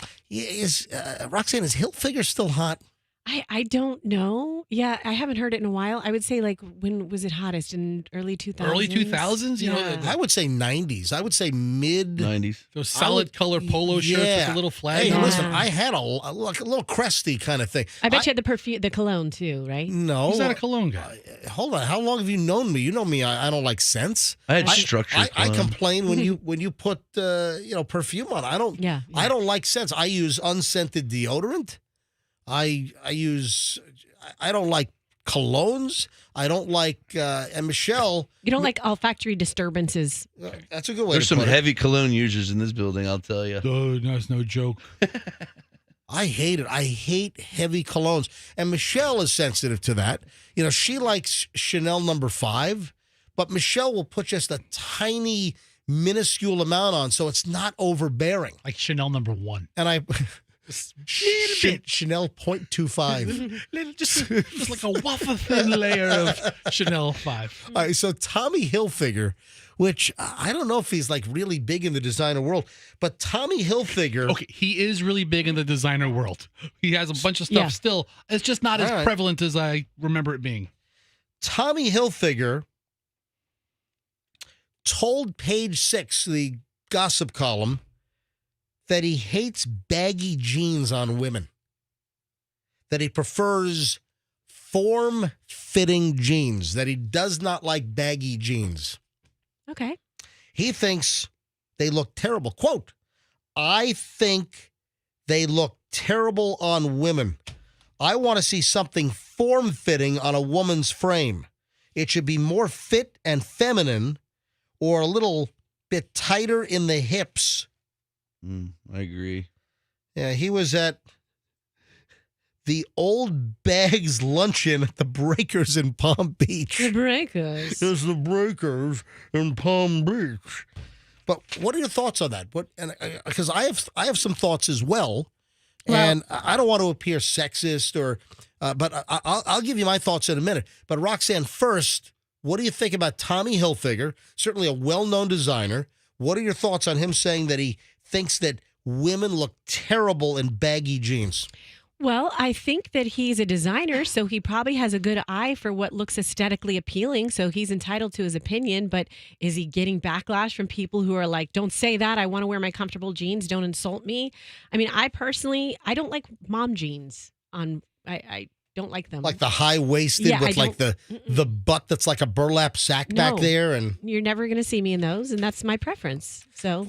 S1: Roxanne, is Hilfiger still hot?
S5: I don't know. Yeah, I haven't heard it in a while. I would say, like, when was it hottest? In early 2000s?
S2: Early 2000s?
S1: I would say 90s. I would say mid
S3: 90s.
S2: Those solid color polo shirts with a little flag.
S1: Hey,
S2: on
S1: listen,
S2: it.
S1: I had a little cresty kind of thing.
S5: I bet you had the perfume, the cologne too, right?
S1: No.
S2: Who's not a cologne guy?
S1: Hold on. How long have you known me? You know me. I don't like scents.
S3: I had structure.
S1: I complain when you put perfume on. I don't like scents. I use unscented deodorant. I don't like colognes. I don't like, and Michelle.
S5: You don't like olfactory disturbances.
S1: That's a good way
S3: There's
S1: to
S3: some
S1: put it.
S3: heavy cologne users in this building, I'll tell you.
S2: No, it's no joke.
S1: I hate it. I hate heavy colognes. And Michelle is sensitive to that. She likes Chanel No. 5, but Michelle will put just a tiny, minuscule amount on, so it's not overbearing.
S2: Like Chanel No. 1.
S1: And I... Chanel 0.25.
S2: just like a waffle thin layer of Chanel 5.
S1: All right, so Tommy Hilfiger, which I don't know if he's like really big in the designer world, but Tommy Hilfiger.
S2: Okay, he is really big in the designer world. He has a bunch of stuff still. It's just not as prevalent as I remember it being.
S1: Tommy Hilfiger told Page 6, the gossip column, that he hates baggy jeans on women, that he prefers form-fitting jeans, that he does not like baggy jeans.
S5: Okay.
S1: He thinks they look terrible. Quote, I think they look terrible on women. I want to see something form-fitting on a woman's frame. It should be more fit and feminine or a little bit tighter in the hips.
S3: I agree.
S1: Yeah, he was at the Old Bags Luncheon at the Breakers in Palm Beach.
S5: The Breakers.
S1: It's the Breakers in Palm Beach. But what are your thoughts on that? Because I have some thoughts as well, and I don't want to appear sexist but I'll give you my thoughts in a minute. But Roxanne, first, what do you think about Tommy Hilfiger? Certainly a well-known designer. What are your thoughts on him saying that he thinks that women look terrible in baggy jeans?
S5: Well, I think that he's a designer, so he probably has a good eye for what looks aesthetically appealing, so he's entitled to his opinion, but is he getting backlash from people who are like, don't say that, I want to wear my comfortable jeans, don't insult me? I mean, I don't like mom jeans. I don't like them.
S1: Like the high-waisted with like the butt that's like a burlap sack back there? And
S5: you're never going to see me in those, and that's my preference. So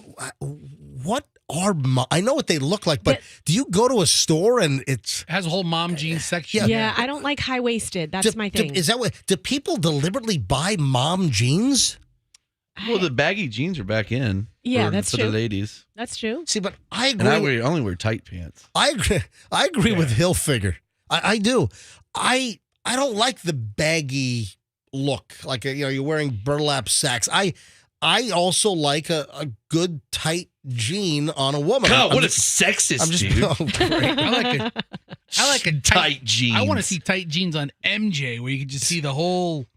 S1: what are I know what they look like, but do you go to a store and it
S2: has a whole mom jeans section?
S5: Yeah, I don't like high-waisted. That's my thing.
S1: Is that what? Do people deliberately buy mom jeans?
S3: Well, the baggy jeans are back in.
S5: Yeah, that's
S3: for
S5: true.
S3: the ladies.
S5: That's true.
S1: See, but I agree.
S3: And I only wear tight pants.
S1: I agree with Hilfiger. I do. I don't like the baggy look. Like you're wearing burlap sacks. I also like a good tight jean on a woman.
S4: God, what a sexist, dude.
S1: Oh, great.
S2: I like a
S4: tight jeans.
S2: I want to see tight jeans on MJ where you can just see the whole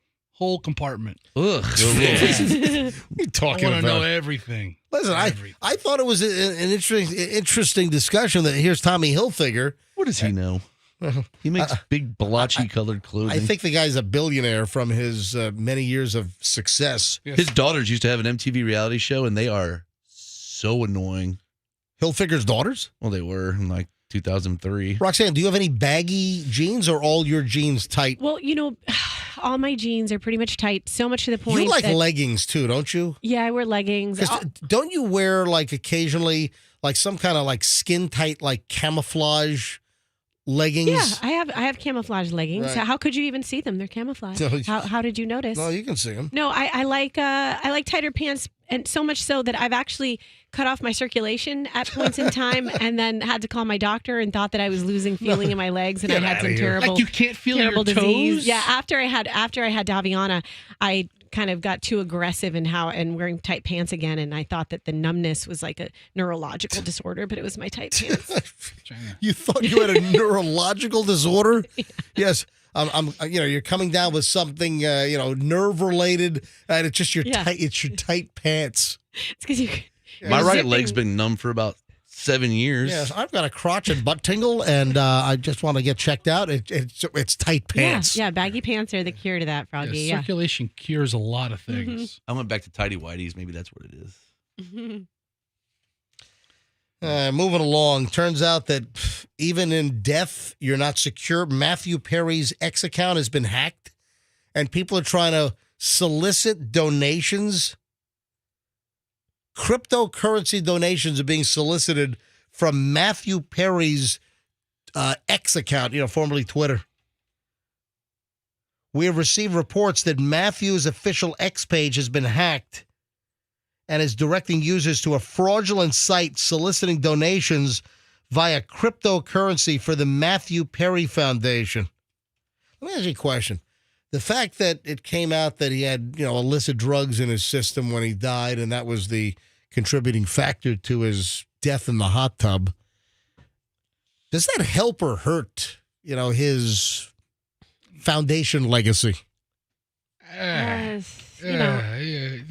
S2: compartment.
S3: Ugh.
S1: What are you talking
S2: I want to know
S1: about?
S2: everything.
S1: Listen, I thought it was an interesting discussion that here's Tommy Hilfiger.
S3: What does he know? He makes big blotchy colored clothing.
S1: I think the guy's a billionaire from his many years of success.
S3: His daughters used to have an MTV reality show, and they are so annoying.
S1: Hilfiger's daughters?
S3: Well, they were in like 2003.
S1: Roxanne, do you have any baggy jeans or all your jeans tight?
S5: Well, all my jeans are pretty much tight, so much to the point
S1: You like
S5: that,
S1: leggings too, don't you?
S5: Yeah, I wear leggings.
S1: Don't you wear like occasionally like some kind of like skin tight like camouflage leggings?
S5: Yeah, I have camouflage leggings.
S1: Right.
S5: How could you even see them? They're camouflage. How did you notice?
S1: No, you can see them.
S5: No, I like tighter pants, and so much so that I've actually cut off my circulation at points in time, and then had to call my doctor and thought that I was losing feeling in my legs, and I had some terrible,
S2: like you can't feel your toes.
S5: Disease. Yeah, after I had Daviana, I kind of got too aggressive and wearing tight pants again, and I thought that the numbness was like a neurological disorder, but it was my tight pants.
S1: You thought you had a neurological disorder? Yeah. Yes. I'm you're coming down with something, nerve related, and it's just your tight pants.
S5: It's because you.
S3: My right leg's been numb for about 7 years.
S1: Yes, I've got a crotch and butt tingle, and I just want to get checked out. It's tight pants.
S5: Yeah, baggy pants are the cure to that, Froggy. Yeah,
S2: circulation cures a lot of things.
S3: I went back to tidy whities. Maybe that's what it is.
S1: Moving along, turns out that even in death, you're not secure. Matthew Perry's X account has been hacked, and people are trying to solicit donations. Cryptocurrency donations are being solicited from Matthew Perry's X account, formerly Twitter. We have received reports that Matthew's official X page has been hacked and is directing users to a fraudulent site soliciting donations via cryptocurrency for the Matthew Perry Foundation. Let me ask you a question. The fact that it came out that he had, illicit drugs in his system when he died, and that was the contributing factor to his death in the hot tub, does that help or hurt, his foundation legacy?
S2: The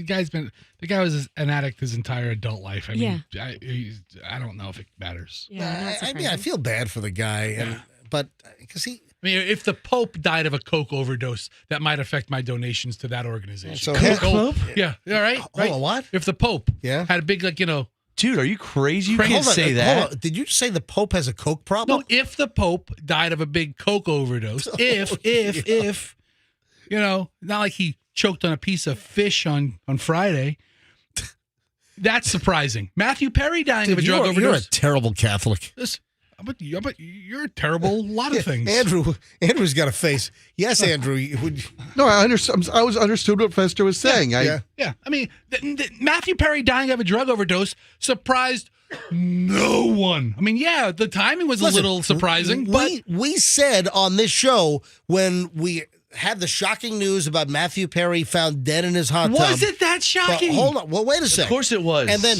S2: guy was an addict his entire adult life. I mean, I don't know if it matters.
S5: Yeah,
S1: I feel bad for the guy, but because
S2: if the Pope died of a coke overdose, that might affect my donations to that organization.
S1: So
S2: Pope? Yeah, right.
S1: Hold on, what?
S2: If the Pope had a big,
S3: dude, are you crazy? You can't say that.
S1: Hold on. Did you say the Pope has a coke problem?
S2: No, if the Pope died of a big coke overdose, if not like he choked on a piece of fish on Friday. That's surprising. Matthew Perry dying of a drug overdose.
S1: You're a terrible Catholic.
S2: But you're a terrible lot of things.
S1: Andrew's got a face. Yes, Andrew.
S6: No, I understand. I was understood what Fester was saying.
S2: Yeah. I mean, Matthew Perry dying of a drug overdose surprised no one. I mean, the timing was a little surprising. But
S1: we said on this show when we had the shocking news about Matthew Perry found dead in his hot tub.
S2: Was it that shocking?
S1: Well, hold on. Well, wait a second.
S3: Of course it was.
S1: And then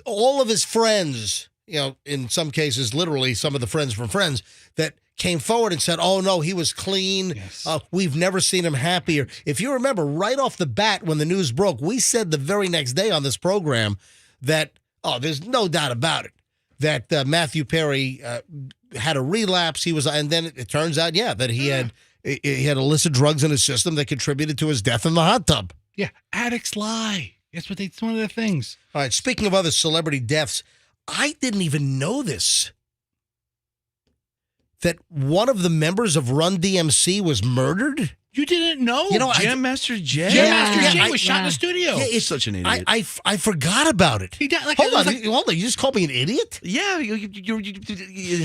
S1: all of his friends, in some cases, literally some of the friends from Friends, that came forward and said, oh, no, he was clean.
S2: Yes.
S1: We've never seen him happier. If you remember, right off the bat when the news broke, we said the very next day on this program that, there's no doubt about it, that Matthew Perry had a relapse. And then it turns out, that he had illicit drugs in his system that contributed to his death in the hot tub.
S2: Yeah, addicts lie. It's one of the things.
S1: All right, speaking of other celebrity deaths, I didn't even know this. That one of the members of Run DMC was murdered?
S2: You didn't know?
S3: Jam Master Jay?
S2: Jam Master Jay was shot in the studio.
S1: Yeah,
S3: He's such an idiot.
S1: I forgot about it.
S2: He died,
S1: hold on. You just called me an idiot?
S3: Yeah.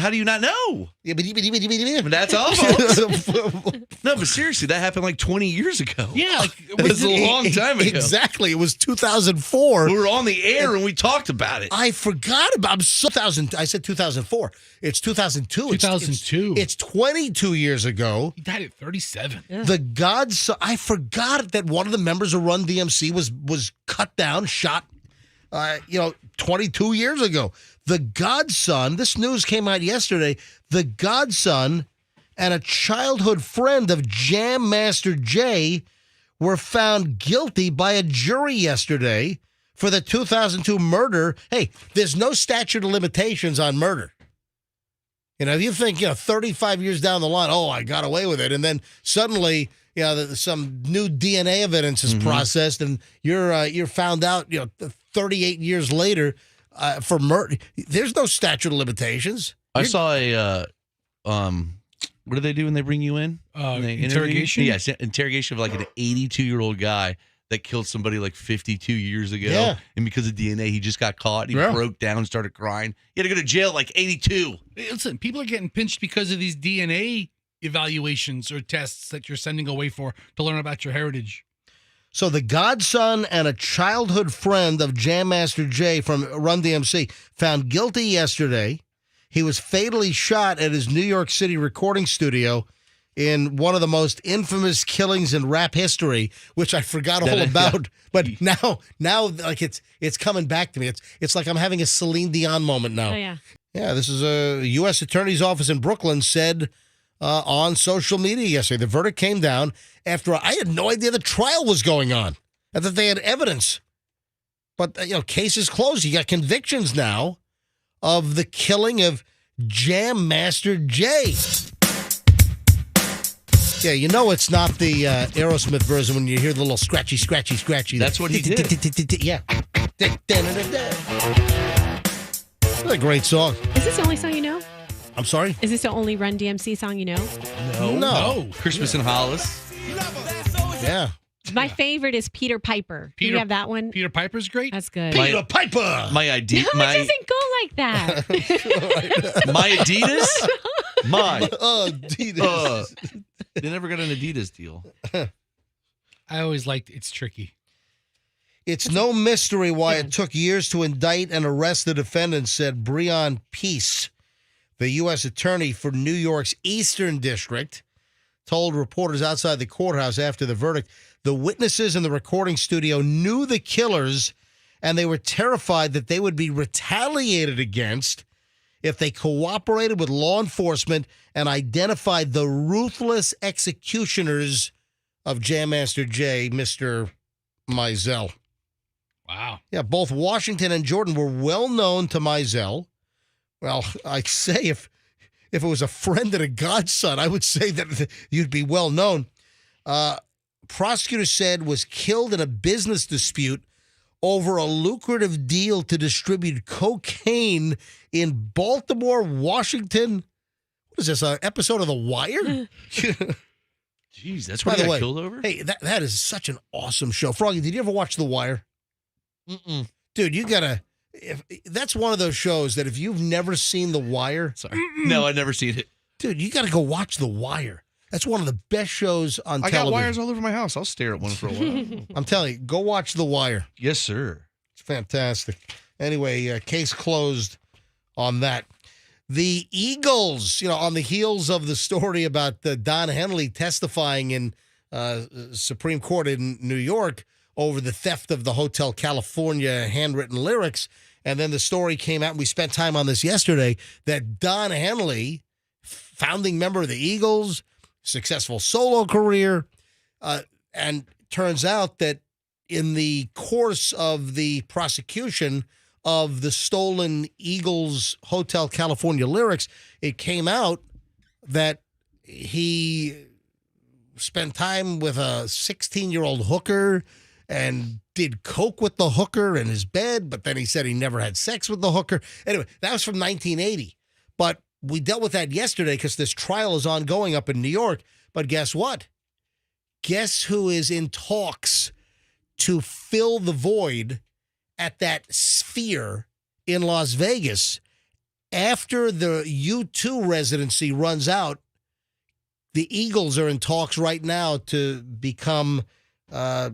S3: How do you not know?
S1: Yeah, but
S3: that's awful. No, but seriously, that happened like 20 years ago.
S2: Yeah.
S3: It was a long time ago.
S1: Exactly. It was 2004.
S3: We were on the air and we talked about it.
S1: I forgot about it. I said 2004. It's 2002.
S2: 2002.
S1: It's 22 years ago.
S2: He died at 37.
S5: Yeah.
S1: The Godson. I forgot that one of the members of Run DMC was cut down, shot, 22 years ago. The Godson. This news came out yesterday. The Godson and a childhood friend of Jam Master Jay were found guilty by a jury yesterday for the 2002 murder. Hey, there's no statute of limitations on murder. If you think, 35 years down the line, I got away with it. And then suddenly, some new DNA evidence is processed and you're found out, 38 years later for murder. There's no statute of limitations.
S3: I saw a, what do they do when they bring you in?
S2: Interrogation?
S3: Yes, interrogation of like an 82-year-old guy that killed somebody like 52 years ago.
S1: Yeah.
S3: And because of DNA, he just got caught. He broke down, started crying. He had to go to jail at like 82.
S2: Listen, people are getting pinched because of these DNA evaluations or tests that you're sending away to learn about your heritage.
S1: So the godson and a childhood friend of Jam Master Jay from Run DMC found guilty yesterday. He was fatally shot at his New York City recording studio in one of the most infamous killings in rap history, which I forgot all about. But now like it's coming back to me. It's like I'm having a Celine Dion moment now.
S5: Oh, yeah.
S1: Yeah, this is a U.S. Attorney's Office in Brooklyn said on social media yesterday. The verdict came down after I had no idea the trial was going on and that they had evidence. But, case is closed. You got convictions now of the killing of Jam Master Jay. Yeah, it's not the Aerosmith version when you hear the little scratchy.
S3: That's what he did.
S1: Yeah. What a great song.
S5: Is this the only song you know?
S1: I'm sorry?
S5: Is this the only Run DMC song you know?
S1: No.
S3: Christmas in Hollis.
S1: Yeah.
S5: My favorite is Peter Piper. Do you have that one?
S2: Peter Piper's great.
S5: That's good.
S1: Peter Piper.
S3: My idea.
S5: No, it doesn't go like that.
S3: My Adidas.
S1: Adidas.
S3: They never got an Adidas deal.
S2: I always liked It's Tricky.
S1: It's no mystery why it took years to indict and arrest the defendant, said Breon Peace, the U.S. attorney for New York's Eastern District, told reporters outside the courthouse after the verdict. The witnesses in the recording studio knew the killers, and they were terrified that they would be retaliated against if they cooperated with law enforcement and identified the ruthless executioners of Jam Master Jay, Mr. Mizell.
S2: Wow.
S1: Yeah, both Washington and Jordan were well known to Mizell. Well, I'd say if it was a friend and a godson, I would say that you'd be well known. Prosecutors said was killed in a business dispute over a lucrative deal to distribute cocaine in Baltimore, Washington. What is this, an episode of The Wire?
S3: Jeez, that's what he got killed over?
S1: Hey, that is such an awesome show. Froggy, did you ever watch The Wire?
S3: Mm-mm.
S1: Dude, you gotta. That's one of those shows that if you've never seen The Wire,
S3: sorry, no, I've never seen it.
S1: Dude, you gotta go watch The Wire. That's one of the best shows on television.
S3: I got wires all over my house. I'll stare at one for a while.
S1: I'm telling you, go watch The Wire.
S3: Yes, sir.
S1: It's fantastic. Anyway, case closed on that. The Eagles, on the heels of the story about Don Henley testifying in Supreme Court in New York over the theft of the Hotel California handwritten lyrics. And then the story came out, and we spent time on this yesterday, that Don Henley, founding member of the Eagles, successful solo career, and turns out that in the course of the prosecution of the stolen Eagles Hotel California lyrics, it came out that he spent time with a 16-year-old hooker and did coke with the hooker in his bed, but then he said he never had sex with the hooker. Anyway, that was from 1980. But we dealt with that yesterday because this trial is ongoing up in New York. But guess what? Guess who is in talks to fill the void at that Sphere in Las Vegas after the U2 residency runs out? The Eagles are in talks right now to become a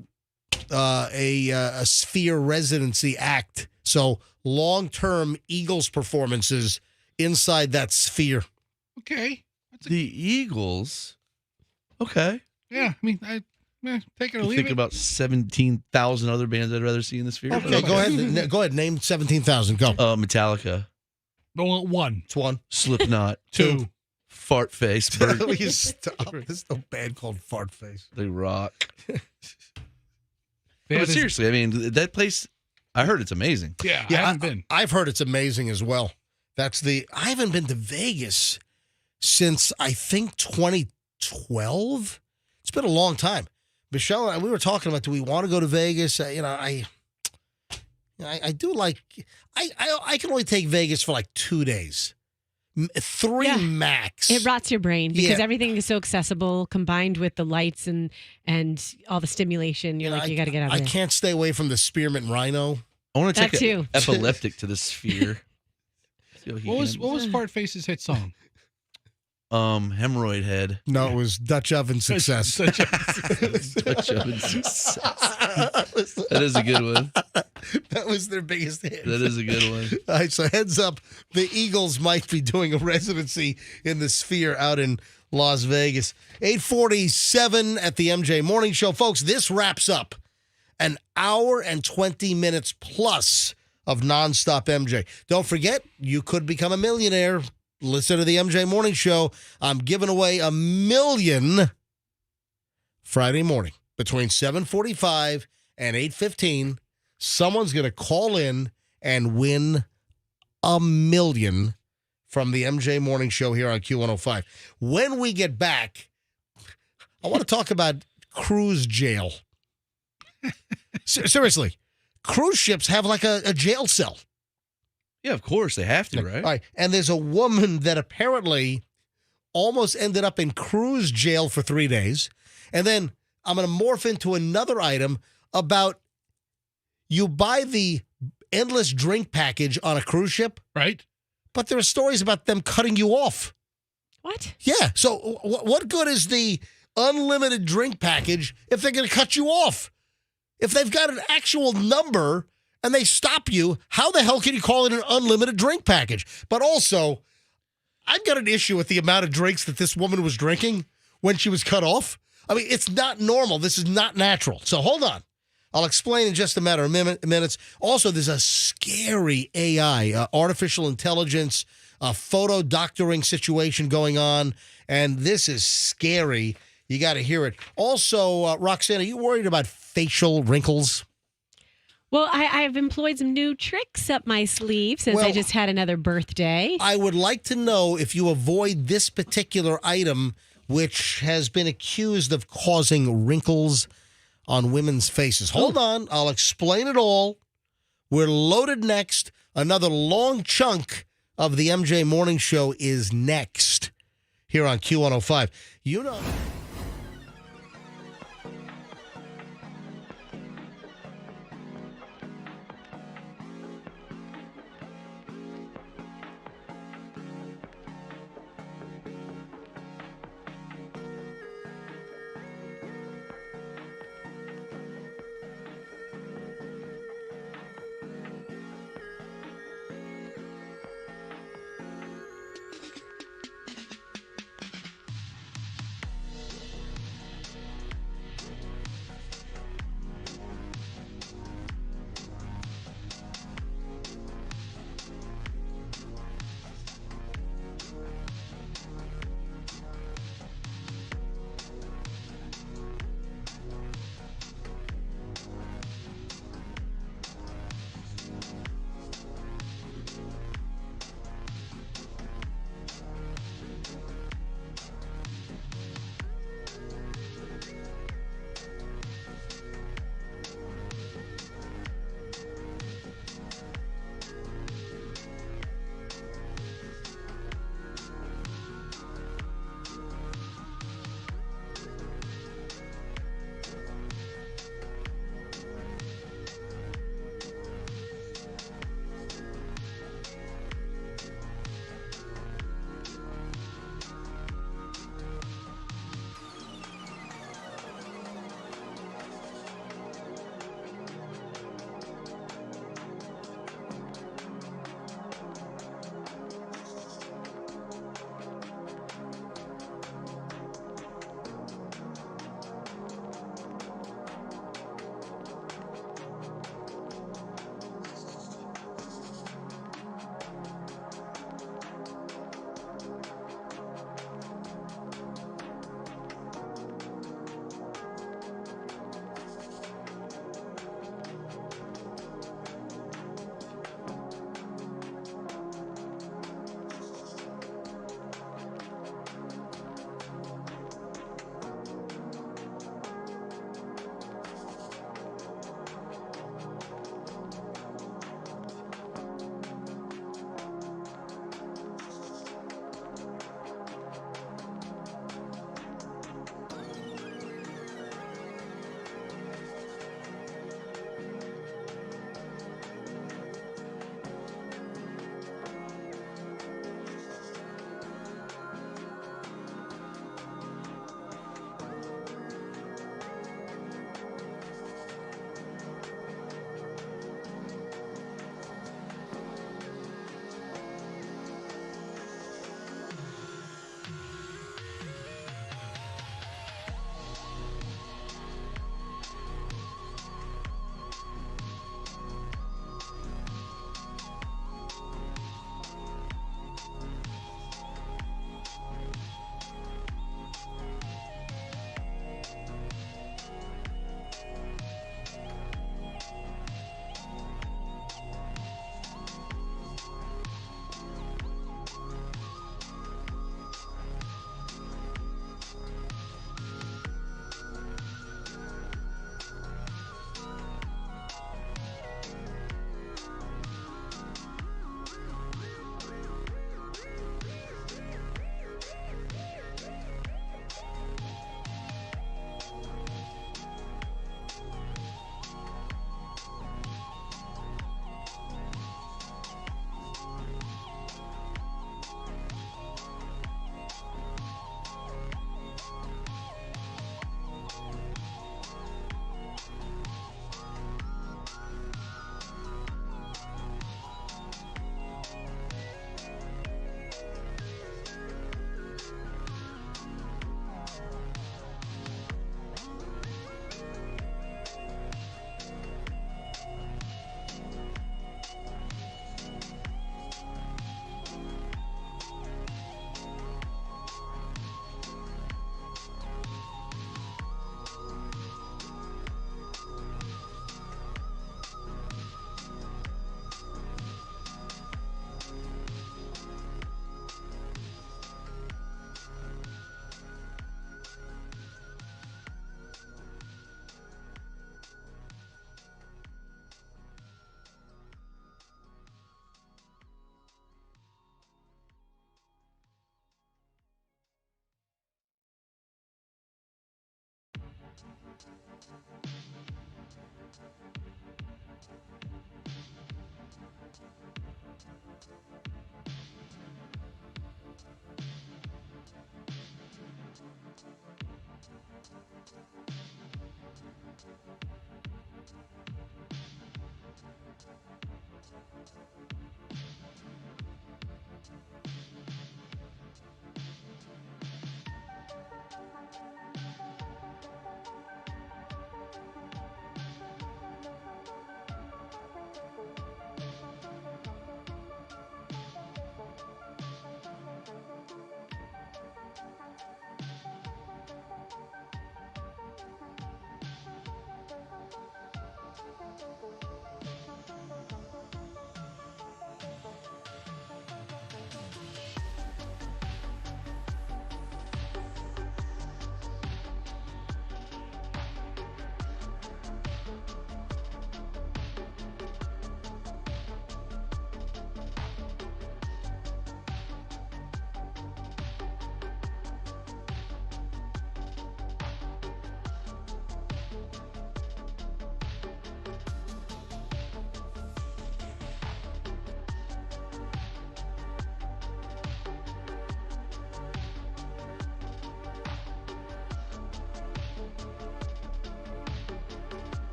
S1: Sphere residency act. So long-term Eagles performances inside that Sphere.
S2: Okay.
S3: The Eagles. Okay.
S2: Yeah, I mean, take it or
S3: You
S2: leave
S3: think
S2: it.
S3: about 17,000 other bands I'd rather see in the Sphere.
S1: Okay, go ahead. Go ahead. Name 17,000. Go.
S3: Metallica.
S2: One.
S1: It's one.
S3: Slipknot.
S2: Two.
S3: Fart Face.
S1: Will you stop? There's no band called Fart Face.
S3: They rock.
S2: Band
S3: But
S2: is-
S3: seriously, I mean, that place, I heard it's amazing.
S2: Yeah, I haven't been.
S1: I've heard it's amazing as well. I haven't been to Vegas since I think 2012. It's been a long time. Michelle and I, we were talking about, do we want to go to Vegas? I do like, I can only take Vegas for like 2 days. 3 max.
S5: It rots your brain because
S1: Yeah.
S5: everything is so accessible, combined with the lights and all the stimulation. You're like, you got to get out of
S1: I
S5: there.
S1: can't stay away from the Spearmint Rhino.
S3: I want to
S5: That
S3: take
S5: too.
S3: an epileptic to the Sphere. See how he
S2: What was
S3: handles it.
S2: Fart Face's hit song?
S3: hemorrhoid head.
S1: No, it was Dutch oven success.
S3: Dutch oven success. That is a good one.
S1: That was their biggest hit.
S3: That is a good one.
S1: All right, so heads up, the Eagles might be doing a residency in the Sphere out in Las Vegas. 8:47 at the MJ Morning Show. Folks, this wraps up an hour and 20 minutes plus of nonstop MJ. Don't forget, you could become a millionaire. Listen to the MJ Morning Show. I'm giving away $1 million Friday morning between 7:45 and 8:15. Someone's going to call in and win $1 million from the MJ Morning Show here on Q105. When we get back, I want to talk about cruise jail. Seriously, cruise ships have like a jail cell.
S3: Yeah, of course. They have to, right?
S1: All right. And there's a woman that apparently almost ended up in cruise jail for 3 days. And then I'm going to morph into another item about you buy the endless drink package on a cruise ship.
S2: Right.
S1: But there are stories about them cutting you off.
S5: What?
S1: Yeah. So what good is the unlimited drink package if they're going to cut you off? If they've got an actual number and they stop you, how the hell can you call it an unlimited drink package? But also, I've got an issue with the amount of drinks that this woman was drinking when she was cut off. I mean, it's not normal. This is not natural. So hold on. I'll explain in just a matter of minutes. Also, there's a scary AI, artificial intelligence, photo doctoring situation going on, and this is scary. You got to hear it. Also, Roxanne, are you worried about facial wrinkles?
S5: Well, I've employed some new tricks up my sleeve since I just had another birthday.
S1: I would like to know if you avoid this particular item, which has been accused of causing wrinkles on women's faces. Hold on. I'll explain it all. We're loaded next. Another long chunk of the MJ Morning Show is next here on Q105. You know.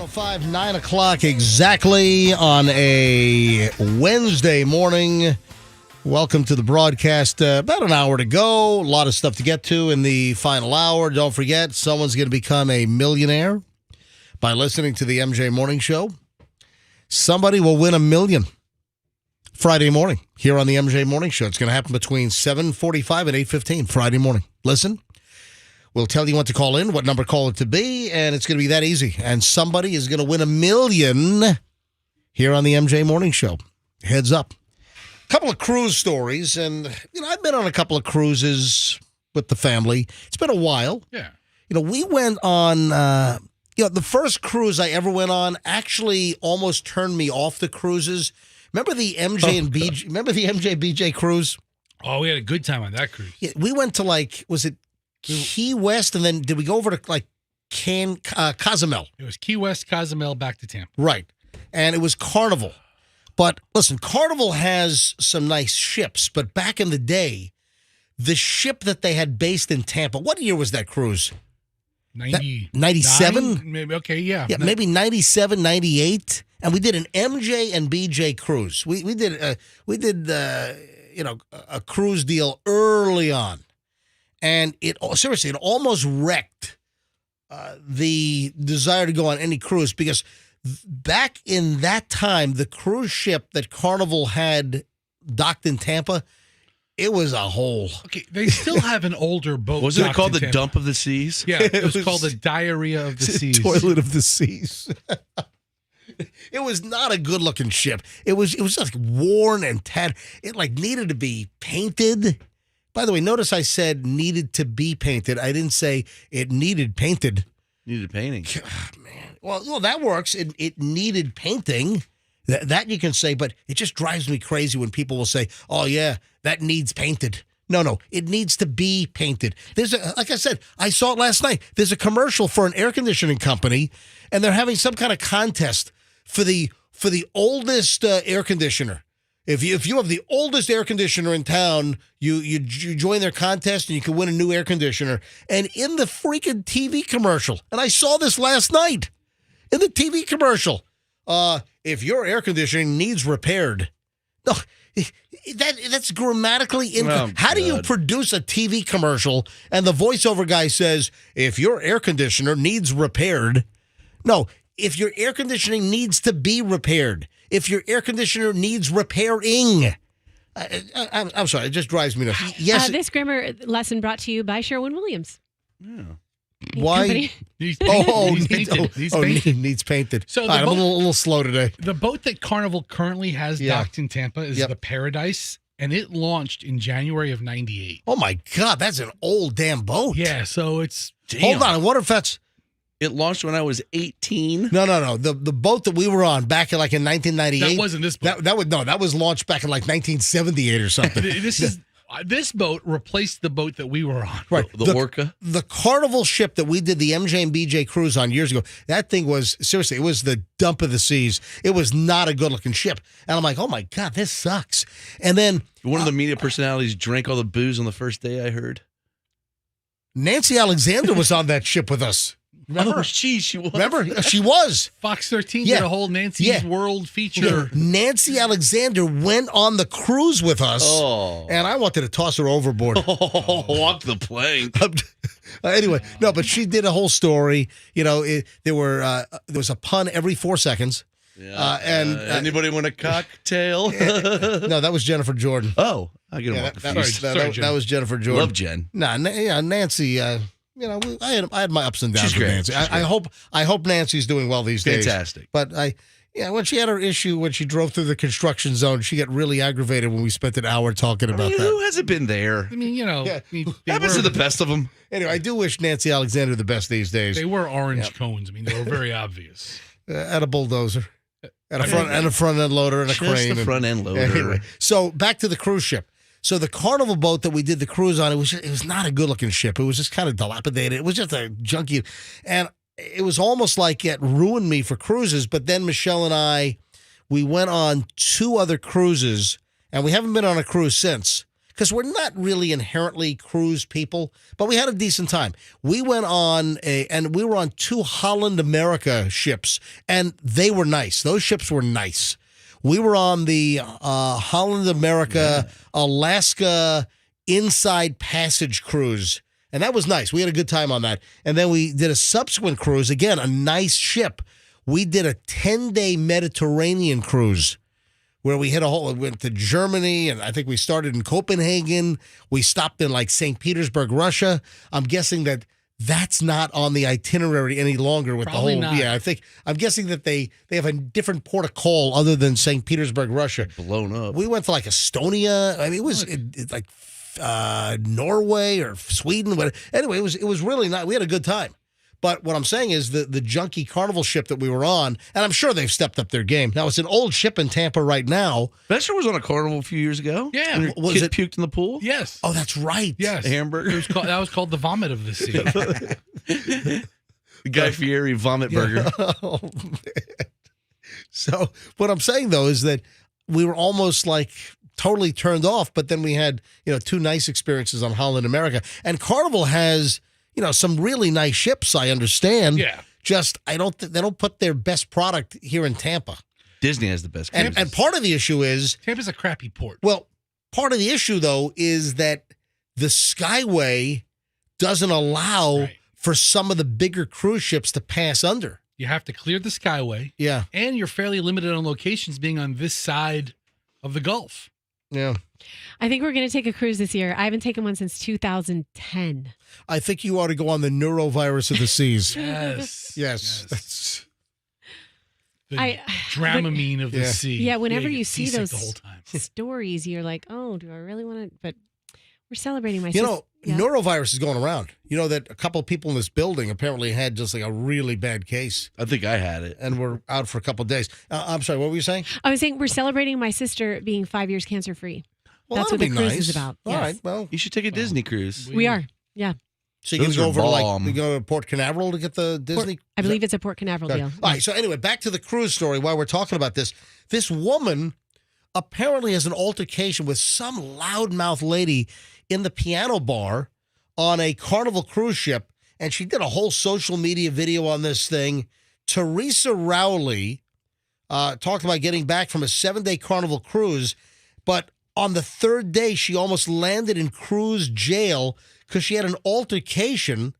S1: 7:05, 9 o'clock exactly on a Wednesday morning. Welcome to the broadcast. About an hour to go. A lot of stuff to get to in the final hour. Don't forget, someone's going to become a millionaire by listening to the MJ Morning Show. Somebody will win $1 million Friday morning here on the MJ Morning Show. It's going to happen between 7:45 and 8:15 Friday morning. Listen, we'll tell you when to call in, what number call it to be, and it's going to be that easy. And somebody is going to win $1 million here on the MJ Morning Show. Heads up. Couple of cruise stories, and I've been on a couple of cruises with the family. It's been a while.
S2: Yeah.
S1: We went on the first cruise I ever went on actually almost turned me off the cruises. Remember the MJ and BJ? Remember the MJ BJ cruise?
S2: Oh, we had a good time on that cruise.
S1: Yeah, we went to was it Key West, and then did we go over to Cozumel?
S2: It was Key West, Cozumel, back to Tampa.
S1: Right, and it was Carnival. But listen, Carnival has some nice ships, but back in the day, the ship that they had based in Tampa, what year was that cruise? 97?
S2: Maybe, okay, yeah.
S1: Yeah, maybe 97, 98. And we did an MJ and BJ cruise. We did a cruise deal early on. And it almost wrecked the desire to go on any cruise, because back in that time, the cruise ship that Carnival had docked in Tampa, it was a hole.
S2: Okay, they still have an older boat.
S3: Wasn't it called the
S2: Tampa.
S3: Dump of the Seas?
S2: Yeah, it was called the Diarrhea of the Seas.
S1: Toilet of the Seas. It was not a good-looking ship. It was just worn and tattered. It needed to be painted. By the way, notice I said needed to be painted. I didn't say it needed painted.
S3: Needed painting.
S1: God, man. Well, that works. It needed painting. That you can say, but it just drives me crazy when people will say, "Oh yeah, that needs painted." No, it needs to be painted. Like I said, I saw it last night. There's a commercial for an air conditioning company, and they're having some kind of contest for the oldest air conditioner. If you have the oldest air conditioner in town, you join their contest and you can win a new air conditioner. And in the freaking TV commercial, and I saw this last night in the TV commercial, if your air conditioning needs repaired, no, that's grammatically incorrect. How do you produce a TV commercial and the voiceover guy says, if your air conditioner needs repaired? No, if your air conditioning needs to be repaired. If your air conditioner needs repairing. I'm sorry, it just drives me nuts. Yes.
S5: This grammar lesson brought to you by Sherwin-Williams.
S3: Yeah.
S1: Why?
S2: Needs painted.
S1: Needs painted.
S2: So
S1: I'm a little slow today.
S2: The boat that Carnival currently has docked in Tampa is the Paradise, and it launched in January of 98.
S1: Oh, my God. That's an old damn boat.
S2: Yeah, so it's...
S1: Hold on. I wonder if that's...
S3: It launched when I was 18.
S1: No. The boat that we were on back in 1998.
S2: That wasn't this boat.
S1: That was launched back in 1978 or something.
S2: This boat replaced the boat that we were on.
S1: Right.
S3: The Orca.
S1: The Carnival ship that we did the MJ and BJ cruise on years ago, that thing was, seriously, it was the dump of the seas. It was not a good looking ship. And I'm like, oh my God, this sucks. And then
S3: one of the media personalities drank all the booze on the first day, I heard.
S1: Nancy Alexander was on that ship with us. Remember?
S3: Oh, she was.
S1: Remember? She was.
S2: Fox 13 did a whole Nancy's World feature.
S1: Yeah. Nancy Alexander went on the cruise with us, and I wanted to toss her overboard.
S3: Walk the plank.
S1: Anyway, no, but she did a whole story. There was a pun every 4 seconds.
S3: Yeah. Anybody want a cocktail?
S1: No, that was Jennifer Jordan.
S3: Oh, I get him.
S1: That was Jennifer Jordan.
S3: Love Jen.
S1: Nancy. I had my ups and downs with Nancy. I hope Nancy's doing well these days.
S3: Fantastic.
S1: But when she had her issue when she drove through the construction zone, she got really aggravated when we spent an hour talking about that.
S3: Who hasn't been there?
S2: I mean,
S3: happens to the best of them.
S1: Anyway, I do wish Nancy Alexander the best these days.
S2: They were orange cones. I mean, they were very obvious.
S1: At a bulldozer, and a front end loader, and a crane.
S3: Just the front end loader.
S1: Anyway, so back to the cruise ship. So the Carnival boat that we did the cruise on, it was not a good-looking ship. It was just kind of dilapidated. It was just a junky. And it was almost like it ruined me for cruises. But then Michelle and we went on 2 other cruises, and we haven't been on a cruise since. because we're not really inherently cruise people, but we had a decent time. We went on and we were on 2 Holland America ships, and they were nice. Those ships were nice. We were on the Holland America Alaska Inside Passage cruise, and that was nice. We had a good time on that. And then we did a subsequent cruise, again, a nice ship. We did a 10-day Mediterranean cruise where we went to Germany, and I think we started in Copenhagen. We stopped in like St. Petersburg, Russia. I'm guessing that's not on the itinerary any longer with
S2: Probably
S1: the whole.
S2: not.
S1: Yeah, I'm guessing that they have a different port of call other than St. Petersburg, Russia.
S3: Blown up.
S1: We went to like Estonia. I mean, it was like Norway or Sweden. But anyway, it was really nice. We had a good time. But what I'm saying is the junky Carnival ship that we were on, and I'm sure they've stepped up their game. Now, it's an old ship in Tampa right now.
S3: Vesper was on a Carnival a few years ago.
S2: Yeah.
S3: When your
S1: Was
S3: kid
S1: it-
S3: puked in the pool?
S2: Yes.
S1: Oh, that's right.
S2: Yes.
S3: A hamburger.
S2: That was called the vomit of the sea.
S3: The Guy Fieri vomit burger.
S1: Oh, man. So what I'm saying, though, is that we were almost like totally turned off, but then we had, 2 nice experiences on Holland America. And Carnival has, some really nice ships, I understand.
S2: Yeah.
S1: Just, they don't put their best product here in Tampa.
S3: Disney has the best cruises.
S1: And part of the issue is,
S2: Tampa's a crappy port.
S1: well, part of the issue, though, is that the Skyway doesn't allow for some of the bigger cruise ships to pass under.
S2: You have to clear the Skyway.
S1: Yeah.
S2: And you're fairly limited on locations being on this side of the Gulf.
S1: Yeah.
S5: I think we're going to take a cruise this year. I haven't taken one since 2010.
S1: I think you ought to go on the neurovirus of the seas.
S2: Yes.
S1: Yes. That's-
S2: The Dramamine of the sea.
S5: Yeah, whenever
S2: you
S5: you
S2: get
S5: see
S2: seasick
S5: those
S2: the whole time.
S5: stories, you're like, oh, do I really want to? But we're celebrating my
S1: You
S5: sis-
S1: know,
S5: yeah.
S1: neurovirus is going around. You know that a couple of people in this building apparently had just like a really bad case.
S3: I think I had it.
S1: And we're out for a couple of days. I'm sorry, what were you saying?
S5: I was saying we're celebrating my sister being 5 years cancer free.
S1: Well,
S5: That's what the
S1: that'll
S5: cruise
S1: be
S5: is
S1: nice.
S5: about.
S1: All
S5: Yes.
S1: right, well.
S3: You should take a Disney cruise.
S5: We are. Yeah.
S1: So you can
S3: Those
S1: go
S3: are
S1: over to
S3: bomb.
S1: you go to Port Canaveral to get the Disney?
S5: I believe it's a Port Canaveral
S1: Okay.
S5: deal.
S1: All right, so anyway, back to the cruise story while we're talking about this. This woman apparently has an altercation with some loudmouth lady in the piano bar on a Carnival cruise ship, and she did a whole social media video on this thing. Teresa Rowley talked about getting back from a 7-day Carnival cruise, but on the 3rd day, she almost landed in cruise jail because she had an altercation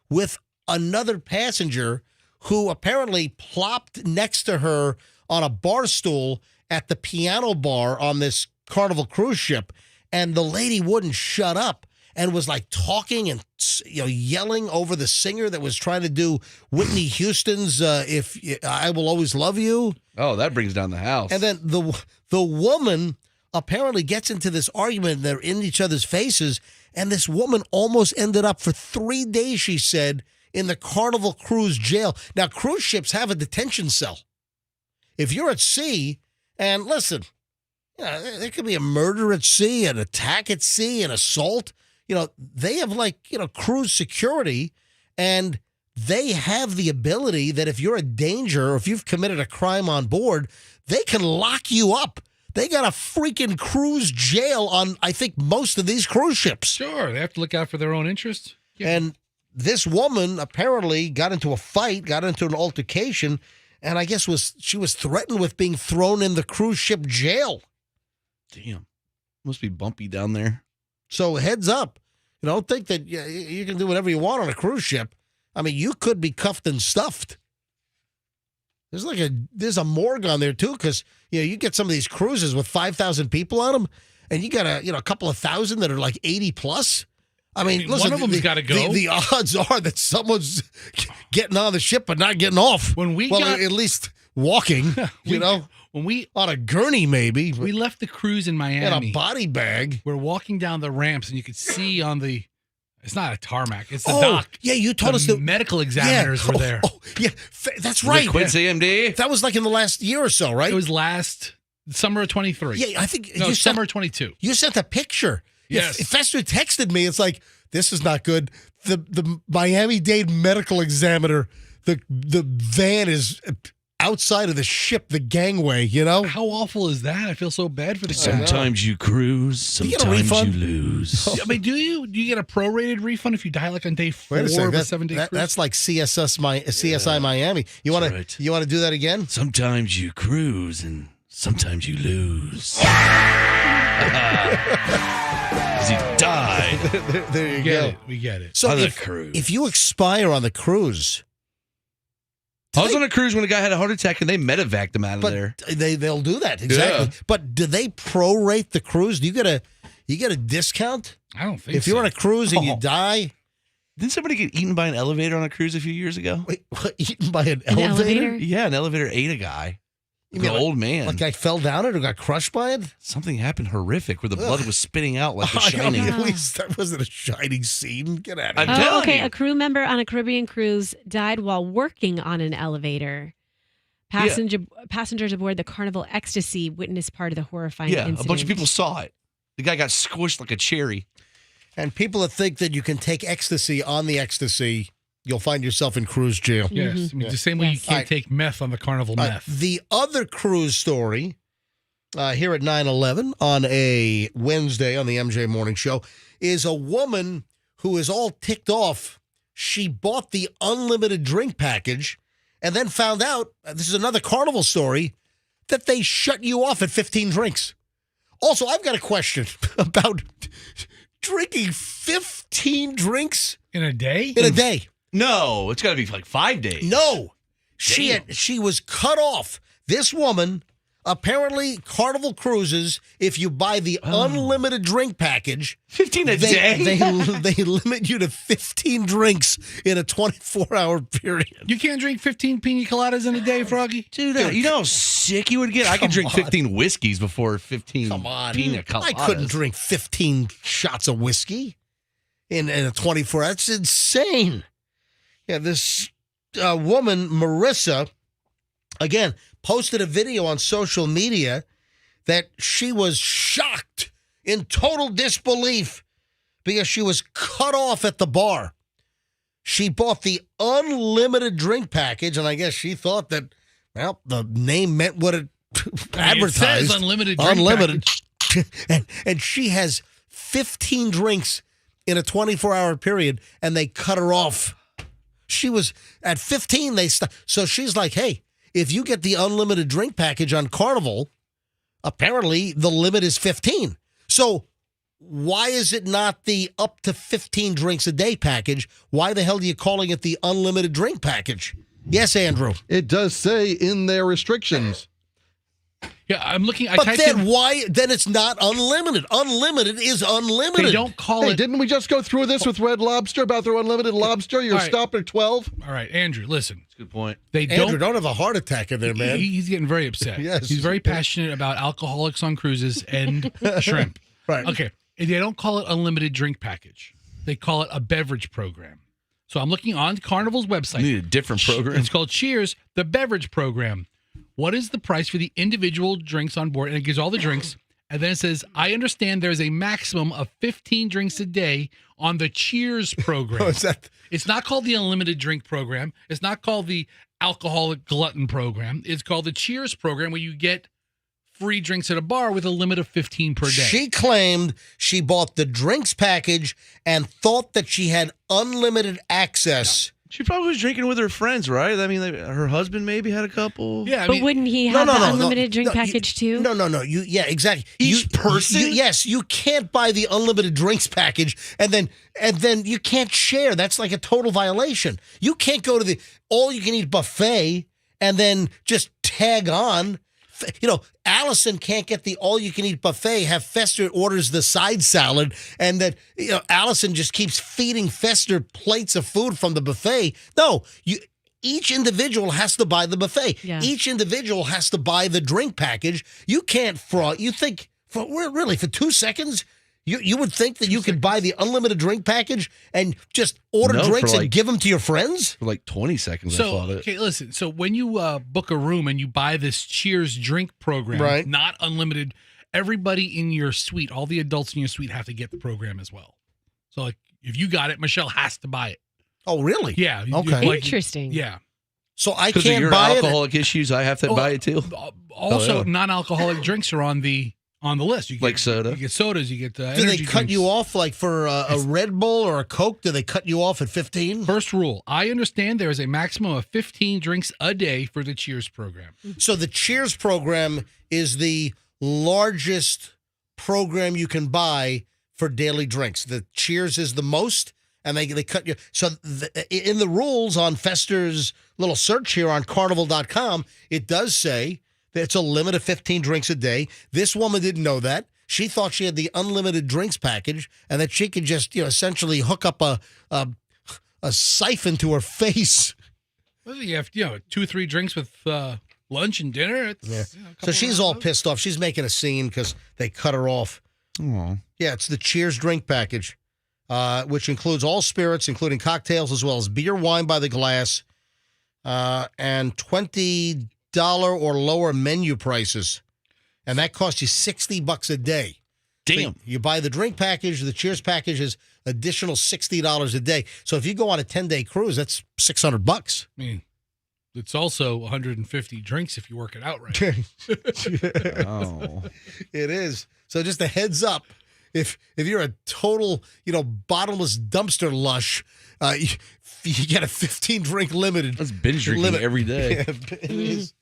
S1: with another passenger who apparently plopped next to her on a bar stool at the piano bar on this Carnival cruise ship, and the lady wouldn't shut up and was like talking and yelling over the singer that was trying to do Whitney Houston's "If I Will Always Love You."
S3: Oh, that brings down the house.
S1: And then the woman apparently gets into this argument, and they're in each other's faces, and this woman almost ended up for 3 days, she said, in the Carnival cruise jail. Now, cruise ships have a detention cell. If you're at sea, and listen, there could be a murder at sea, an attack at sea, an assault. They have cruise security, and they have the ability that if you're a danger or if you've committed a crime on board, they can lock you up. They got a freaking cruise jail on, I think, most of these cruise ships.
S2: Sure, they have to look out for their own interest. Yeah.
S1: And this woman apparently got into a fight, got into an altercation, and I guess she was threatened with being thrown in the cruise ship jail.
S3: Damn. Must be bumpy down there.
S1: So heads up. Don't think that you can do whatever you want on a cruise ship. I mean, you could be cuffed and stuffed. There's a morgue on there too, because you get some of these cruises with 5,000 people on them, and you got a couple of thousand that are like 80 plus. I mean, listen,
S2: one of them's got to go.
S1: The odds are that someone's getting on the ship but not getting off. At least walking.
S2: When we
S1: on a gurney, maybe
S2: we left the cruise in Miami
S1: in a body bag.
S2: We're walking down the ramps, and you could see on the. It's not a tarmac. It's the
S1: Oh,
S2: dock.
S1: yeah, you told us
S2: the
S1: that
S2: medical examiners were there.
S1: Oh, yeah, that's right.
S3: Quincy MD.
S1: That was like in the last year or so, right?
S2: It was last summer of 23.
S1: Yeah, I think
S2: No,
S1: you
S2: summer of 22.
S1: You sent a picture.
S2: Yes.
S1: If Fester texted me. It's like, this is not good. The Miami-Dade medical examiner, the van is outside of the ship, the gangway, you know?
S2: How awful is that? I feel so bad for the guy.
S3: Sometimes you cruise,
S1: you get a
S3: sometimes you
S1: refund?
S3: lose.
S2: I mean, do you get a prorated refund if you die like on day 4
S1: Wait a second.
S2: of a 7-day cruise?
S1: That's like CSI Miami. You want
S3: right.
S1: to do that again?
S3: Sometimes you cruise and sometimes you lose. Because he died.
S1: There you
S2: get
S1: go.
S2: it. We get it.
S1: So
S3: On the
S1: if,
S3: cruise.
S1: if you expire on the cruise,
S3: I was on a cruise when a guy had a heart attack and they medevaced him out of there.
S1: they'll do that exactly.
S3: Yeah.
S1: But do they prorate the cruise? Do you get a discount
S2: I don't think
S1: if you're
S2: so.
S1: on a cruise and you
S3: Oh.
S1: die?
S3: Didn't somebody get eaten by an elevator on a cruise a few years ago?
S1: Wait, what, eaten by an
S5: An
S1: elevator?
S5: elevator?
S3: Yeah, an elevator ate a guy.
S1: You
S3: An
S1: mean
S3: old man.
S1: Like I fell down it or got crushed by it?
S3: Something happened horrific where the blood was spitting out like The
S1: I mean,
S3: Shining.
S1: at least that wasn't a shining scene. Get out of
S3: I'm
S1: here.
S3: telling
S5: Okay.
S3: you.
S5: A crew member on a Caribbean cruise died while working on an elevator. Passengers aboard the Carnival Ecstasy witnessed part of the horrifying
S3: Yeah,
S5: incident.
S3: a bunch of people saw it. The guy got squished like a cherry.
S1: And people that think that you can take ecstasy on the ecstasy, you'll find yourself in cruise jail.
S2: Yes. I mean, the same way you
S5: Yes.
S2: can't
S1: All right.
S2: take meth on the Carnival meth.
S1: The other cruise story here at 9/11 on a Wednesday on the MJ Morning Show is a woman who is all ticked off. She bought the unlimited drink package and then found out, this is another Carnival story, that they shut you off at 15 drinks. Also, I've got a question about drinking 15 drinks
S2: In a day?
S1: in a day.
S3: No, it's got to be like 5 days.
S1: No, she was cut off. This woman, apparently, Carnival Cruises, if you buy the unlimited drink package,
S3: 15 a day?
S1: they limit you to 15 drinks in a 24-hour period.
S2: You can't drink 15 pina coladas in a day, Froggy?
S3: Dude, you know how sick you would get? I could drink 15 whiskeys before 15 pina coladas.
S1: I couldn't drink 15 shots of whiskey in a 24. That's insane. Yeah, this woman, Marissa, again, posted a video on social media that she was shocked, in total disbelief, because she was cut off at the bar. She bought the unlimited drink package, and I guess she thought that, well, the name meant what it advertised.
S2: It says unlimited drink
S1: Unlimited. and she has 15 drinks in a 24-hour period, and they cut her off. She was at 15. So she's like, hey, if you get the unlimited drink package on Carnival, apparently the limit is 15. So why is it not the up to 15 drinks a day package? Why the hell are you calling it the unlimited drink package? Yes, Andrew.
S6: It does say in their restrictions.
S2: Yeah, I'm looking.
S1: But then why? Then it's not unlimited. Unlimited is unlimited.
S2: They don't call
S6: Hey,
S2: it.
S6: didn't we just go through this with Red Lobster about their unlimited lobster? You're
S2: All right.
S6: stopped at 12?
S2: All right, Andrew, listen.
S3: That's a good point.
S2: They
S1: Andrew, don't have a heart attack in there, man.
S2: He's getting very upset.
S1: Yes.
S2: He's very passionate about alcoholics on cruises and shrimp.
S1: Right.
S2: Okay. And they don't call it unlimited drink package. They call it a beverage program. So I'm looking on Carnival's website.
S3: You need a different program.
S2: It's called Cheers, the beverage program. What is the price for the individual drinks on board? And it gives all the drinks. And then it says, I understand there's a maximum of 15 drinks a day on the Cheers program.
S1: Oh, is that?
S2: It's not called the unlimited drink program. It's not called the alcoholic glutton program. It's called the Cheers program, where you get free drinks at a bar with a limit of 15 per day.
S1: She claimed she bought the drinks package and thought that she had unlimited access.
S3: She probably was drinking with her friends, right? I mean, her husband maybe had a couple.
S2: Yeah, I
S5: But
S2: mean,
S5: wouldn't he
S1: No,
S5: have
S1: no,
S5: the
S1: no, no,
S5: unlimited drink
S1: no,
S5: package too?
S1: No, yeah, exactly.
S3: Each person?
S1: Yes, you can't buy the unlimited drinks package and then you can't share. That's like a total violation. You can't go to the all you can eat buffet and then just tag on. You know, Allison can't get the all-you-can-eat buffet, have Fester orders the side salad, and that, you know, Allison just keeps feeding Fester plates of food from the buffet. No, each individual has to buy the buffet.
S5: Yeah.
S1: Each individual has to buy the drink package. You can't fraud. You think, for 2 seconds, you would think that you could buy the unlimited drink package and just order
S3: No,
S1: drinks
S3: for
S1: and give them to your friends?
S3: For like 20 seconds, I
S2: So,
S3: thought it.
S2: okay, listen. So when you book a room and you buy this Cheers drink program,
S1: Right.
S2: not unlimited, everybody in your suite, all the adults in your suite have to get the program as well. So like, if you got it, Michelle has to buy it.
S1: Oh, really?
S2: Yeah.
S1: Okay.
S2: Like,
S5: Interesting.
S2: yeah.
S1: So I
S3: Because of
S1: can't
S3: your
S1: buy
S3: alcoholic issues, I have to buy it too.
S2: Also,
S3: Oh, yeah.
S2: non-alcoholic drinks are on the list. You get,
S3: Like soda?
S2: You get sodas. You get
S1: Do
S2: energy
S1: they cut
S2: drinks.
S1: you off like for a Red Bull or a Coke? Do they cut you off at 15?
S2: First rule: I understand there is a maximum of 15 drinks a day for the Cheers program.
S1: So the Cheers program is the largest program you can buy for daily drinks. The Cheers is the most, and they cut you. So in the rules on Fester's little search here on Carnival.com, it does say that it's a limit of 15 drinks a day. This woman didn't know that. She thought she had the unlimited drinks package and that she could just, essentially hook up a siphon to her face.
S2: Well, you have 2-3 drinks with lunch and dinner. It's,
S1: So she's all pissed off. She's making a scene because they cut her off.
S3: Aw.
S1: Yeah, it's the Cheers drink package, which includes all spirits, including cocktails, as well as beer, wine by the glass, and $20 or lower menu prices. And that costs you $60 a day.
S3: Damn.
S1: So you buy the drink package, the Cheers package is additional $60 a day. So if you go on a 10-day cruise, that's $600.
S2: I mean, it's also 150 drinks if you work it out right.
S3: Oh.
S1: It is. So just a heads up, if you're a total, bottomless dumpster lush, you get a 15 drink limited.
S3: That's binge drinking every day.
S1: Yeah, it is.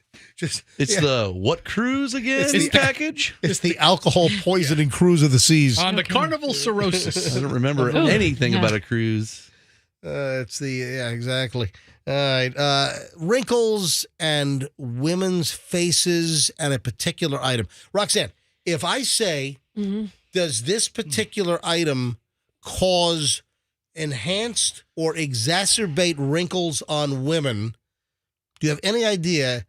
S3: It's the what cruise again?
S1: It's the
S3: package?
S1: It's the alcohol poisoning cruise of the seas.
S2: On the Carnival Cirrhosis.
S3: I don't remember anything about a cruise.
S1: Exactly. All right. Wrinkles and women's faces and a particular item. Roxanne, if I say, does this particular item cause enhanced or exacerbate wrinkles on women, do you have any idea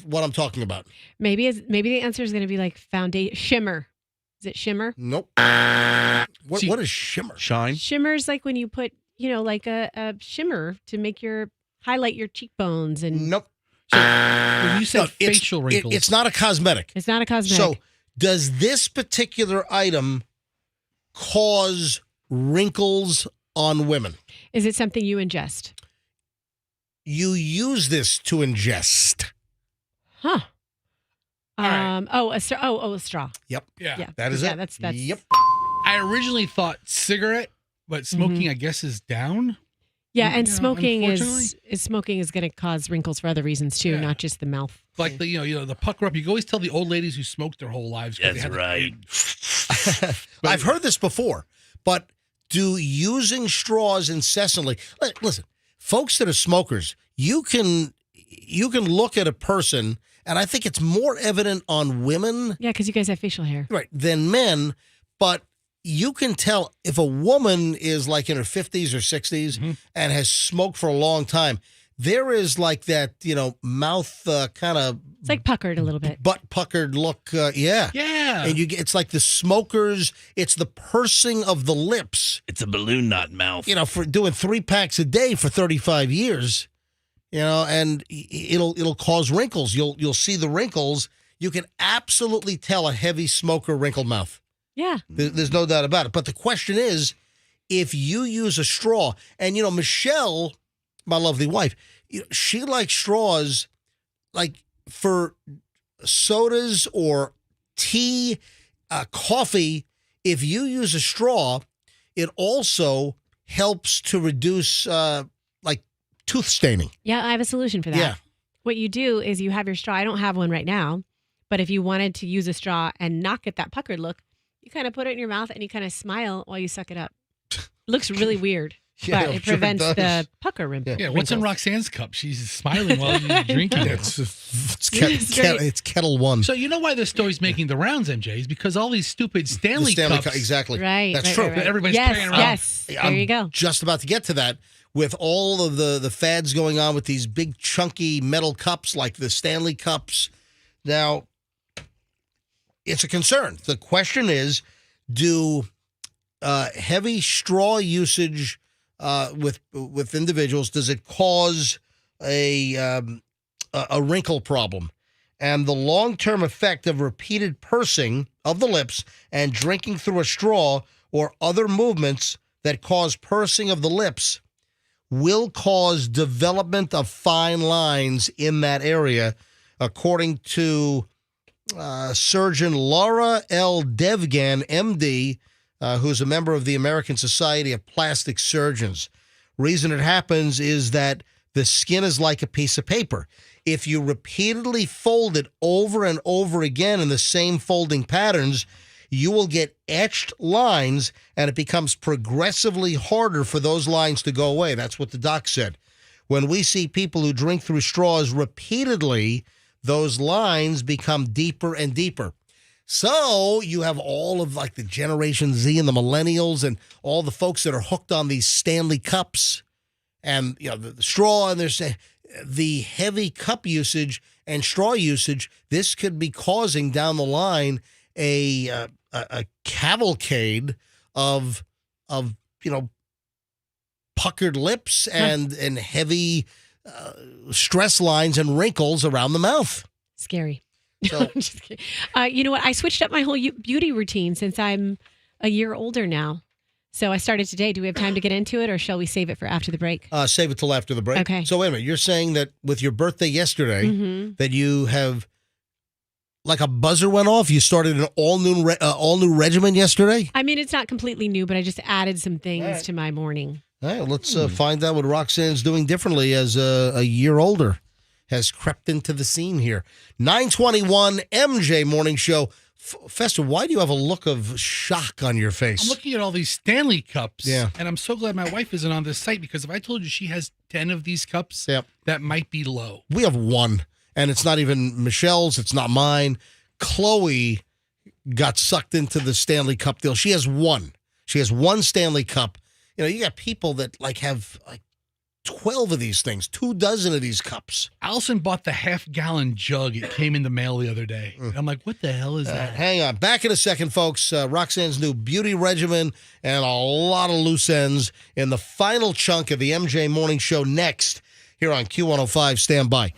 S1: what I'm talking about?
S5: Maybe the answer is going to be like foundation shimmer. Is it shimmer?
S1: Nope. What is shimmer?
S3: Shine?
S5: Shimmer is like when you put, like a shimmer to highlight your cheekbones and.
S1: Nope.
S2: So when you said facial wrinkles,
S1: it's not a cosmetic.
S5: It's not a cosmetic.
S1: So does this particular item cause wrinkles on women?
S5: Is it something you ingest?
S1: You use this to ingest.
S5: Huh.
S2: right.
S5: A straw.
S1: Yep.
S2: Yeah.
S1: That is it.
S5: That's
S1: Yep.
S2: I originally thought cigarette, but smoking, I guess, is down.
S5: Yeah, and smoking
S2: unfortunately.
S5: is going to cause wrinkles for other reasons too, not just the mouth.
S2: Like the pucker up. You can always tell the old ladies who smoked their whole lives.
S4: That's right.
S1: I've heard this before, but do using straws incessantly? Listen, folks that are smokers, you can look at a person, and I think it's more evident on women.
S5: Yeah, because you guys have facial hair,
S1: right, than men. But you can tell if a woman is like in her 50s or 60s and has smoked for a long time. There is like that, mouth kind of.
S5: It's like puckered a little bit.
S1: Butt puckered look. Yeah.
S2: Yeah.
S1: And it's like the smokers. It's the pursing of the lips.
S4: It's a balloon knot mouth.
S1: For doing 3 packs a day for 35 years, and it'll cause wrinkles. You'll see the wrinkles. You can absolutely tell a heavy smoker wrinkled mouth.
S5: Yeah.
S1: There's no doubt about it. But the question is, if you use a straw, and Michelle, my lovely wife, she likes straws like for sodas or tea, coffee. If you use a straw, it also helps to reduce like tooth staining.
S5: Yeah, I have a solution for that.
S1: Yeah.
S5: What you do is you have your straw. I don't have one right now, but if you wanted to use a straw and not get that puckered look, you kind of put it in your mouth and you kind of smile while you suck it up. It looks really weird.
S1: Yeah,
S5: but
S1: I'm
S5: it
S1: sure it
S5: prevents
S1: does.
S5: the pucker wrinkle.
S2: Yeah, what's in Roxanne's cup? She's smiling while you're drinking it.
S1: It's Kettle One.
S2: So you know why this story's making the rounds, MJ? Is because all these stupid Stanley cups.
S1: Exactly.
S5: Right.
S1: That's
S5: right,
S1: true.
S5: right, right.
S2: Everybody's
S5: yes,
S2: carrying around.
S5: Yes. There
S1: I'm
S5: you go.
S1: just about to get to that. With all of the fads going on with these big chunky metal cups like the Stanley cups. Now, it's a concern. The question is, do heavy straw usage with individuals, does it cause a wrinkle problem? And the long-term effect of repeated pursing of the lips and drinking through a straw or other movements that cause pursing of the lips will cause development of fine lines in that area, according to surgeon Laura L. Devgan, MD, who's a member of the American Society of Plastic Surgeons. Reason it happens is that the skin is like a piece of paper. If you repeatedly fold it over and over again in the same folding patterns, you will get etched lines, and it becomes progressively harder for those lines to go away. That's what the doc said. When we see people who drink through straws repeatedly, those lines become deeper and deeper. So you have all of like the Generation Z and the millennials and all the folks that are hooked on these Stanley cups and the straw, and there's the heavy cup usage and straw usage. This could be causing down the line a cavalcade of puckered lips and heavy stress lines and wrinkles around the mouth.
S5: Scary.
S1: So,
S5: I'm just kidding. You know what? I switched up my whole beauty routine since I'm a year older now. So I started today. Do we have time to get into it, or shall we save it for after the break?
S1: Save it till after the break.
S5: Okay.
S1: So wait a minute. You're saying that with your birthday yesterday, that you have, like a buzzer went off, you started an all new regimen yesterday?
S5: I mean, it's not completely new, but I just added some things to my morning.
S1: All right, let's find out what Roxanne's doing differently as a year older has crept into the scene here. 921 MJ Morning Show. Fester, why do you have a look of shock on your face?
S2: I'm looking at all these Stanley cups,
S1: Yeah.
S2: and I'm so glad my wife isn't on this site, because if I told you she has 10 of these cups, that might be low.
S1: We have one, and it's not even Michelle's. It's not mine. Chloe got sucked into the Stanley Cup deal. She has one. She has one Stanley Cup. You got people that like have like 12 of these things, 24 of these cups.
S2: Allison bought the half-gallon jug. It came in the mail the other day. And I'm like, what the hell is that?
S1: Hang on. Back in a second, folks. Roxanne's new beauty regimen and a lot of loose ends in the final chunk of the MJ Morning Show next here on Q105. Stand by.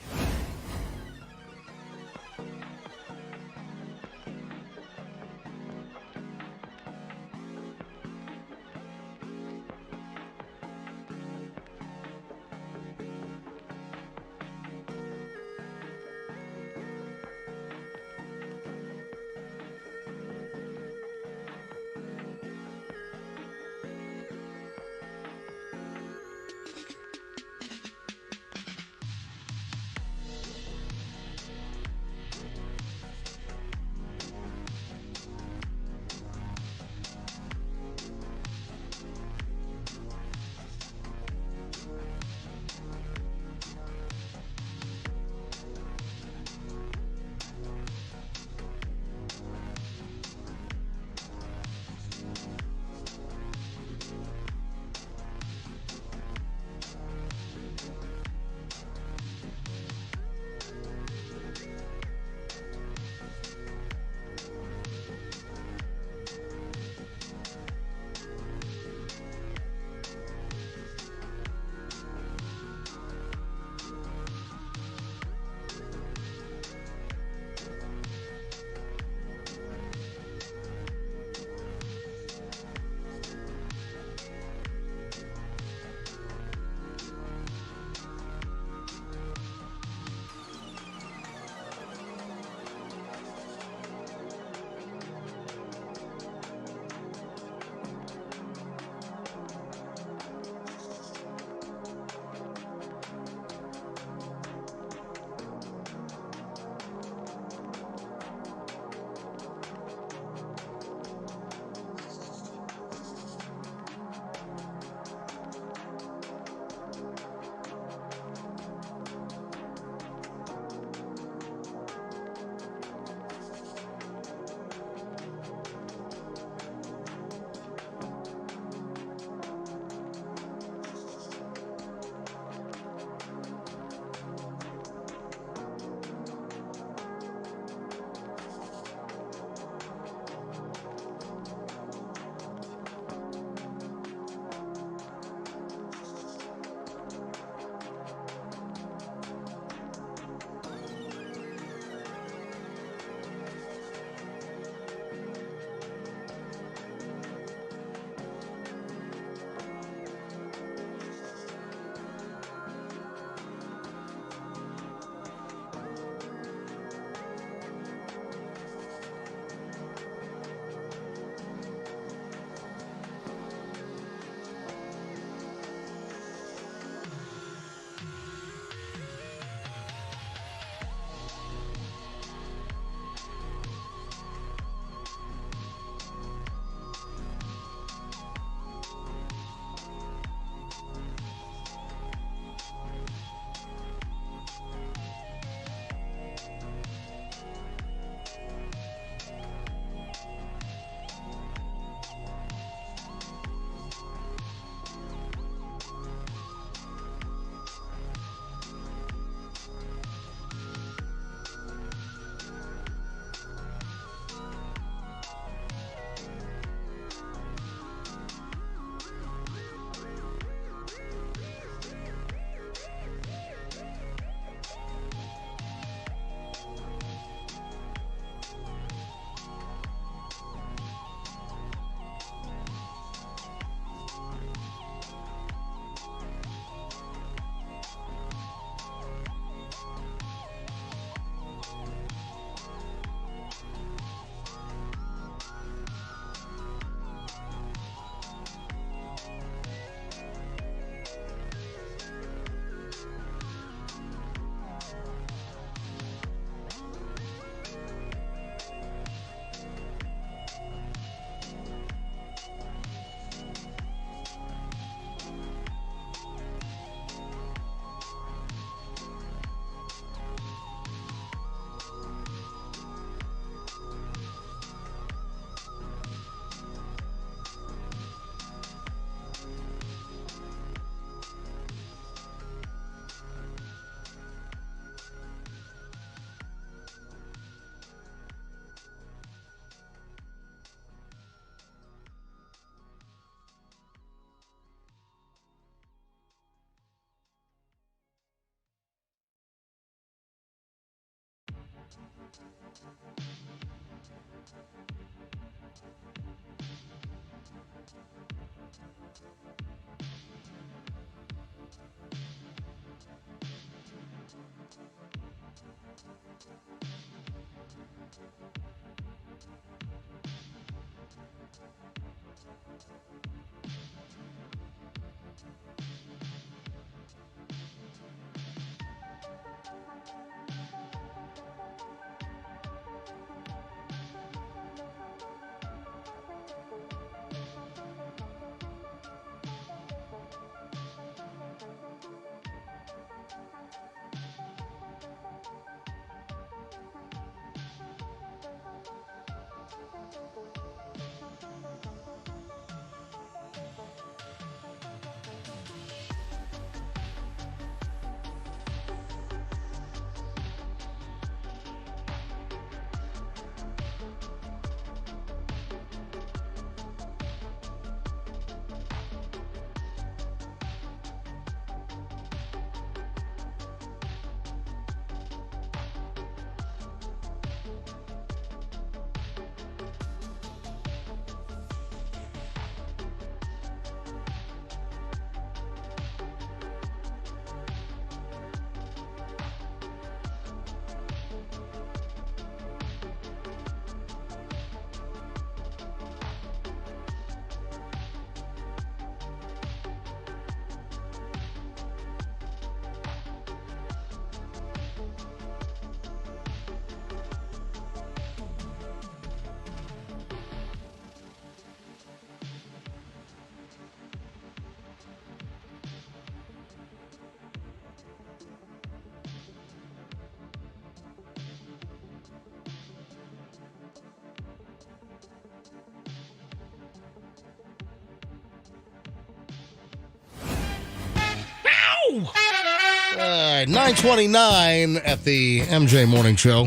S1: 9:29 at the MJ Morning Show.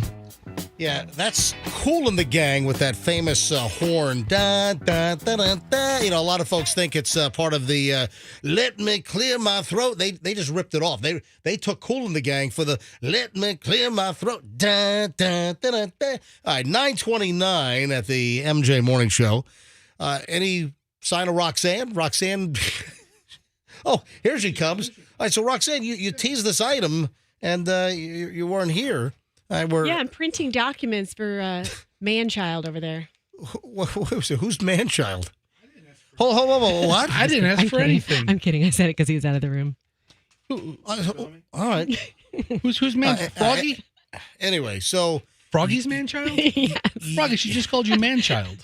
S1: Yeah, that's Kool and the Gang with that famous horn. Da, da, da, da, da. You know, a lot of folks think it's part of the "Let Me Clear My Throat." They just ripped it off. They took Kool and the Gang for the "Let Me Clear My Throat." Da, da, da, da, da. All right, 9:29 at the MJ Morning Show. Any sign of Roxanne? Roxanne. Oh, here she comes. All right, so Roxanne, you teased this item, and you weren't here.
S5: Yeah, I'm printing documents for man-child over there.
S1: Who's man-child? Hold on, what?
S2: I didn't ask for anything.
S5: I'm kidding. I said it because he was out of the room.
S1: All right.
S2: Who's man? Froggy?
S1: Anyway, so...
S2: Froggy's man-child?
S5: Yes.
S2: Froggy, she just called you man-child.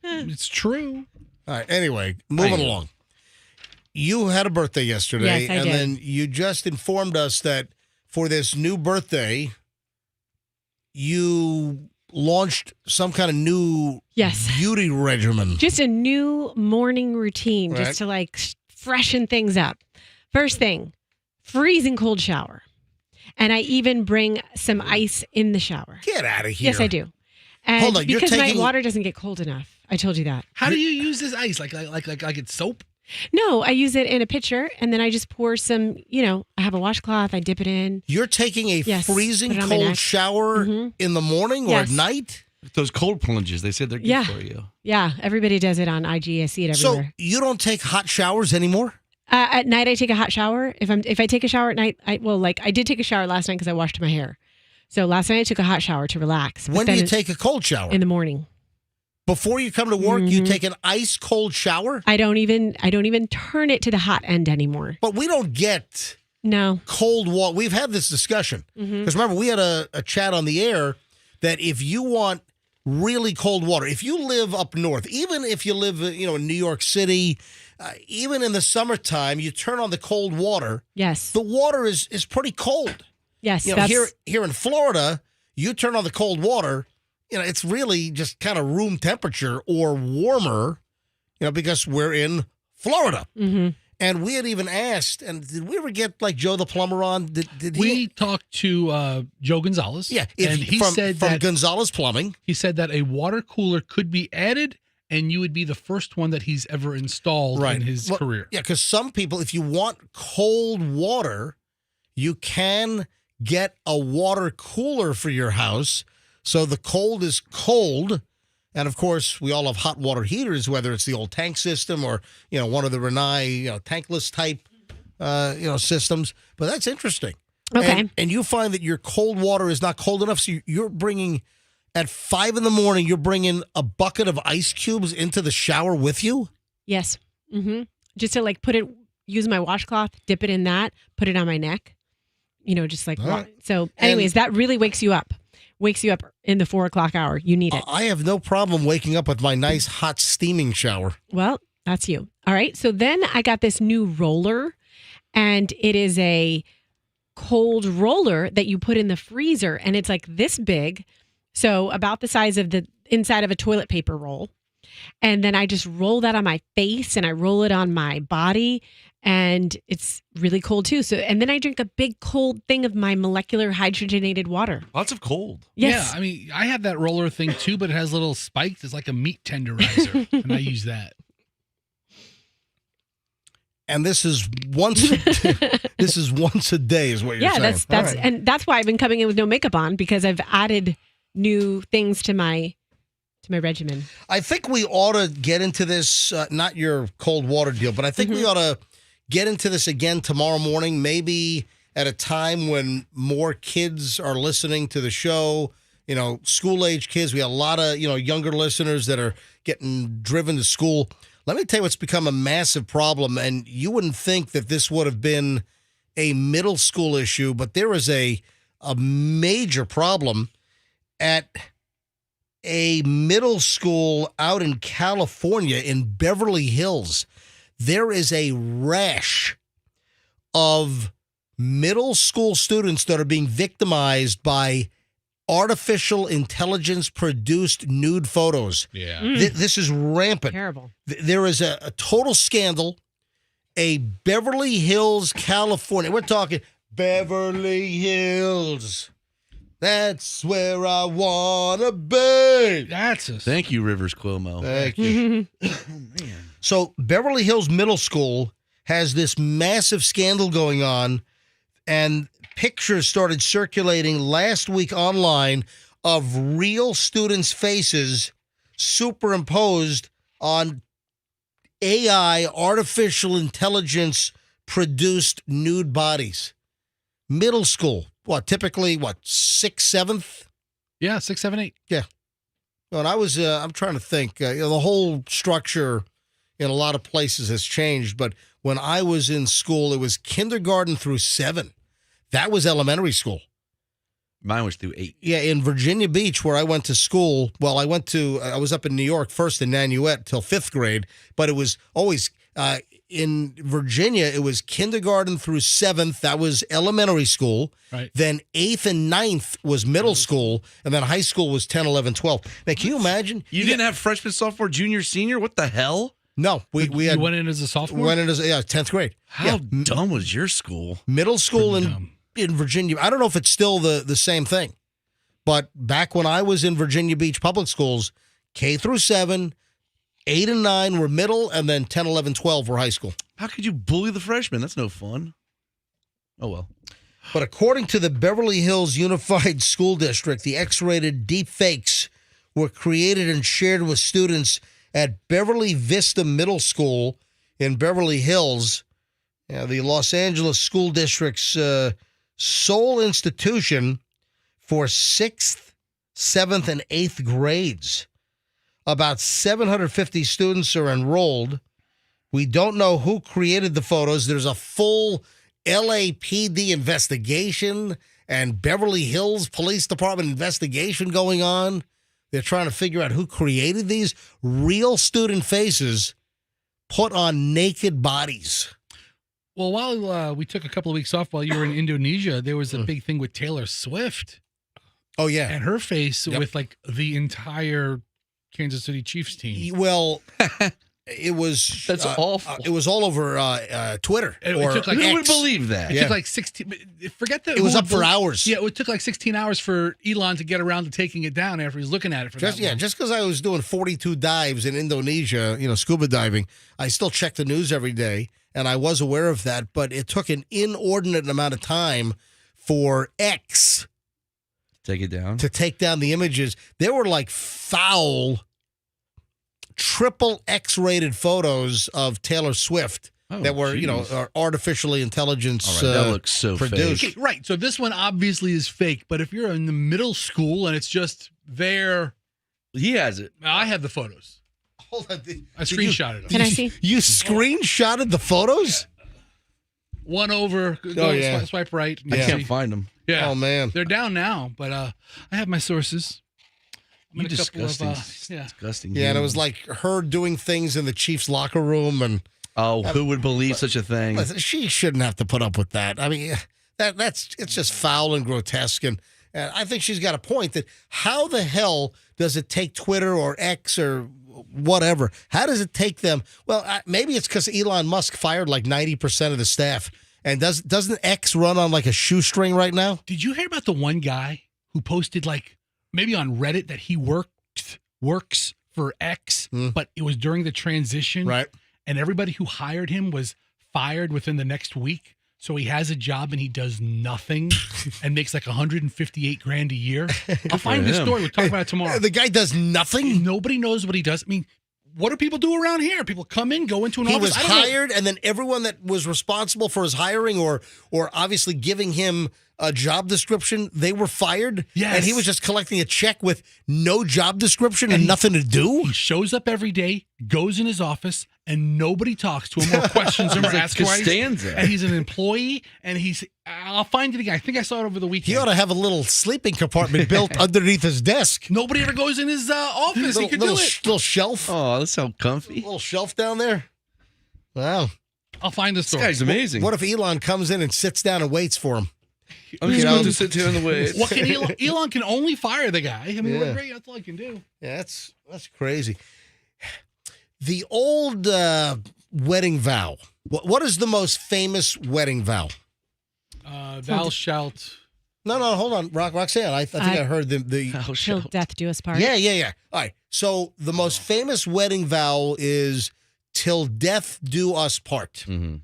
S2: It's true.
S1: All right, anyway, moving along. You had a birthday yesterday,
S5: yes, I did.
S1: Then you just informed us that for this new birthday, you launched some kind of new beauty regimen.
S5: Just a new morning routine,
S1: Right.
S5: just to like freshen things up. First thing, freezing cold shower. And I even bring some ice in the shower.
S1: Get out of here.
S5: Yes, I do. And
S1: Hold on, you're
S5: because
S1: taking-
S5: my water doesn't get cold enough. I told you that.
S2: How do you use this ice? Like it's soap?
S5: No, I use it in a pitcher, and then I just pour some, I have a washcloth, I dip it in.
S1: You're taking a
S5: Yes,
S1: freezing
S5: put it on my
S1: cold
S5: neck.
S1: shower in the morning or at
S5: Yes.
S1: night?
S3: Those cold plunges, they said they're good for you.
S5: Yeah, everybody does it on IG. I see it everywhere.
S1: So you don't take hot showers anymore?
S5: At night, I take a hot shower. If I take a shower at night, I did take a shower last night because I washed my hair. So last night I took a hot shower to relax.
S1: When do you take a cold shower?
S5: In the morning.
S1: Before you come to work, you take an ice cold shower?
S5: I don't even turn it to the hot end anymore.
S1: But we don't get cold water. We've had this discussion. Because remember, we had a chat on the air that if you want really cold water, if you live up north, even if you live in New York City, even in the summertime, you turn on the cold water.
S5: Yes.
S1: The water is pretty cold.
S5: Yes.
S1: Here in Florida, you turn on the cold water, it's really just kind of room temperature or warmer, because we're in Florida.
S5: Mm-hmm.
S1: And we had even asked, and did we ever get like Joe the plumber on? Did he?
S2: We talked to Joe Gonzalez.
S1: Yeah,
S2: and he said
S1: from
S2: that
S1: Gonzalez Plumbing.
S2: He said that a water cooler could be added, and you would be the first one that he's ever installed in his career.
S1: Yeah, because some people, if you want cold water, you can get a water cooler for your house. So the cold is cold. And, of course, we all have hot water heaters, whether it's the old tank system or, one of the Rinnai, tankless type, systems. But that's interesting.
S5: Okay.
S1: And you find that your cold water is not cold enough, so you're bringing, at 5 in the morning, you're bringing a bucket of ice cubes into the shower with you?
S5: Yes. Mm-hmm. Just to, use my washcloth, dip it in that, put it on my neck. Just like,
S1: right.
S5: So anyways, that really wakes you up in the 4 o'clock hour. You need it.
S1: I have no problem waking up with my nice hot steaming shower.
S5: Well, that's you. All right. So then I got this new roller, and it is a cold roller that you put in the freezer, and it's like this big. So about the size of the inside of a toilet paper roll. And then I just roll that on my face and I roll it on my body, and it's really cold too. So, and then I drink a big cold thing of my molecular hydrogenated water.
S3: Lots of cold.
S5: Yes.
S2: Yeah, I mean, I have that roller thing too, but it has little spikes. It's like a meat tenderizer, and I use that.
S1: And this is once a day is what you're saying.
S5: Yeah, that's right. And that's why I've been coming in with no makeup on, because I've added new things to my regimen.
S1: I think we ought to get into this, not your cold water deal, but I think we ought to get into this again tomorrow morning, maybe at a time when more kids are listening to the show, school-age kids. We have a lot of, younger listeners that are getting driven to school. Let me tell you what's become a massive problem, and you wouldn't think that this would have been a middle school issue, but there is a major problem at a middle school out in California in Beverly Hills. There is a rash of middle school students that are being victimized by artificial intelligence produced nude photos.
S2: Yeah.
S1: This is rampant.
S5: Terrible.
S1: There is a total scandal. A Beverly Hills, California. We're talking Beverly Hills. That's where I want to be.
S3: Thank you, Rivers Cuomo.
S1: Thank you. Oh, man. So Beverly Hills Middle School has this massive scandal going on, and pictures started circulating last week online of real students' faces superimposed on AI, artificial intelligence produced nude bodies. Middle school. Typically 6th, 7th?
S2: Yeah, 6, 7, 8.
S1: Yeah. And I was, I'm trying to think, the whole structure in a lot of places has changed, but when I was in school, it was kindergarten through 7. That was elementary school.
S3: Mine was through 8.
S1: Yeah, in Virginia Beach, where I went to school, I was up in New York first in Nanuet till 5th grade, but it was always, in Virginia, it was kindergarten through 7th. That was elementary school.
S2: Right.
S1: Then 8th and 9th was middle school. And then high school was 10, 11, 12. Now, can you imagine?
S3: You didn't have freshman, sophomore, junior, senior? What the hell?
S1: No. We
S2: You went in as a sophomore?
S1: Went in as 10th grade.
S3: How dumb was your school?
S1: Middle school in Virginia. I don't know if it's still the same thing. But back when I was in Virginia Beach public schools, K through 7, 8 and 9 were middle, and then 10, 11, 12 were high school.
S3: How could you bully the freshmen? That's no fun. Oh, well.
S1: But according to the Beverly Hills Unified School District, the X-rated deep fakes were created and shared with students at Beverly Vista Middle School in Beverly Hills, the Los Angeles School District's sole institution for 6th, 7th, and 8th grades. About 750 students are enrolled. We don't know who created the photos. There's a full LAPD investigation and Beverly Hills Police Department investigation going on. They're trying to figure out who created these real student faces put on naked bodies.
S2: Well, while we took a couple of weeks off while you were in Indonesia, there was a big thing with Taylor Swift.
S1: Oh, yeah.
S2: And her face with like the entire Kansas City Chiefs team.
S1: Well, it was
S3: that's awful.
S1: It was all over Twitter.
S2: It took
S3: who would believe that?
S2: It took like 16. Forget that.
S1: It was up for hours.
S2: Yeah, it took like 16 hours for Elon to get around to taking it down after he's looking at it for that long.
S1: Just because I was doing 42 dives in Indonesia, scuba diving, I still check the news every day, and I was aware of that. But it took an inordinate amount of time for X
S3: Take it down.
S1: to take down the images. There were like foul, triple X-rated photos of Taylor Swift that were, are artificially intelligence
S3: that looks so
S1: produced.
S2: Okay, right. So this one obviously is fake, but if you're in the middle school and it's just there.
S3: He has it.
S2: I have the photos.
S1: Hold on.
S2: I screenshotted them.
S5: Can I see?
S1: You screenshotted the photos?
S2: One over. Go swipe right.
S3: I can't find them.
S2: Yeah.
S1: Oh, man.
S2: They're down now, but I have my sources. I'm in a couple of,
S3: disgusting.
S1: Yeah, and it was like her doing things in the Chiefs' locker room. And
S3: who would believe such a thing?
S1: Listen, she shouldn't have to put up with that. I mean, it's just foul and grotesque. And I think she's got a point that how the hell does it take Twitter or X or whatever? How does it take them? Well, maybe it's because Elon Musk fired like 90% of the staff. And doesn't X run on like a shoestring right now?
S2: Did you hear about the one guy who posted like maybe on Reddit that he works for X, but it was during the transition,
S1: right? And
S2: everybody who hired him was fired within the next week. So he has a job and he does nothing and makes like $158,000 a year. I'll find this story. We'll talk about it tomorrow.
S1: The guy does nothing.
S2: Nobody knows what he does. I mean, what do people do around here? People come in, go into an office.
S1: He was hired, and then everyone that was responsible for his hiring or obviously giving him a job description, they were fired.
S2: Yes.
S1: And he was just collecting a check with no job description and nothing to do.
S2: He shows up every day, goes in his office, and nobody talks to him or questions him or asks why. And he's an employee, and I'll find it again. I think I saw it over the weekend.
S1: He ought to have a little sleeping compartment built underneath his desk.
S2: Nobody ever goes in his office. He could do it.
S1: Little shelf.
S3: Oh, that's so comfy.
S1: Little shelf down there. Wow.
S2: I'll find the story.
S3: This guy's amazing.
S1: What if Elon comes in and sits down and waits for him?
S3: I'm just going to sit here in the way.
S2: What can Elon can only fire the guy. I mean, great. That's all he can do.
S1: Yeah, that's crazy. The old wedding vow. What is the most famous wedding vow?
S2: Thou shalt.
S1: No, hold on, Roxanne. I think I heard the
S5: till death do us part.
S1: Yeah. All right. So the most famous wedding vow is "Till death do us part."
S3: Mm-hmm.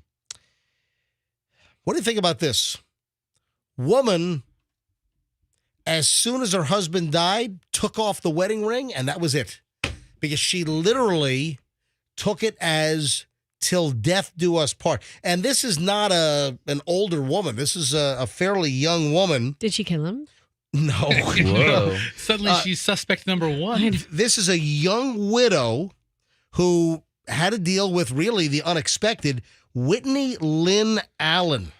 S1: What do you think about this? Woman, as soon as her husband died, took off the wedding ring, and that was it, because she literally took it as "till death do us part." And this is not an older woman. This is a fairly young woman.
S5: Did she kill him?
S1: No.
S3: Whoa.
S2: Suddenly she's suspect number one.
S1: This is a young widow who had to deal with really the unexpected. Whitney Lynn Allen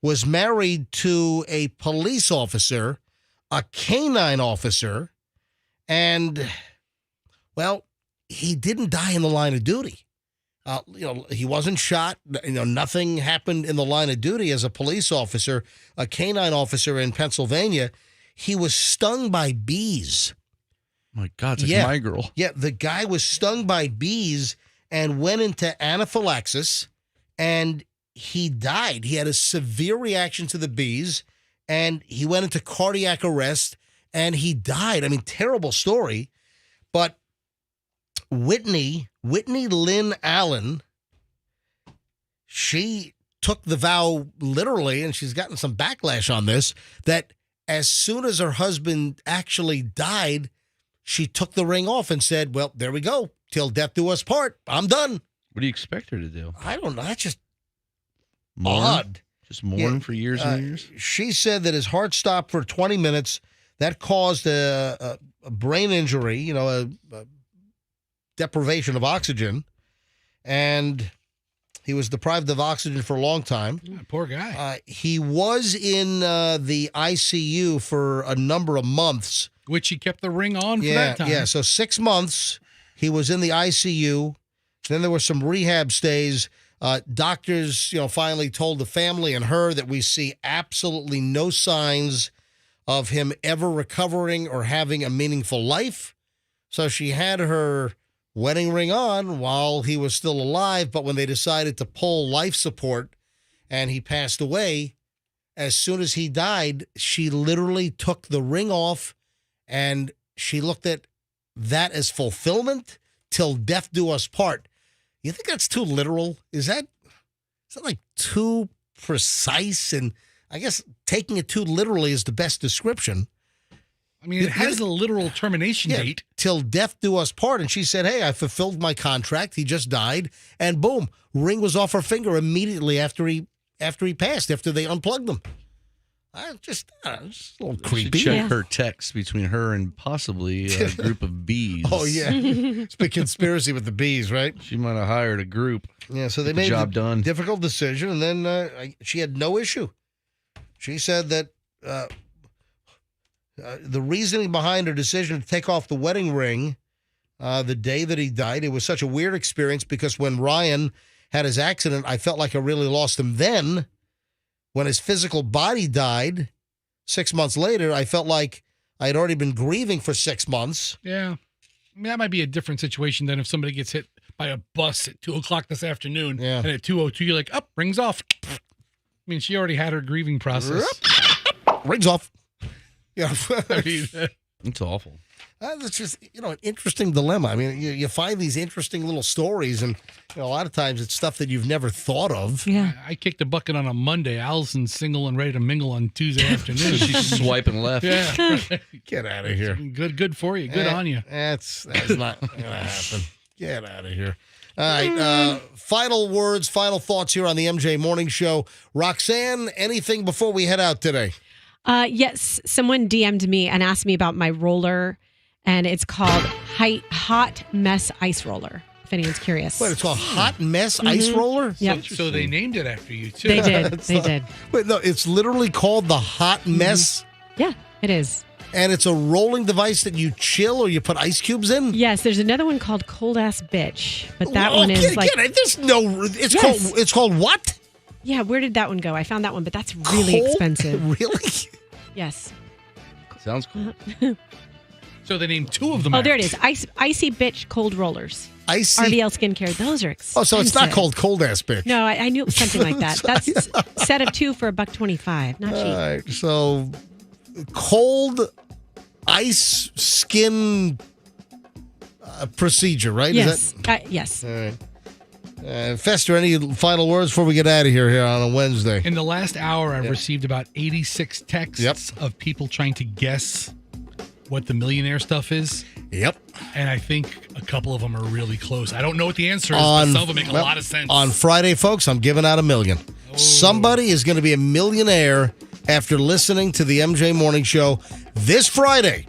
S1: was married to a police officer, a canine officer, and, well, he didn't die in the line of duty. He wasn't shot. Nothing happened in the line of duty as a police officer, a canine officer in Pennsylvania. He was stung by bees.
S3: My God, it's like my girl.
S1: Yeah, the guy was stung by bees and went into anaphylaxis, and he died. He had a severe reaction to the bees, and he went into cardiac arrest, and he died. I mean, terrible story. But Whitney Lynn Allen, she took the vow literally, and she's gotten some backlash on this, that as soon as her husband actually died, she took the ring off and said, well, there we go. Till death do us part. I'm done.
S3: What do you expect her to do?
S1: I don't know. That's just
S3: mourn?
S1: Odd.
S3: Just mourn for years and years?
S1: She said that his heart stopped for 20 minutes. That caused a brain injury, a deprivation of oxygen. And he was deprived of oxygen for a long time.
S2: Yeah, poor guy.
S1: He was in the ICU for a number of months.
S2: Which he kept the ring on for that time.
S1: Yeah, so 6 months he was in the ICU. Then there were some rehab stays. Doctors, finally told the family and her that we see absolutely no signs of him ever recovering or having a meaningful life. So she had her wedding ring on while he was still alive, but when they decided to pull life support and he passed away, as soon as he died, she literally took the ring off and she looked at that as fulfillment. Till death do us part. You think that's too literal? Is that like too precise? And I guess taking it too literally is the best description.
S2: I mean, it has a literal termination date.
S1: Till death do us part. And she said, hey, I fulfilled my contract. He just died. And boom, ring was off her finger immediately after he passed, after they unplugged him. Just a little creepy.
S3: Check her text between her and possibly a group of bees.
S1: Oh, yeah. It's a big conspiracy with the bees, right?
S3: She might have hired a group.
S1: Yeah, so they
S3: Get
S1: made
S3: the job
S1: the
S3: done.
S1: difficult decision, and then she had no issue. She said that the reasoning behind her decision to take off the wedding ring the day that he died, it was such a weird experience because when Ryan had his accident, I felt like I really lost him then. When his physical body died 6 months later, I felt like I had already been grieving for 6 months.
S2: Yeah. I mean, that might be a different situation than if somebody gets hit by a bus at 2 o'clock this afternoon.
S1: Yeah.
S2: And at 2:02, you're like, rings off. I mean, she already had her grieving process.
S1: Rings off. Yeah.
S2: I mean,
S3: It's awful.
S1: That's just, an interesting dilemma. I mean, you find these interesting little stories, and a lot of times it's stuff that you've never thought of.
S5: Yeah.
S2: I kicked a bucket on a Monday. Allison's single and ready to mingle on Tuesday afternoon.
S3: She's swiping left.
S2: Yeah.
S1: Get out of here.
S2: Good for you. Good on you.
S1: That's not going to happen. Get out of here. All right. Final words, final thoughts here on the MJ Morning Show. Roxanne, anything before we head out today?
S5: Yes. Someone DM'd me and asked me about my roller, and it's called Hot Mess Ice Roller, if anyone's curious.
S1: Wait, it's called Hot Mess Ice Roller?
S5: Yep.
S2: So they named it after you, too.
S5: They did.
S1: Wait, no, it's literally called the Hot Mess?
S5: Yeah, it is.
S1: And it's a rolling device that you chill or you put ice cubes in?
S5: Yes, there's another one called Cold Ass Bitch, but that one is like...
S1: It's called what?
S5: Yeah, where did that one go? I found that one, but that's really expensive.
S1: Really?
S5: Yes.
S3: Sounds cool.
S2: So they named two of them.
S5: Oh, there it is. Icy Bitch Cold Rollers.
S1: Icy.
S5: RVL Skincare. Those are expensive.
S1: Oh, so it's not called Cold Ass Bitch.
S5: No, I knew it was something like that. That's set of two for $1.25. Not cheap.
S1: All right, so cold ice skin procedure, right?
S5: Yes.
S1: Is that...
S5: Yes.
S1: All right. Fester, any final words before we get out of here on a Wednesday?
S2: In the last hour, I've received about 86 texts of people trying to guess what the millionaire stuff is.
S1: Yep.
S2: And I think a couple of them are really close. I don't know what the answer is, but some of them make a lot of sense.
S1: On Friday, folks, I'm giving out $1 million.
S2: Oh.
S1: Somebody is going to be a millionaire after listening to the MJ Morning Show this Friday.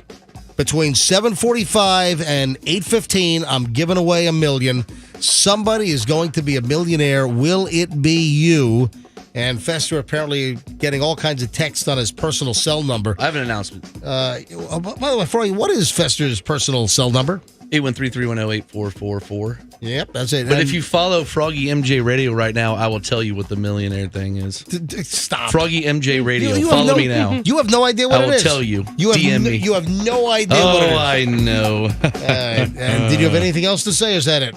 S1: Between 7:45 and 8:15, I'm giving away $1 million. Somebody is going to be a millionaire. Will it be you? And Fester apparently getting all kinds of text on his personal cell number.
S3: I have an announcement.
S1: By the way, Froggy, what is Fester's personal cell number?
S3: 813-310-8444.
S1: Yep, that's it.
S3: But if you follow Froggy MJ Radio right now, I will tell you what the millionaire thing is.
S1: Stop.
S3: Froggy MJ Radio.
S1: You
S3: Follow me now.
S1: You have no idea what it is.
S3: I will tell you.
S1: You have
S3: DM me.
S1: You have no idea what it is.
S3: Oh, I know.
S1: All right. And did you have anything else to say? Or is that it?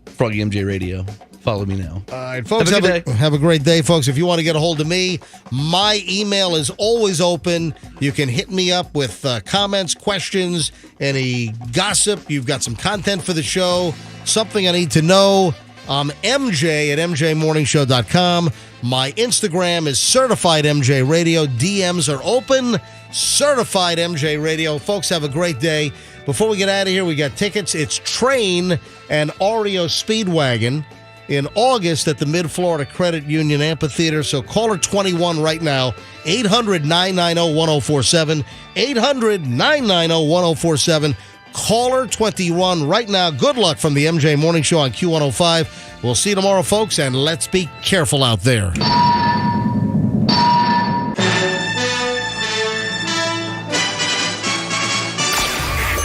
S3: Froggy MJ Radio. Follow me now.
S1: All right, folks,
S3: have
S1: a great day, folks. If you want to get a hold of me, my email is always open. You can hit me up with comments, questions, any gossip. You've got some content for the show, something I need to know. MJ at mjmorningshow.com. My Instagram is Certified MJ Radio. DMs are open. Certified MJ Radio. Folks, have a great day. Before we get out of here, we got tickets. It's Train and Oreo Speedwagon in August at the Mid-Florida Credit Union Amphitheater. So caller 21 right now, 800-990-1047, 800-990-1047. Caller 21 right now. Good luck from the MJ Morning Show on Q105. We'll see you tomorrow, folks, and let's be careful out there.